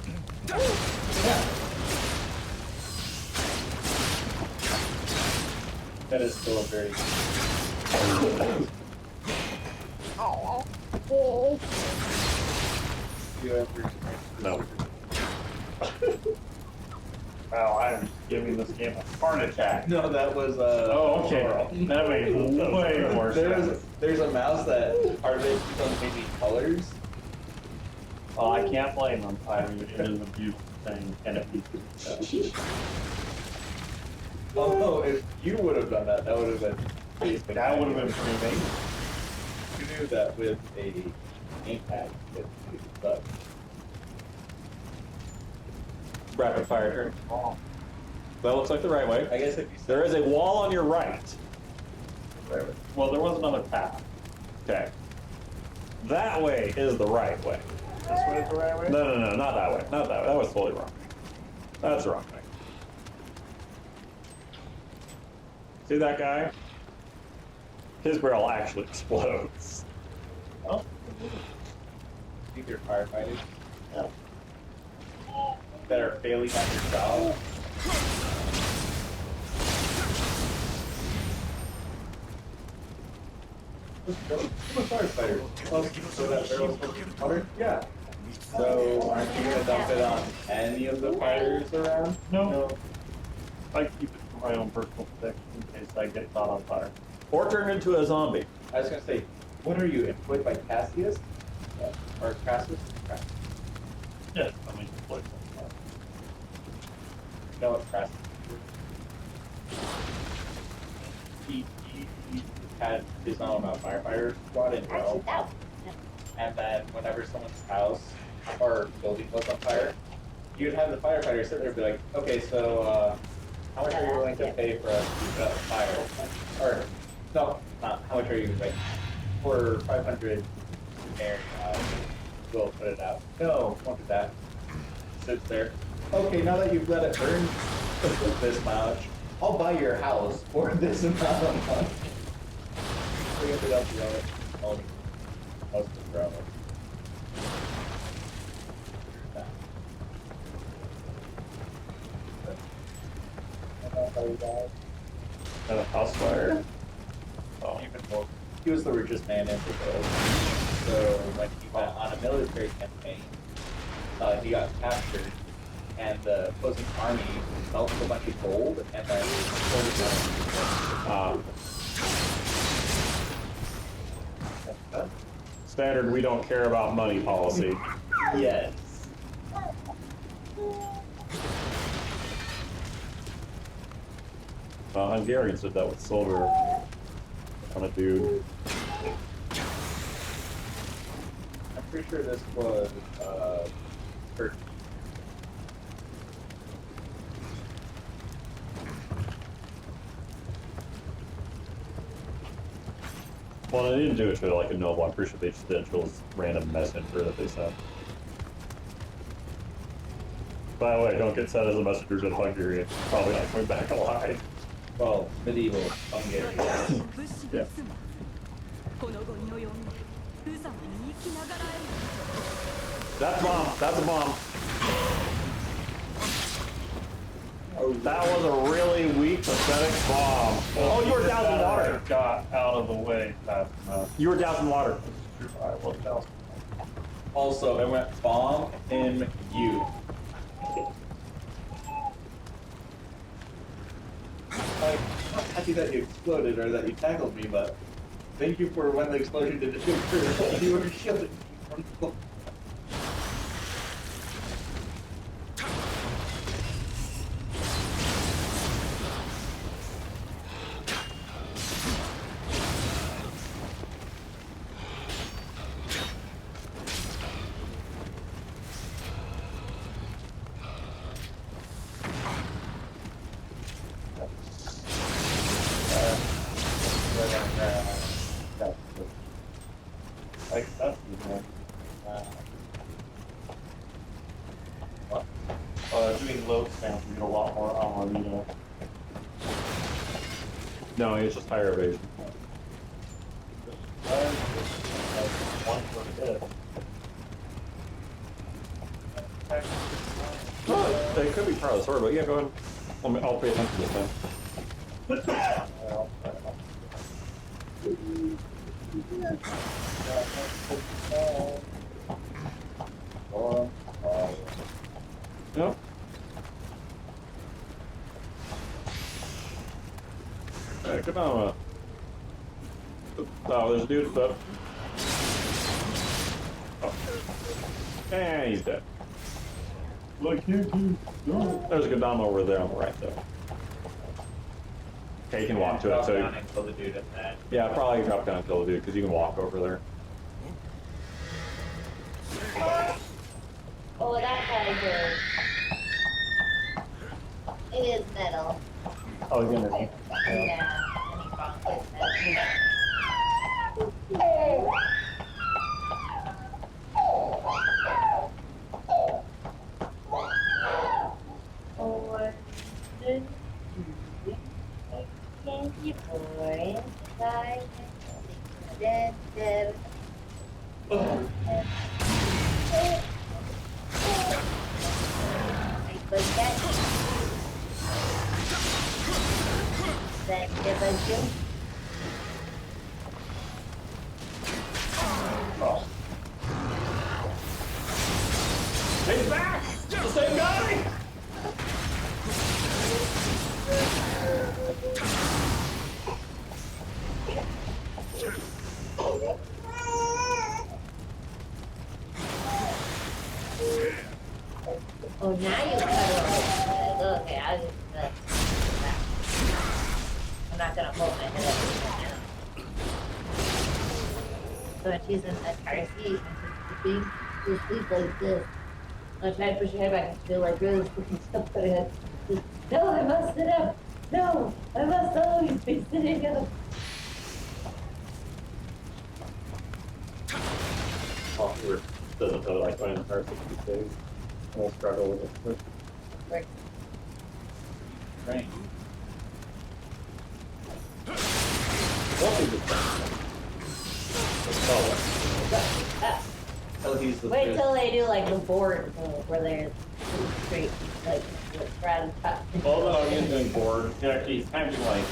That is still a very. You ever? No. Wow, I'm giving this game a heart attack. No, that was Oh, okay. That makes way more sense. There's a mouse that part of it keeps on changing colors. Well, I can't blame them. I mean, it is a beautiful thing, and it needs to be done. Although if you would have done that, that would have been. That would have been pretty amazing. You do that with a gamepad, but Rapid fire turn. That looks like the right way. I guess if you There is a wall on your right. Well, there was another path. Okay. That way is the right way. This way is the right way? No, not that way. Not that way. That was totally wrong. That's the wrong way. See that guy? His barrel actually explodes. Oh, think you're firefighters. Yeah. That are failing at your job. I'm a firefighter. Oh, so that barrel's full of water? Yeah. So aren't you gonna dump it on any of the fires around? No. I keep it for my own personal protection in case I get caught on fire. Or turn into a zombie. I was gonna say, what are you, employed by Cassius? Or Crassus? Crassus. Yes, I mean, like, You know what Crassus is? He had his own firefighter squad in Rome. And then whenever someone's house or building was on fire, you'd have the firefighters sit there and be like, okay, so how much are you willing to pay for us to put out the fire? Or, no, not how much are you, like, for 500 there, we'll put it out. No, won't do that. Sits there. Okay, now that you've let it burn this much, I'll buy your house for this amount of money. We ended up owning most of the railroad. at a house fire. Oh. Even more. He was the richest man in the world. So when he went on a military campaign, he got captured, and the opposing army melted a bunch of gold and then sold it down. Standard, we don't care about money policy. Yes. Hungarians did that with silver on a dude. I'm pretty sure this was Turkey. Well, they didn't do it to like a noble. I'm pretty sure they just did it to a random messenger that they sent. By the way, don't get sent as a messenger to Hungary. It's probably not coming back alive. Well, medieval Hungary. Yeah. That's a bomb. That's a bomb. Oh, that was a really weak, pathetic bomb. Oh, you were dousing water. Got out of the way fast enough. You were dousing water. I was dousing. Also, I went bomb in you. Like, I'm not happy that you exploded or that you tackled me, but thank you for when the explosion didn't occur. You were shielding me from the Like, that's the one. doing load stamp, you get a lot more armor, you know. No, it's just higher evasion. One per hit. Oh, they could be part of the sword, but yeah, go ahead. I'll pay attention this time. Yep. Alright, good on. Oh, there's a dude up. Oh. And he's dead. Like you do. There's a Godama over there on the right, though. Okay, you can walk to it, so... Down and kill the dude at that. Yeah, probably drop down and kill the dude, because you can walk over there. Oh, that guy's It is metal. Oh, he's underneath. Yeah. And he bonks his head. He's back! The same guy! Oh, now you cut it. Okay, I was just I'm not gonna hold my head up right now. So when she's in that car seat and she's sleep like this. I try to push your head back and feel like really freaking stuff on her head. No, I must sit up. No, I must always be sitting up. Oh, we're doesn't feel like playing the car 60 days. We'll struggle with it. Right. Right. What is it? Oh, he's the Wait till they do like the board where they're straight, like round top. Oh no, he's doing board. Actually, he's kind of doing like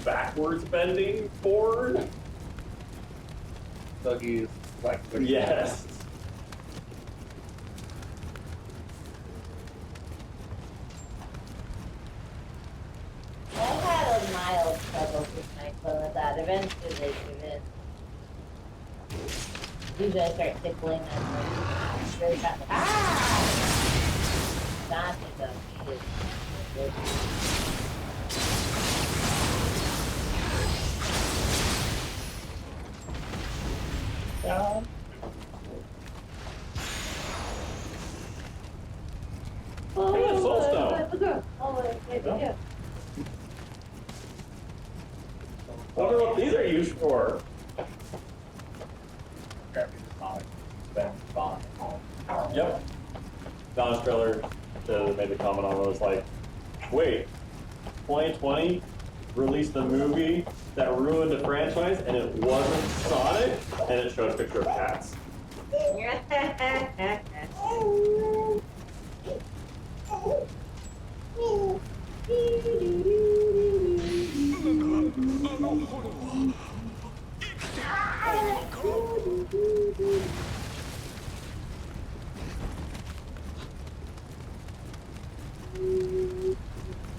backwards bending board. So he's like, Yes. I've had a mild trouble with my phone with that. Eventually they give in. Usually I start tickling and like really fast. Ah! Dante though, he is good. So, Hey, a soul stone. the girl. Oh, wait, yeah. Wonder what these are used for. grabbing the comic, then Bond. Yep. Don's trailer made the comment on it was like, wait, 2020 released a movie that ruined a franchise and it wasn't Sonic, and it showed a picture of cats.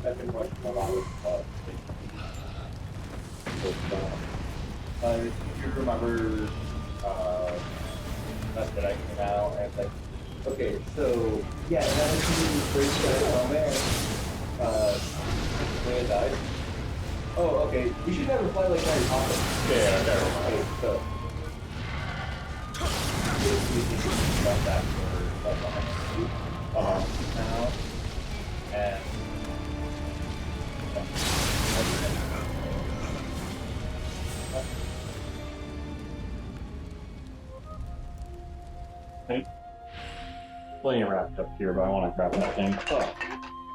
I've been watching a lot of if you remember Last Jedi came out and like, okay, so yeah, that was the first moment. Leia died. Oh, okay. We should never fly like Harry Potter. Yeah, never mind. Okay, so we think about that for like now, and Hey. plenty wrapped up here, but I want to grab that thing. Oh,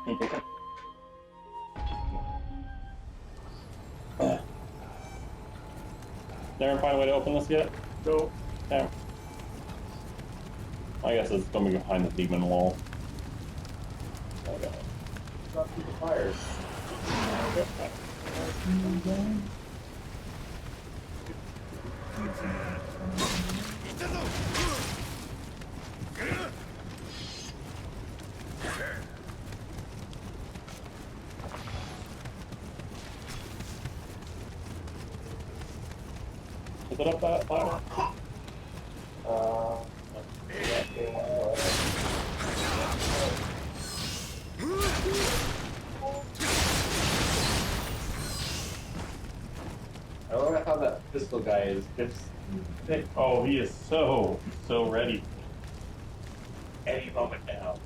can you take it? Never find a way to open this yet? No. Yeah. I guess it's gonna be behind the demon wall. Okay. Not through the fire. Is it up that ladder? I wonder how that pistol guy is. Oh, he is so ready. Any moment now.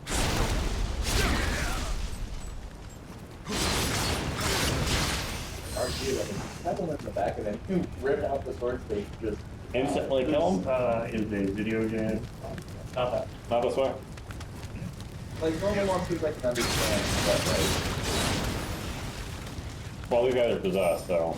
Aren't you? Have him in the back and then you rip out the sword stake, just Instantly kill him? Is a video game. Not that. Not this way. like no one wants to like understand, but like Well, these guys are possessed, so.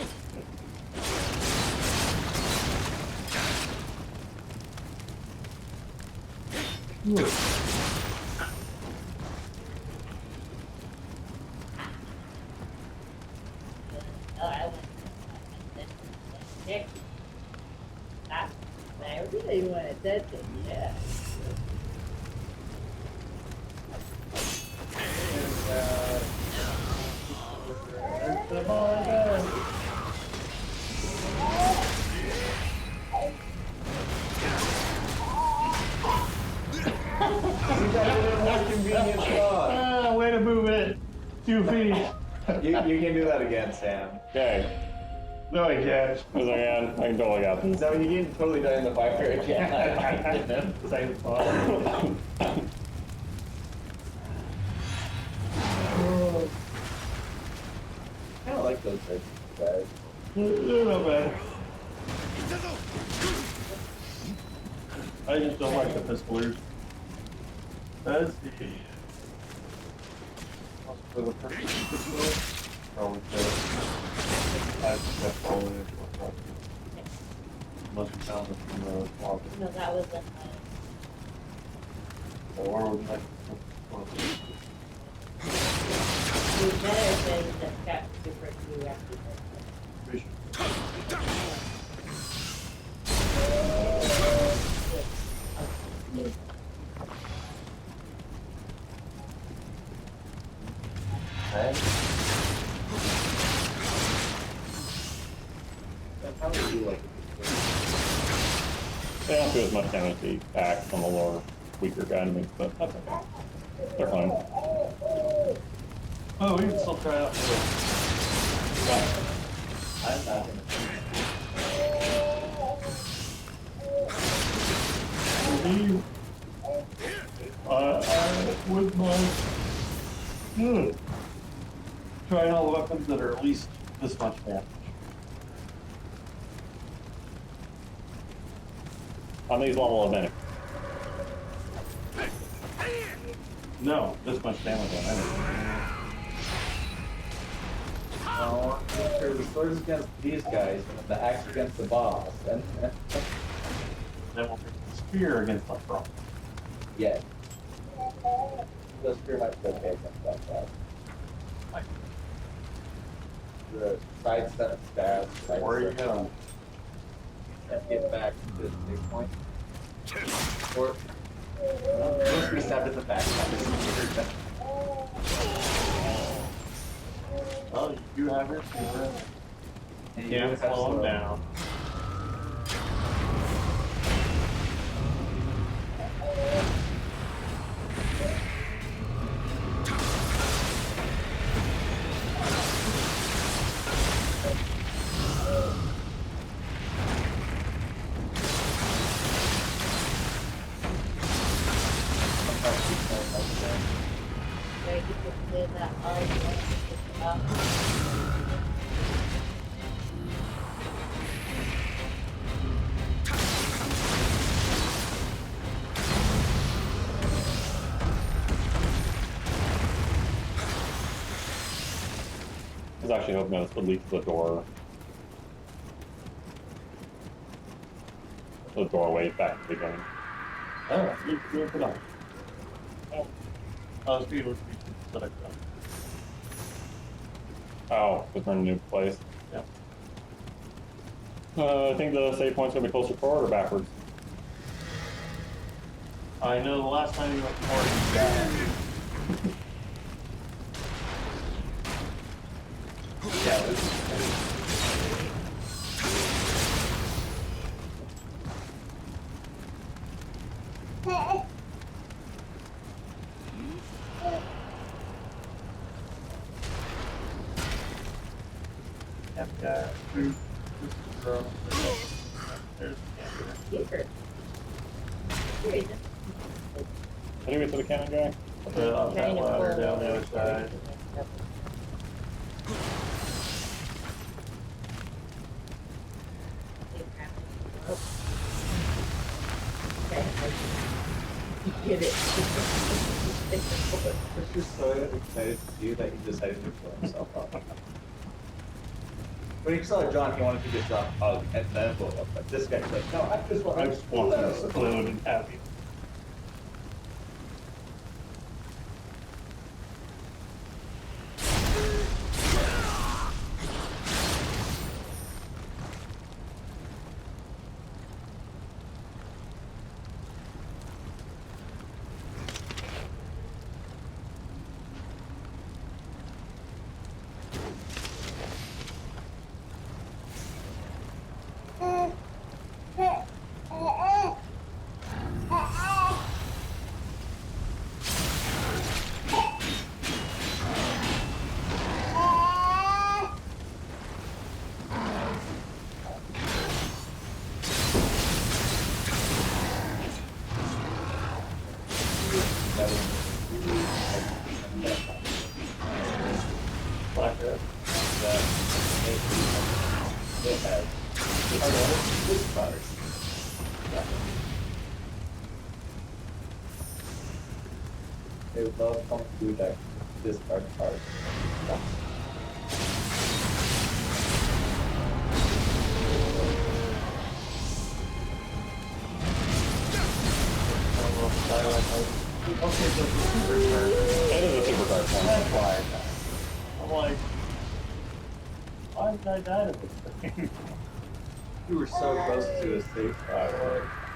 I really wanted that thing, yeah. convenient spot. Way to move it 2 feet. You can do that again, Sam. Okay. No, I can't. Yes, I can. I can totally got this. No, you can totally die in the fire again. Same spot. I kind of like those types of guys. They're not bad. I just don't like the pistolers. Let's see. For the first pistol, probably I think that's probably it. Unless you found it from the closet. No, that was the Or would like You better say that got super you after this. Okay. That's how do you like it? They don't do as much damage as the axe on the lower, weaker enemies, but that's okay. They're fine. Oh, we can still try out. I'm not gonna. Believe I would like trying all the weapons that are at least this much damage. On these level of enemy. No, this much damage on anything. No, sure the sword's against these guys, and the axe against the boss, and Then we'll pick the spear against the front. yeah. The spear might be okay against that guy. The side step stab. Where are you going? And get back to the big point. Or let's be stabbed at the back. Oh, you have your spear. And you Can't just have slow slow. him down. Very good to say that was actually hoping this would lead to the door. The doorway back to the beginning. Oh, you put on. Oh, speed would be select. Oh, because we're in a new place. Yeah. I think the save point's gonna be closer forward or backwards. I know the last time you went forward, you died. Yeah, it was, Yeah. There's Secret. How do you get to the cannon guy? that ladder down the other side. Get it. I'm just so excited to see that he decided to kill himself up. When he saw John, he wanted to get John a hug and then blow up. But this guy's like, no, I just want to explode and happy. They would love coming through that discard card. Okay, so it's a super card. It is a super card form. That's why I'm like, why did I die to this thing? You were so close to a safe spot.